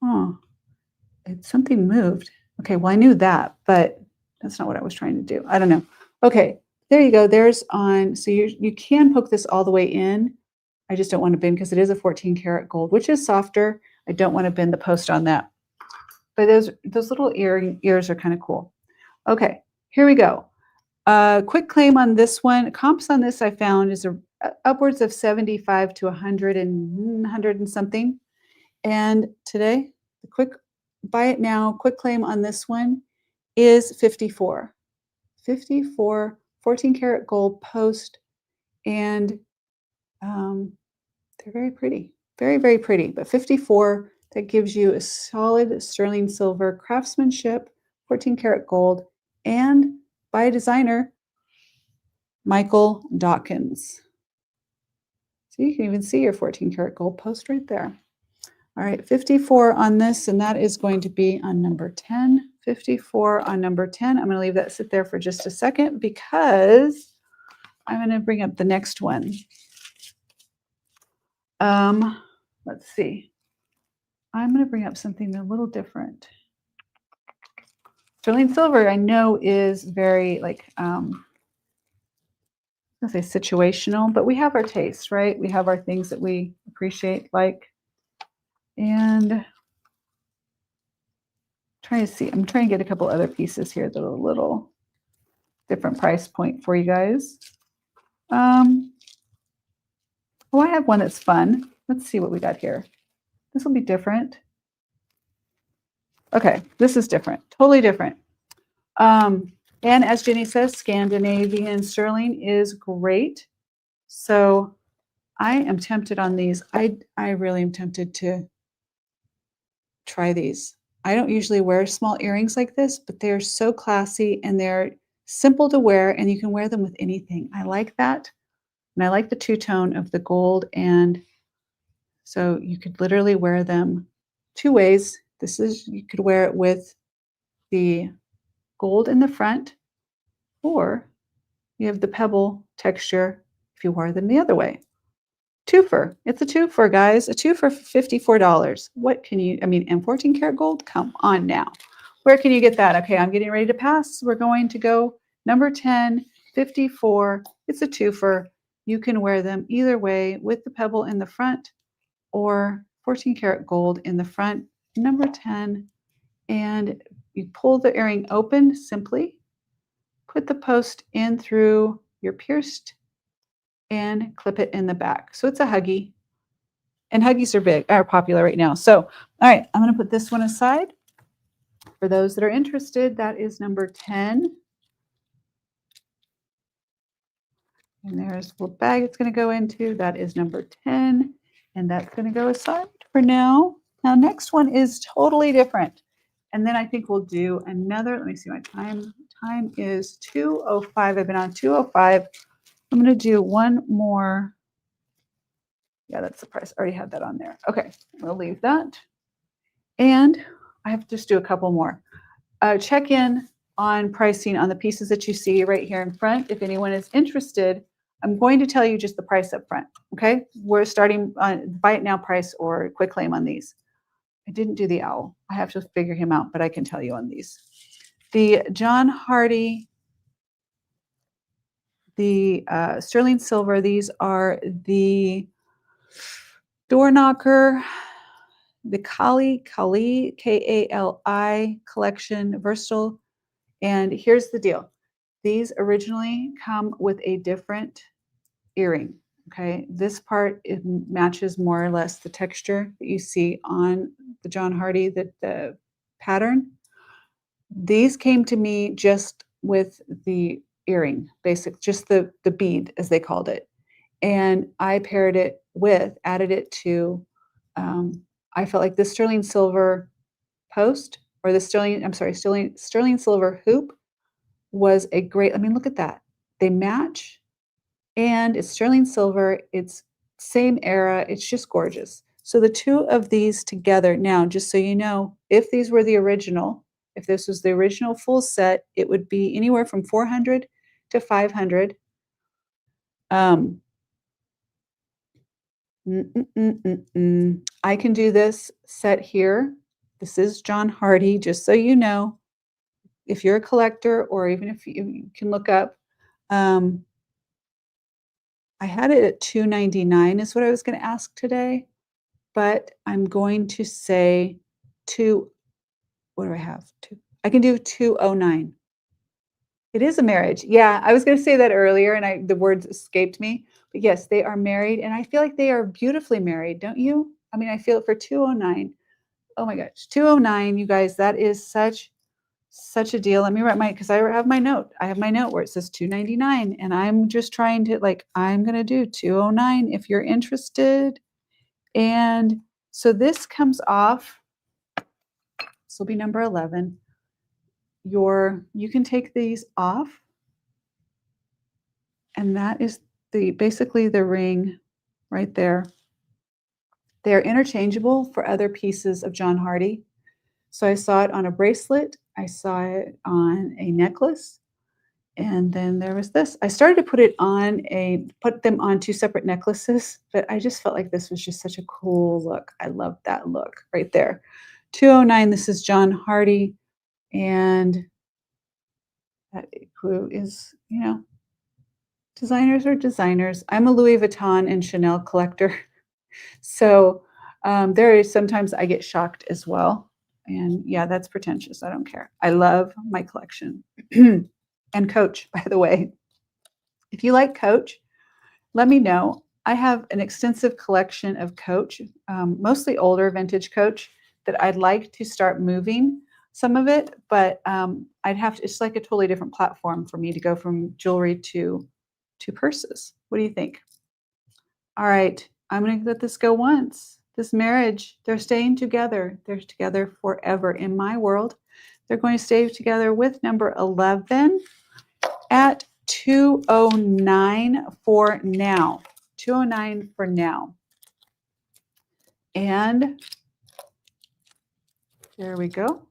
huh. Something moved. Okay, well, I knew that, but that's not what I was trying to do. I don't know. Okay, there you go. There's on. So you can poke this all the way in. I just don't want to bend because it is a 14 karat gold, which is softer. I don't want to bend the post on that. But those little ears are kind of cool. Okay, here we go. Quick claim on this one. Comps on this I found is upwards of 75 to 100 and 100 and something. And today, the quick buy it now, quick claim on this one is 54. 54, 14 karat gold post. And they're very pretty. Very, very pretty. But 54, that gives you a solid sterling silver craftsmanship, 14 karat gold, and by a designer, Michael Dawkins. So you can even see your 14 karat gold post right there. All right, 54 on this, and that is going to be on number 10. 54 on number 10. I'm going to leave that sit there for just a second because I'm going to bring up the next one. Let's see. I'm going to bring up something a little different. Sterling silver, I know, is very let's say situational, but we have our tastes, right? We have our things that we appreciate, like, and trying to see. I'm trying to get a couple other pieces here that are a little different price point for you guys. Oh, I have one that's fun. Let's see what we got here. This will be different. Okay, this is different, totally different. And as Jenny says, Scandinavian sterling is great. So I am tempted on these. I really am tempted to try these. I don't usually wear small earrings like this, but they're so classy and they're simple to wear and you can wear them with anything. I like that. And I like the two-tone of the gold. And so you could literally wear them two ways. You could wear it with the gold in the front, or you have the pebble texture if you wore them the other way. Twofer. It's a twofer, guys. A two for $54. What can you, and 14 karat gold? Come on now. Where can you get that? Okay, I'm getting ready to pass. We're going to go number 10, 54. It's a twofer. You can wear them either way with the pebble in the front or 14 karat gold in the front, number 10. And you pull the earring open simply, put the post in through your pierced and clip it in the back. So it's a huggy. And huggies are popular right now. So, all right, I'm going to put this one aside. For those that are interested, that is number 10. And there's the bag it's going to go into. That is number 10. And that's going to go aside for now. Now, next one is totally different. And then I think we'll do another. Let me see my time. Time is 2:05. I've been on 2:05. I'm going to do one more. Yeah, that's the price. I already had that on there. Okay, we'll leave that. And I have to just do a couple more. Check in on pricing on the pieces that you see right here in front. If anyone is interested, I'm going to tell you just the price up front. Okay, we're starting on buy it now price or quick claim on these. I didn't do the owl. I have to figure him out, but I can tell you on these. The John Hardy, the sterling silver, these are the door knocker, the Kali, Kali collection, versatile. And here's the deal. These originally come with a different earring. Okay, this part, it matches more or less the texture that you see on the John Hardy, the pattern. These came to me just with the earring, just the bead, as they called it. And I paired it with, added it to, um, I felt like the sterling silver post, or the sterling, I'm sorry, sterling silver hoop was a great, I mean, look at that. They match, and it's sterling silver. It's same era. It's just gorgeous. So the two of these together, now, just so you know, if these were the original, if this was the original full set, it would be anywhere from 400 to 500. Um, I can do this set here. This is John Hardy, just so you know. If you're a collector, or even if you can look up, um, I had it at 299 is what I was going to ask today, but I'm going to say two. What do I have? Two. I can do 209. It is a marriage. Yeah, I was going to say that earlier, and the words escaped me. But yes, they are married, and I feel like they are beautifully married, don't you? I mean, I feel it for 209. Oh my gosh, 209, you guys, that is such a deal. Let me write because I have my note. I have my note where it says 299, and I'm just trying to, like, I'm going to do 209 if you're interested. And so this comes off. This will be number 11. You can take these off, and that is basically the ring right there. They're interchangeable for other pieces of John Hardy. So I saw it on a bracelet, I saw it on a necklace, and then there was this. I started to put them on two separate necklaces, but I just felt like this was just such a cool look. I love that look right there. 209, this is John Hardy, and that who is, designers are designers. I'm a Louis Vuitton and Chanel collector. So there is sometimes I get shocked as well. And yeah, that's pretentious. I don't care. I love my collection. And Coach, by the way. If you like Coach, let me know. I have an extensive collection of Coach, mostly older vintage Coach, that I'd like to start moving some of it, but I'd have to, it's like a totally different platform for me to go from jewelry to purses. What do you think? All right, I'm going to let this go once. This marriage, they're staying together. They're together forever in my world. They're going to stay together with number 11 at 209 for now. 209 for now. And there we go.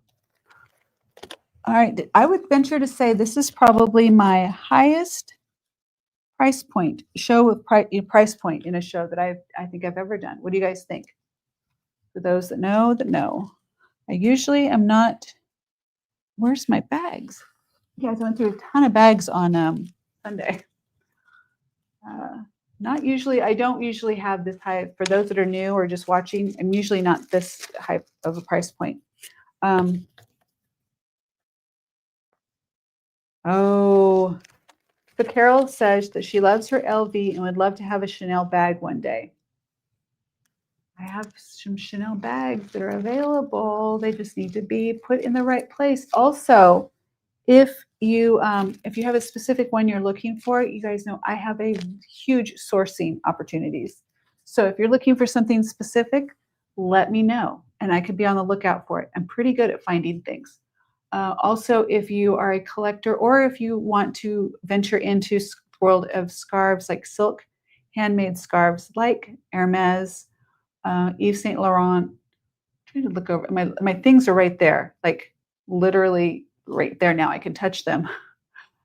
All right, I would venture to say this is probably my highest price point price point in a show that I think I've ever done. What do you guys think? For those that know. I usually am not. Where's my bags? You guys, I went through a ton of bags on Sunday. Not usually. I don't usually have this high. For those that are new or just watching, I'm usually not this high of a price point. Oh, so Carol says that she loves her LV and would love to have a Chanel bag one day. I have some Chanel bags that are available. They just need to be put in the right place. Also, if you have a specific one you're looking for, you guys know I have a huge sourcing opportunities. So if you're looking for something specific, let me know, and I could be on the lookout for it. I'm pretty good at finding things. Also, if you are a collector or if you want to venture into the world of scarves like silk, handmade scarves like Hermes, Yves Saint Laurent. I'm trying to look over my things are right there, like literally right there now. I can touch them.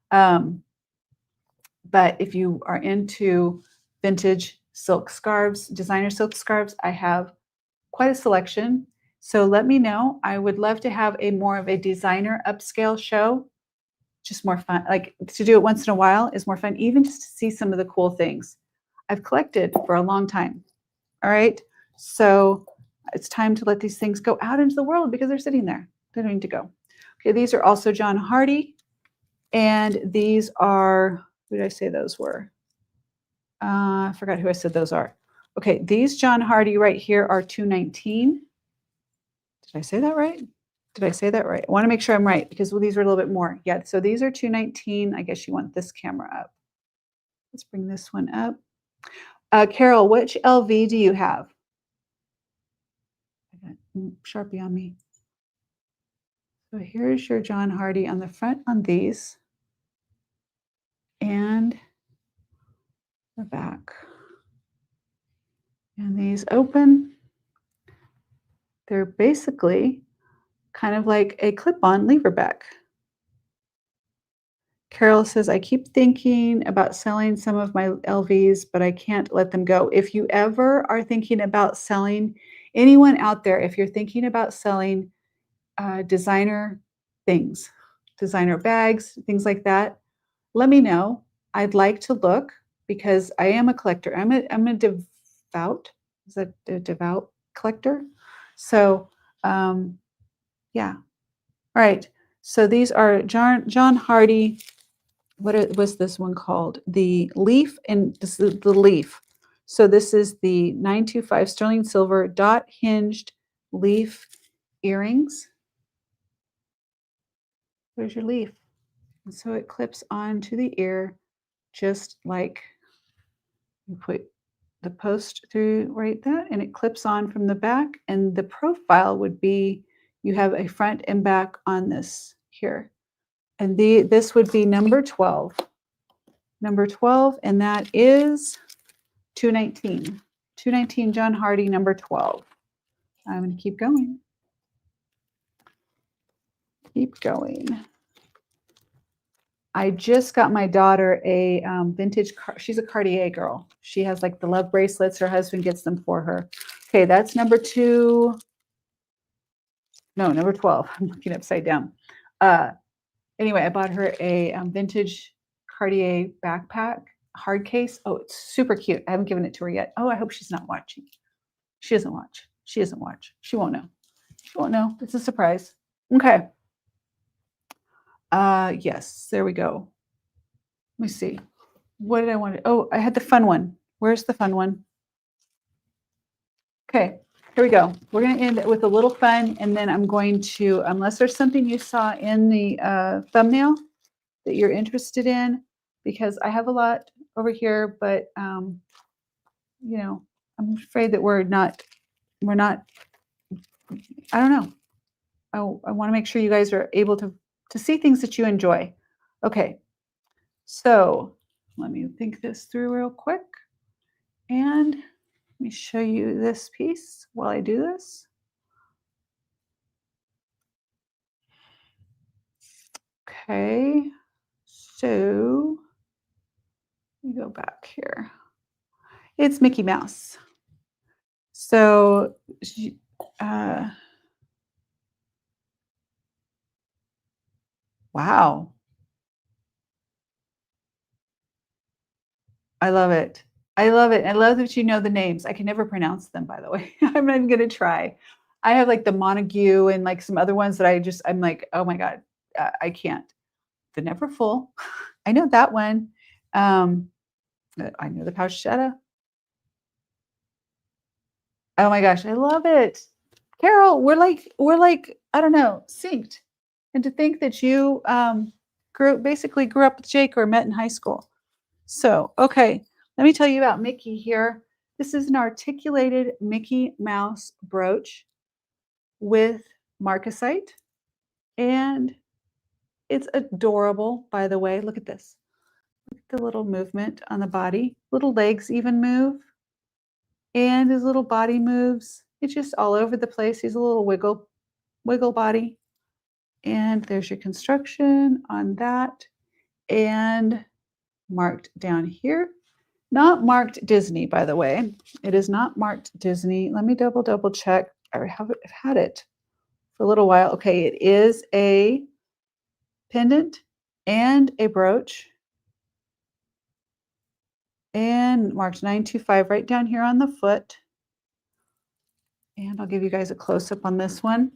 But if you are into vintage silk scarves, designer silk scarves, I have quite a selection. So let me know. I would love to have more of a designer upscale show. Just more fun. Like, to do it once in a while is more fun, even just to see some of the cool things. I've collected for a long time. All right. So it's time to let these things go out into the world because they're sitting there. They don't need to go. Okay, these are also John Hardy. And these are, who did I say those were? I forgot who I said those are. Okay, these John Hardy right here are 219. Did I say that right? Did I say that right? I want to make sure I'm right because well, these are a little bit more. Yeah, so these are 219. I guess you want this camera up. Let's bring this one up. Carol, which LV do you have? I got Sharpie on me. So here's your John Hardy on the front on these and the back. And these open. They're basically kind of like a clip-on lever back. Carol says, I keep thinking about selling some of my LVs, but I can't let them go. If you ever are thinking about selling, anyone out there, if you're thinking about selling designer things, designer bags, things like that, let me know. I'd like to look because I am a collector. I'm a devout, is that a devout collector? So, yeah. All right. So these are John Hardy. Was this one called? The Leaf, and this is the Leaf. So this is the 925 sterling silver dot hinged leaf earrings. There's your leaf. And so it clips onto the ear just like you put the post through right that, and it clips on from the back. And the profile would be you have a front and back on this here. And this would be number 12. Number 12, and that is 219. 219 John Hardy, number 12. I'm going to keep going. Keep going. I just got my daughter a vintage, she's a Cartier girl. She has like the love bracelets. Her husband gets them for her. Okay, that's number 2. No, number 12. I'm looking upside down. Anyway, I bought her a vintage Cartier backpack, hard case. Oh, it's super cute. I haven't given it to her yet. Oh, I hope she's not watching. She doesn't watch. She doesn't watch. She won't know. She won't know. It's a surprise. Okay. Yes, there we go. Let me see. What did I want to? Oh, I had the fun one. Where's the fun one? Okay, here we go. We're going to end it with a little fun, and then I'm going to, unless there's something you saw in the thumbnail that you're interested in, because I have a lot over here, but you know, I'm afraid that we're not, I don't know. I want to make sure you guys are able to see things that you enjoy. Okay, so let me think this through real quick. And let me show you this piece while I do this. Okay, so let me go back here. It's Mickey Mouse. So, wow, I love it. I love it. I love that you know the names. I can never pronounce them, by the way. I'm not even gonna try. I have like the Montague and like some other ones that I'm like, oh my God, I can't. The Never Full. I know that one. I know the Pouchetta. Oh my gosh, I love it. Carol, we're like, I don't know, synced. And to think that you basically grew up with Jake or met in high school. So, okay, let me tell you about Mickey here. This is an articulated Mickey Mouse brooch with marcasite, and it's adorable, by the way. Look at this. Look at the little movement on the body. Little legs even move, and his little body moves. It's just all over the place. He's a little wiggle body. And there's your construction on that, and marked down here. Not marked Disney, by the way. It is not marked Disney. Let me double check. I have had it for a little while. Okay, it is a pendant and a brooch, and marked 925 right down here on the foot. And I'll give you guys a close-up on this one.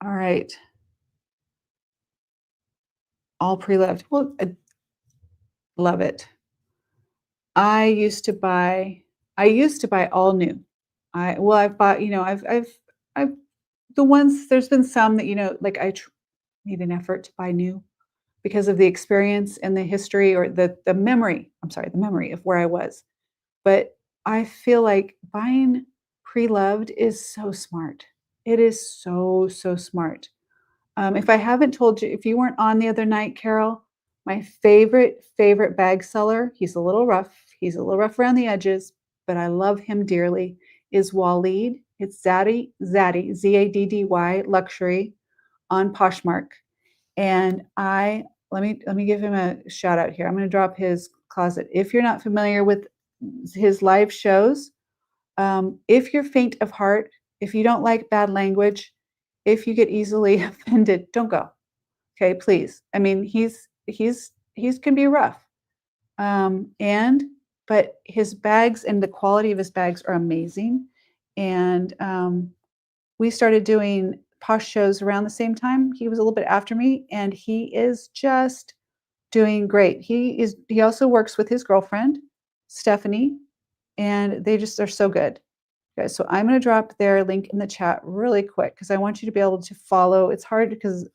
All right. All pre-loved. Well, Love it. I used to buy I used to buy all new. I've bought, I've the ones there's been some that, like made an effort to buy new because of the experience and the history or the memory. I'm sorry, the memory of where I was. But I feel like buying pre-loved is so smart. It is so, so smart. If I haven't told you, if you weren't on the other night, Carol, my favorite bag seller, he's a little rough. He's a little rough around the edges, but I love him dearly, is Waleed. It's Zaddy, Zaddy luxury on Poshmark. And I let me give him a shout out here. I'm going to drop his closet. If you're not familiar with his live shows, if you're faint of heart, if you don't like bad language, if you get easily offended, don't go. Okay, please. I mean, he's can be rough. And but his bags and the quality of his bags are amazing. And we started doing Posh shows around the same time. He was a little bit after me, and he is just doing great. He also works with his girlfriend, Stephanie, and they just are so good. Okay, so I'm going to drop their link in the chat really quick because I want you to be able to follow. It's hard because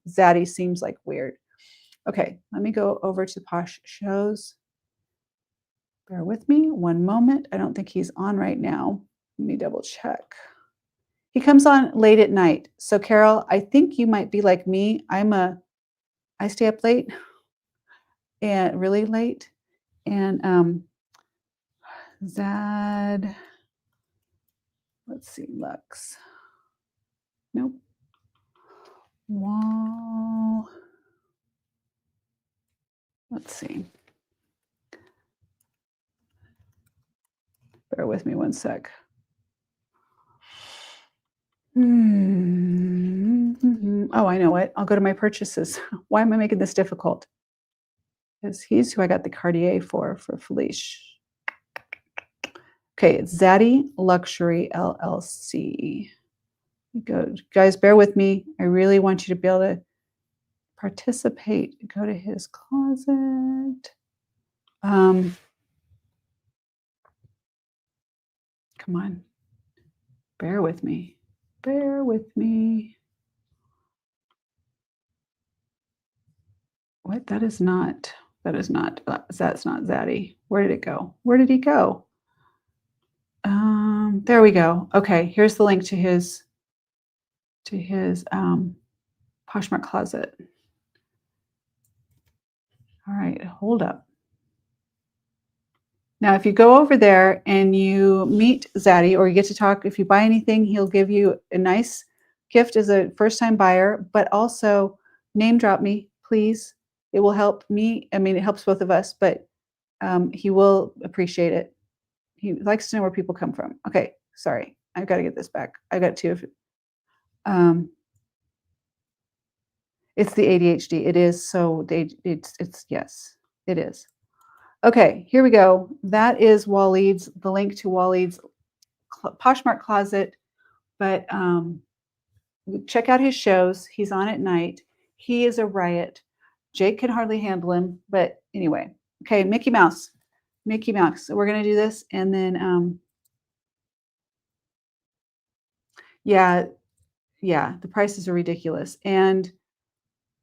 Zaddy seems like weird. Okay, let me go over to Posh Shows. Bear with me one moment. I don't think he's on right now. Let me double check. He comes on late at night. So Carol, I think you might be like me. I stay up late and really late. And Zad, let's see, Lux. Nope. Wall. Let's see. Bear with me one sec. Oh, I know it. I'll go to my purchases. Why am I making this difficult? Because he's who I got the Cartier for Felice. Okay, it's Zaddy Luxury LLC. Go, guys, bear with me. I really want you to be able to participate. Go to his closet. Come on. Bear with me. Bear with me. What? That's not Zaddy. Where did it go? Where did he go? There we go. Okay, here's the link to his Poshmark closet. All right, hold up. Now, if you go over there and you meet Zaddy or you get to talk, if you buy anything, he'll give you a nice gift as a first-time buyer, but also name drop me, please. It will help me. I mean, it helps both of us, but he will appreciate it. He likes to know where people come from. Okay, sorry. I've got to get this back. I got two. It's the ADHD. It is so it's yes, it is. Okay, here we go. That is Waleed's, the link to Waleed's Poshmark closet. But check out his shows. He's on at night. He is a riot. Jake can hardly handle him. But anyway, okay, Mickey Mouse. Mickey Mouse. So we're going to do this. And then, yeah, the prices are ridiculous. And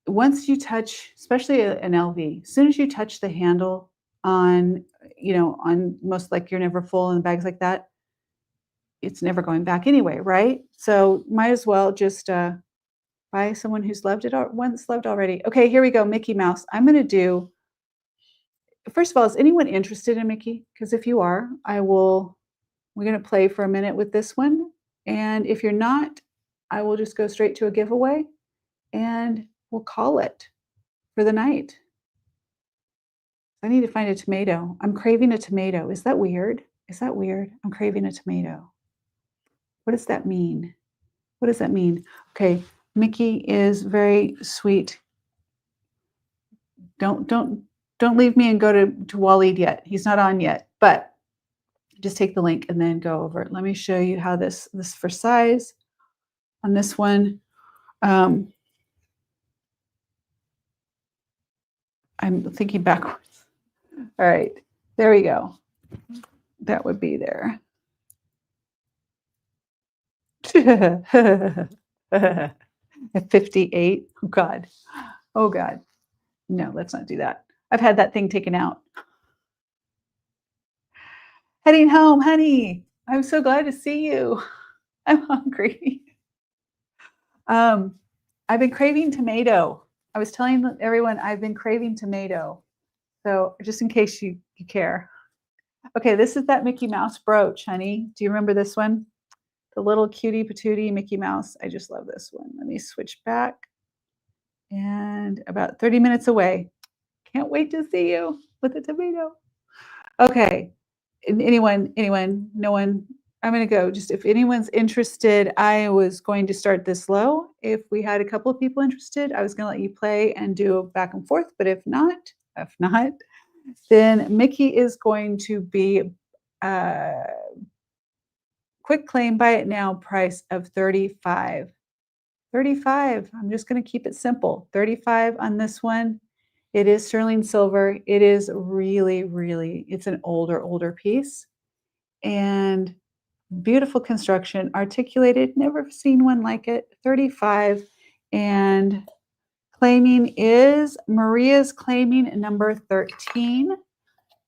once you touch, especially an LV, as soon as you touch the handle on, on most like You're Never Full and bags like that, it's never going back anyway, right? So might as well just buy someone who's loved it or once loved already. Okay, here we go, Mickey Mouse. I'm going to do, first of all, is anyone interested in Mickey? Because if you are, we're going to play for a minute with this one. And if you're not, I will just go straight to a giveaway and we'll call it for the night. I need to find a tomato. I'm craving a tomato. Is that weird? Is that weird? I'm craving a tomato. What does that mean? What does that mean? Okay, Mickey is very sweet. Don't leave me and go to Waleed yet. He's not on yet, but just take the link and then go over it. Let me show you how this for size on this one. I'm thinking backwards. All right, there we go. That would be there. At 58. Oh God. Oh God. No, let's not do that. I've had that thing taken out. Heading home, honey. I'm so glad to see you. I'm hungry. Um, I've been craving tomato. I was telling everyone I've been craving tomato. So just in case you care. Okay, this is that Mickey Mouse brooch, honey. Do you remember this one? The little cutie patootie Mickey Mouse. I just love this one. Let me switch back. And about 30 minutes away. Can't wait to see you with the tomato. Okay. Anyone, no one. I'm going to go. Just if anyone's interested, I was going to start this low. If we had a couple of people interested, I was going to let you play and do a back and forth. But if not, then Mickey is going to be quick claim, buy it now price of 35. 35. I'm just going to keep it simple. 35 on this one. It is sterling silver. It is really, really, it's an older piece and beautiful construction, articulated. Never seen one like it. 35. And claiming is Maria's claiming number 13.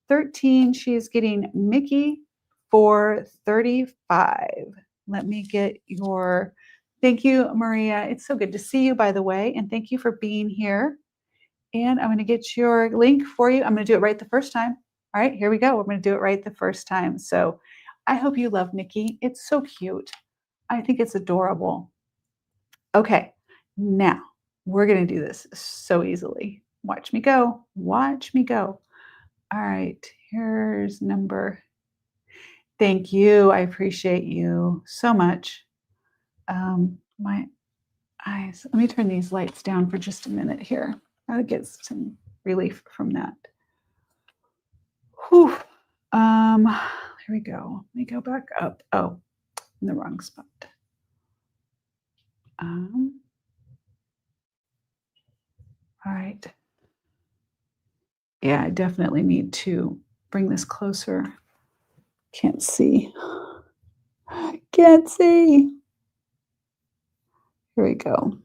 13, she's getting Mickey for 35. Let me get your, thank you, Maria. It's so good to see you, by the way, and thank you for being here. And I'm going to get your link for you. I'm going to do it right the first time. All right, here we go. We're going to do it right the first time. So I hope you love Mickey. It's so cute. I think it's adorable. Okay, now we're going to do this so easily. Watch me go. Watch me go. All right, here's number. Thank you. I appreciate you so much. My eyes. Let me turn these lights down for just a minute here. I'll get some relief from that. Whew. Here we go. Let me go back up. Oh, in the wrong spot. All right. Yeah, I definitely need to bring this closer. Can't see. Can't see. Here we go.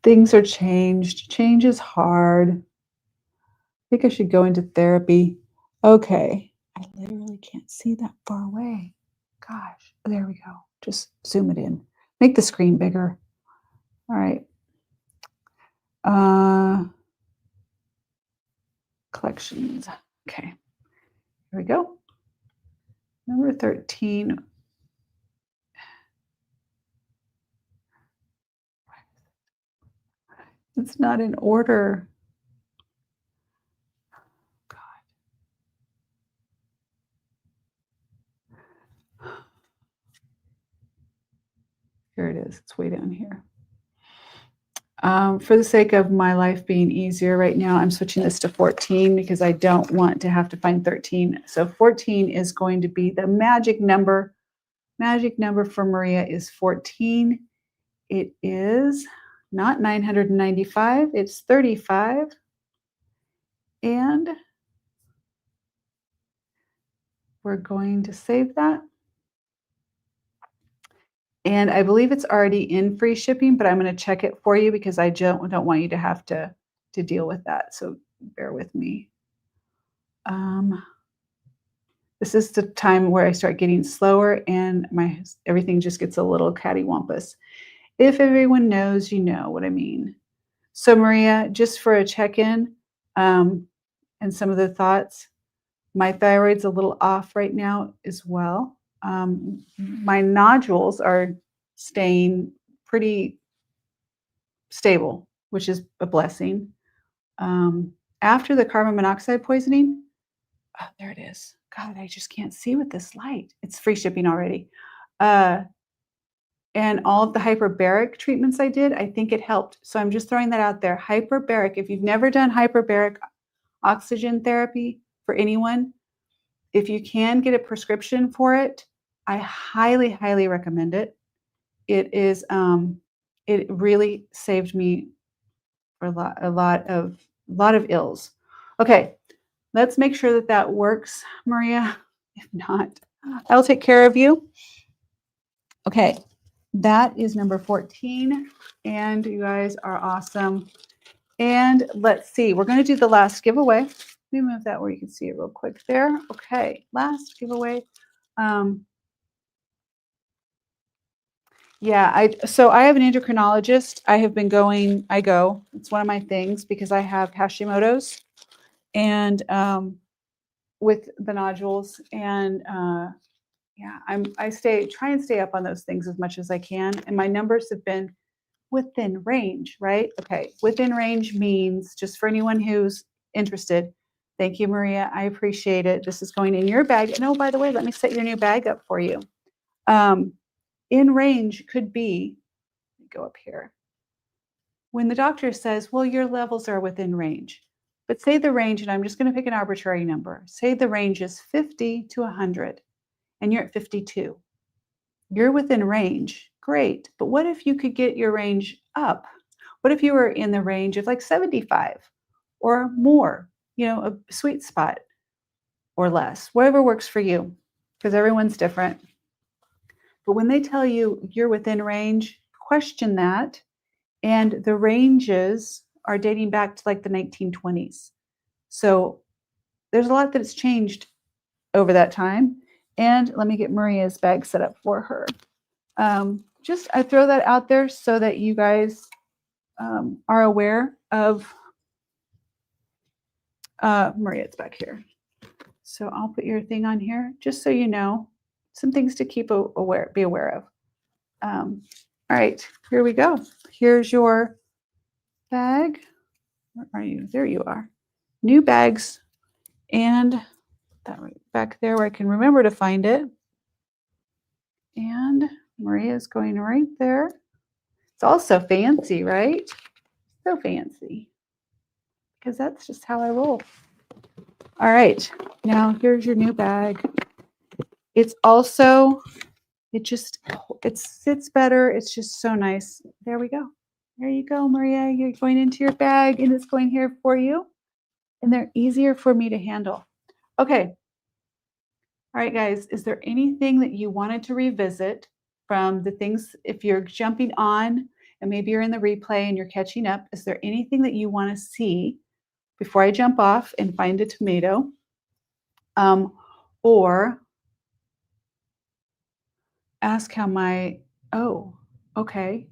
Things are changed. Change is hard. I think I should go into therapy. Okay. I literally can't see that far away. Gosh. There we go. Just zoom it in. Make the screen bigger. All right. Collections. Okay. Here we go. Number 13. It's not in order. God. Here it is. It's way down here. For the sake of my life being easier right now, I'm switching this to 14 because I don't want to have to find 13. So 14 is going to be the magic number. Magic number for Maria is 14. It is not 995, it's 35. And we're going to save that. And I believe it's already in free shipping, but I'm going to check it for you because I don't want you to have to deal with that. So bear with me. This is the time where I start getting slower and everything just gets a little cattywampus. If everyone knows, you know what I mean. So Maria, just for a check-in and some of the thoughts, my thyroid's a little off right now as well. My nodules are staying pretty stable, which is a blessing. After the carbon monoxide poisoning, oh, there it is. God, I just can't see with this light. It's free shipping already. And all of the hyperbaric treatments I did, I think it helped. So I'm just throwing that out there. Hyperbaric, if you've never done hyperbaric oxygen therapy for anyone, if you can get a prescription for it, I highly, highly recommend it. It is, it really saved me for a lot of ills. Okay, let's make sure that that works, Maria. If not, I'll take care of you. Okay, that is number 14. And you guys are awesome. And let's see, we're going to do the last giveaway. Let me move that where you can see it real quick there. Okay, last giveaway. Yeah, I have an endocrinologist. I have been going, I go. It's one of my things because I have Hashimoto's and with the nodules and yeah, I try and stay up on those things as much as I can. And my numbers have been within range, right? Okay. Within range means, just for anyone who's interested, thank you, Maria. I appreciate it. This is going in your bag. And oh, by the way, let me set your new bag up for you. In range could be, let me go up here. When the doctor says, well, your levels are within range, but say the range, and I'm just going to pick an arbitrary number, say the range is 50 to 100, and you're at 52. You're within range, great. But what if you could get your range up? What if you were in the range of like 75 or more, a sweet spot or less, whatever works for you, because everyone's different. But when they tell you you're within range, question that. And the ranges are dating back to like the 1920s. So there's a lot that has changed over that time. And let me get Maria's bag set up for her. I throw that out there so that you guys are aware of Maria's back here. So I'll put your thing on here just so you know some things to be aware of. All right, here we go. Here's your bag. Where are you? There you are. New bags, and that right back there where I can remember to find it. And Maria's going right there. It's also fancy, right? So fancy. Because that's just how I roll. All right. Now here's your new bag. It's also, it sits better. It's just so nice. There we go. There you go, Maria. You're going into your bag and it's going here for you. And they're easier for me to handle. Okay. All right, guys. Is there anything that you wanted to revisit from the things, if you're jumping on and maybe you're in the replay and you're catching up, is there anything that you want to see before I jump off and find a tomato? Or ask how okay.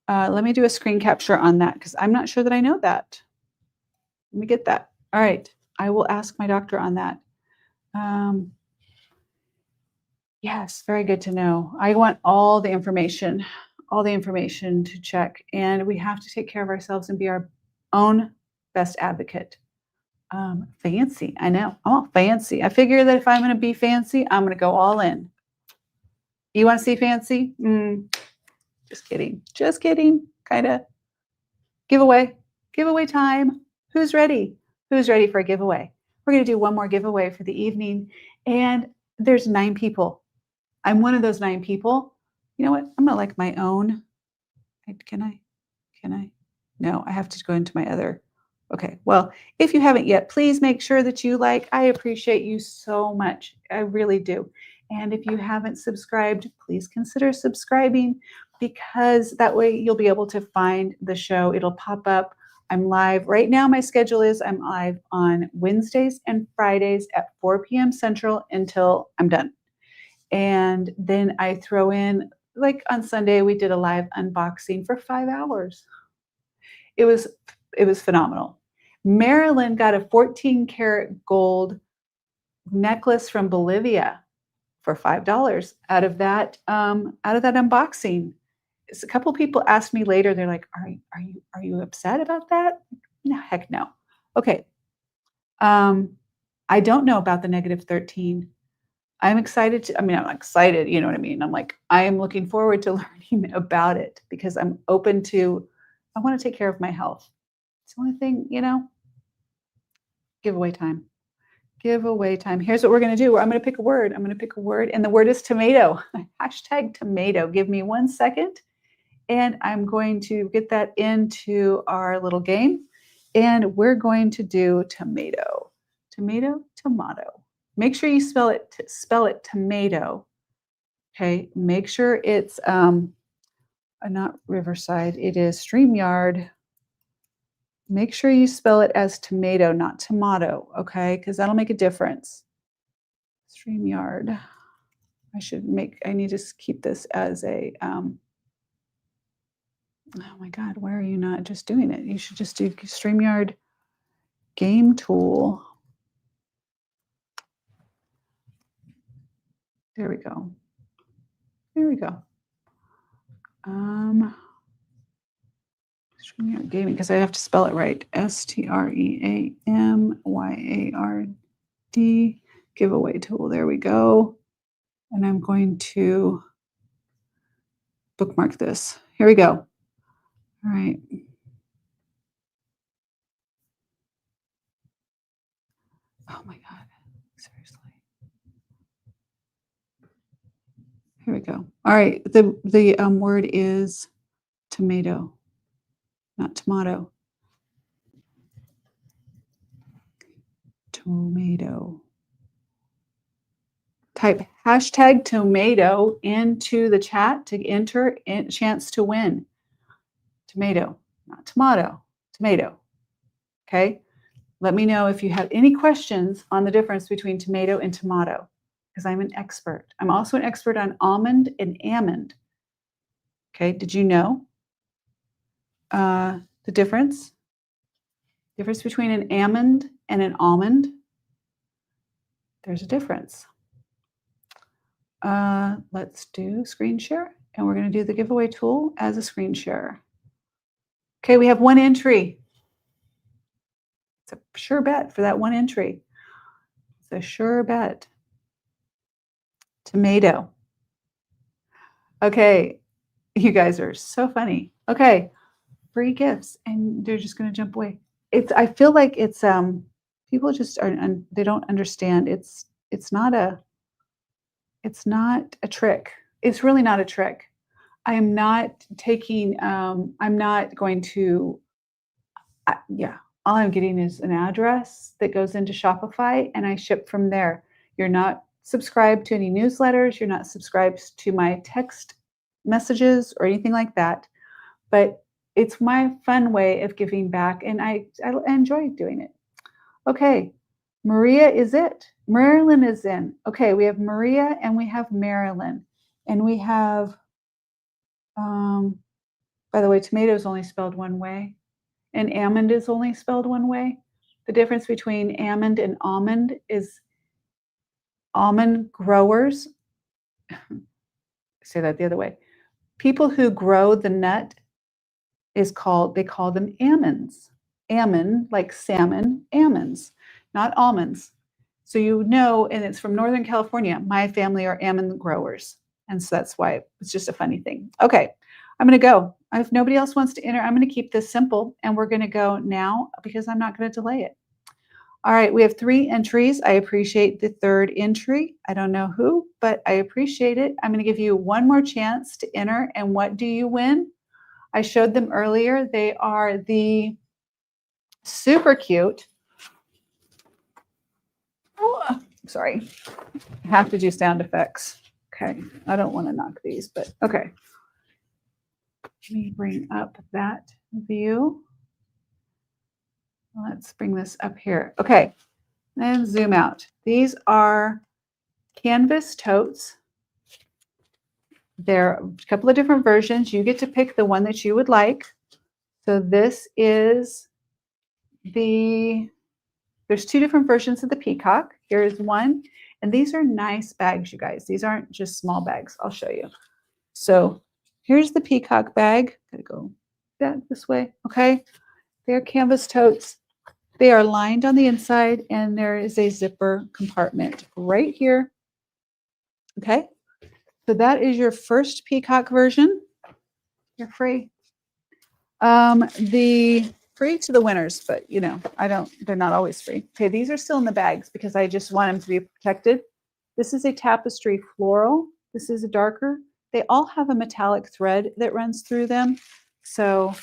Let me do a screen capture on that because I'm not sure that I know that. Let me get that. All right. I will ask my doctor on that. Yes, very good to know. I want all the information to check. And we have to take care of ourselves and be our own best advocate. Fancy. I know. I'm all fancy. I figure that if I'm going to be fancy, I'm going to go all in. You want to see fancy? Just kidding. Just kidding. Kind of. Giveaway. Giveaway time. Who's ready? Who's ready for a giveaway? We're going to do one more giveaway for the evening. And there's 9 people. I'm one of those 9 people. You know what? I'm going to like my own. Can I? No, I have to go into my other. Okay. Well, if you haven't yet, please make sure that you like. I appreciate you so much. I really do. And if you haven't subscribed, please consider subscribing because that way you'll be able to find the show. It'll pop up. I'm live. Right now, my schedule is I'm live on Wednesdays and Fridays at 4 p.m. Central until I'm done. And then I throw in, like on Sunday, we did a live unboxing for 5 hours. It was phenomenal. Marilyn got a 14-karat gold necklace from Bolivia for $5 out of that unboxing. A couple of people asked me later. They're like, "Are you upset about that?" No, heck no. Okay. I don't know about the -13. I'm excited I'm excited. You know what I mean? I'm like, I am looking forward to learning about it because I'm open to. I want to take care of my health. It's the only thing, giveaway time. Giveaway time. Here's what we're going to do. I'm going to pick a word. And the word is tomato. Hashtag tomato. Give me 1 second. And I'm going to get that into our little game. And we're going to do tomato. Tomato, tomato. Make sure you spell it tomato. Okay, make sure it's not Riverside, it is StreamYard. Make sure you spell it as tomato, not tomato, okay? Because that'll make a difference. StreamYard. I need to keep this as a, oh my God, why are you not just doing it? You should just do StreamYard game tool. There we go. There we go. StreamYard gaming, because I have to spell it right. StreamYard giveaway tool. There we go. And I'm going to bookmark this. Here we go. All right. Oh my God. Seriously. Here we go. All right. The word is tomato, not tomato. Tomato. Type hashtag tomato into the chat to enter a chance to win. Tomato, not tomato, tomato. Okay. Let me know if you have any questions on the difference between tomato and tomato, because I'm an expert. I'm also an expert on almond and almond. Okay. Did you know the difference? Difference between an almond and an almond? There's a difference. Let's do screen share, and we're going to do the giveaway tool as a screen share. Okay, we have one entry. It's a sure bet for that one entry. It's a sure bet. Tomato. Okay, you guys are so funny. Okay, free gifts, and they're just going to jump away. I feel like it's people just are they don't understand. It's not a trick. It's really not a trick. I am not taking, I'm not going to, yeah, all I'm getting is an address that goes into Shopify and I ship from there. You're not subscribed to any newsletters. You're not subscribed to my text messages or anything like that. But it's my fun way of giving back and I enjoy doing it. Okay, Maria is it. Marilyn is in. Okay, we have Maria and we have Marilyn. And we have, by the way, tomato is only spelled one way, and almond is only spelled one way. The difference between almond and almond is almond growers, say that the other way. People who grow the nut they call them almonds. Almond, like salmon, almonds, not almonds. So you know, and it's from Northern California. My family are almond growers. And so that's why it's just a funny thing. Okay, I'm going to go. If nobody else wants to enter, I'm going to keep this simple. And we're going to go now because I'm not going to delay it. All right, we have 3 entries. I appreciate the 3rd entry. I don't know who, but I appreciate it. I'm going to give you one more chance to enter. And what do you win? I showed them earlier. They are the super cute. Oh, sorry. I have to do sound effects. Okay. I don't want to knock these, but okay. Let me bring up that view. Let's bring this up here. Okay. And zoom out. These are canvas totes. There are a couple of different versions. You get to pick the one that you would like. So this is there's 2 different versions of the peacock. Here's one. And these are nice bags, you guys. These aren't just small bags. I'll show you. So here's the peacock bag. Gotta go this way. Okay. They're canvas totes. They are lined on the inside and there is a zipper compartment right here. Okay. So that is your first peacock version. You're free. The free to the winners, but you know, they're not always free. Okay, these are still in the bags because I just want them to be protected. This is a tapestry floral. This is a darker. They all have a metallic thread that runs through them. So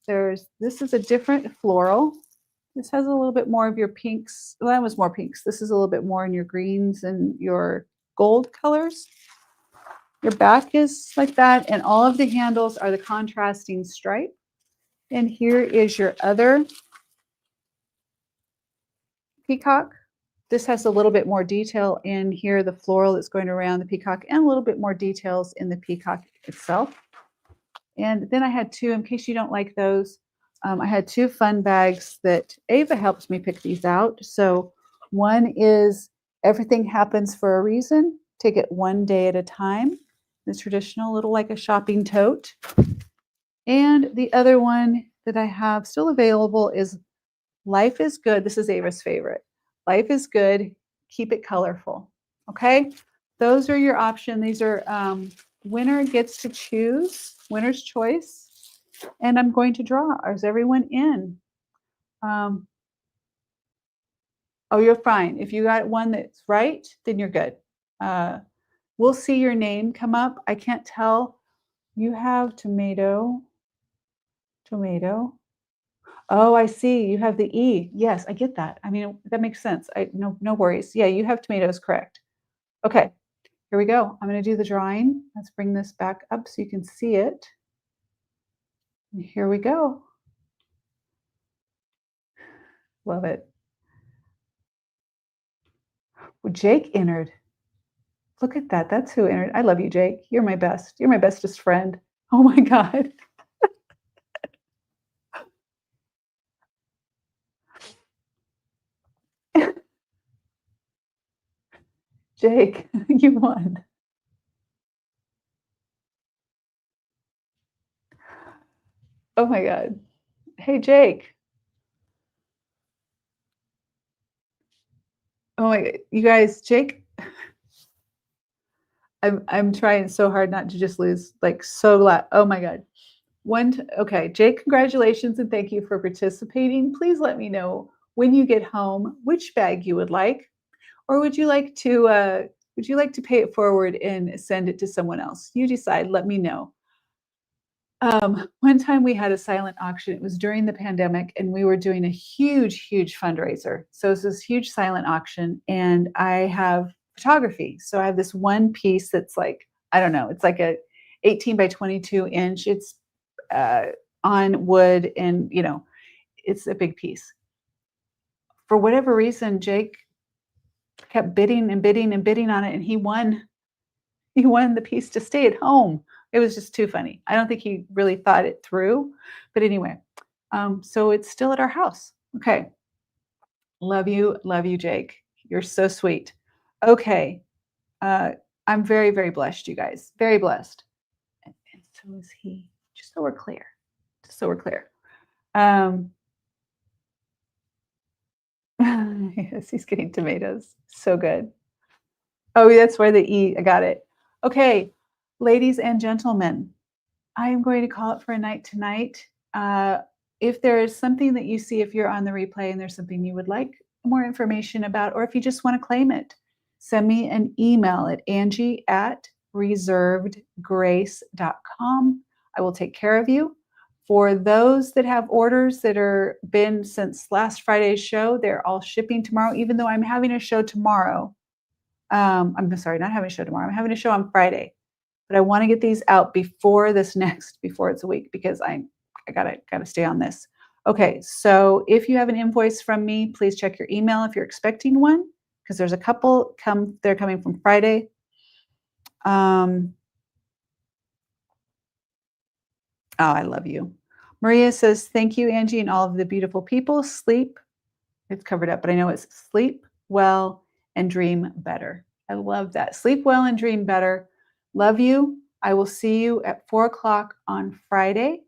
this is a different floral. This has a little bit more of your pinks. Well, that was more pinks. This is a little bit more in your greens and your gold colors. Your back is like that, and all of the handles are the contrasting stripe. And here is your other peacock. This has a little bit more detail in here, the floral that's going around the peacock, and a little bit more details in the peacock itself. And then I had two, in case you don't like those, I had two fun bags that Ava helps me pick these out. So one is Everything Happens for a Reason. Take it one day at a time. The traditional little like a shopping tote. And the other one that I have still available is Life is Good. This is Ava's favorite. Life is Good. Keep it colorful. Okay. Those are your option. These are winner gets to choose, winner's choice. And I'm going to draw. Is everyone in? Oh, you're fine. If you got one that's right, then you're good. We'll see your name come up. I can't tell. You have tomato. Oh, I see. You have the E. Yes, I get that. I mean, that makes sense. No worries. Yeah, you have tomatoes, correct. Okay, here we go. I'm going to do the drawing. Let's bring this back up so you can see it. And here we go. Love it. Well, Jake entered. Look at that. That's who entered. I love you, Jake. You're my best. You're my bestest friend. Oh my God. Jake, you won. Oh my God. Hey, Jake. Oh my God. You guys, Jake, I'm trying so hard not to just lose, like so glad. Oh my God. Okay, Jake, congratulations and thank you for participating. Please let me know when you get home which bag you would like, or would you like to pay it forward and send it to someone else? You decide. Let me know. One time we had a silent auction. It was during the pandemic, and we were doing a huge fundraiser. So it's this huge silent auction, and I have photography. So I have this one piece that's like, I don't know, it's like a 18 by 22 inch. It's uh, on wood, and it's a big piece. For whatever reason, Jake kept bidding and bidding and bidding on it, and he won. He won the piece to stay at home. It was just too funny. I don't think he really thought it through. But anyway, so it's still at our house. Okay. Love you. Love you, Jake. You're so sweet. Okay. I'm very blessed, you guys. Very blessed. And so is he. Just so we're clear. Just so we're clear. Yes, he's getting tomatoes. So good. Oh, that's why the E. I got it. Okay, ladies and gentlemen, I am going to call it for a night tonight. If there is something that you see, if you're on the replay and there's something you would like more information about, or if you just want to claim it, send me an email at angie@reservedgrace.com. I will take care of you. For those that have orders that are been since last Friday's show, they're all shipping tomorrow, even though I'm having a show tomorrow. I'm sorry, not having a show tomorrow. I'm having a show on Friday, but I want to get these out before before it's a week, because I gotta stay on this. Okay, so if you have an invoice from me, please check your email if you're expecting one, because there's a couple they're coming from Friday. Oh, I love you. Maria says, thank you, Angie, and all of the beautiful people. Sleep, it's covered up, but I know it's sleep well and dream better. I love that. Sleep well and dream better. Love you. I will see you at 4:00 on Friday.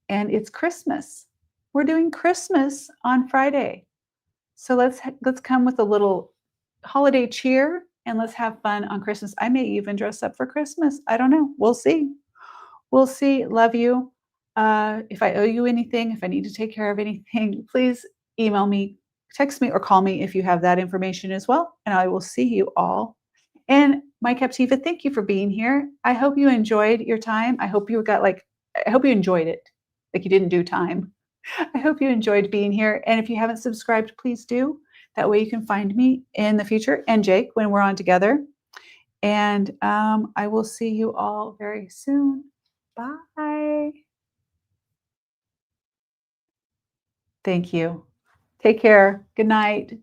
And it's Christmas. We're doing Christmas on Friday. So let's come with a little holiday cheer, and let's have fun on Christmas. I may even dress up for Christmas. I don't know. We'll see. We'll see. Love you. If I owe you anything, if I need to take care of anything, please email me, text me, or call me if you have that information as well. And I will see you all. And my Captiva, thank you for being here. I hope you enjoyed your time. I hope you enjoyed it. Like you didn't do time. I hope you enjoyed being here. And if you haven't subscribed, please do. That way you can find me in the future and Jake when we're on together. And I will see you all very soon. Bye. Thank you. Take care. Good night.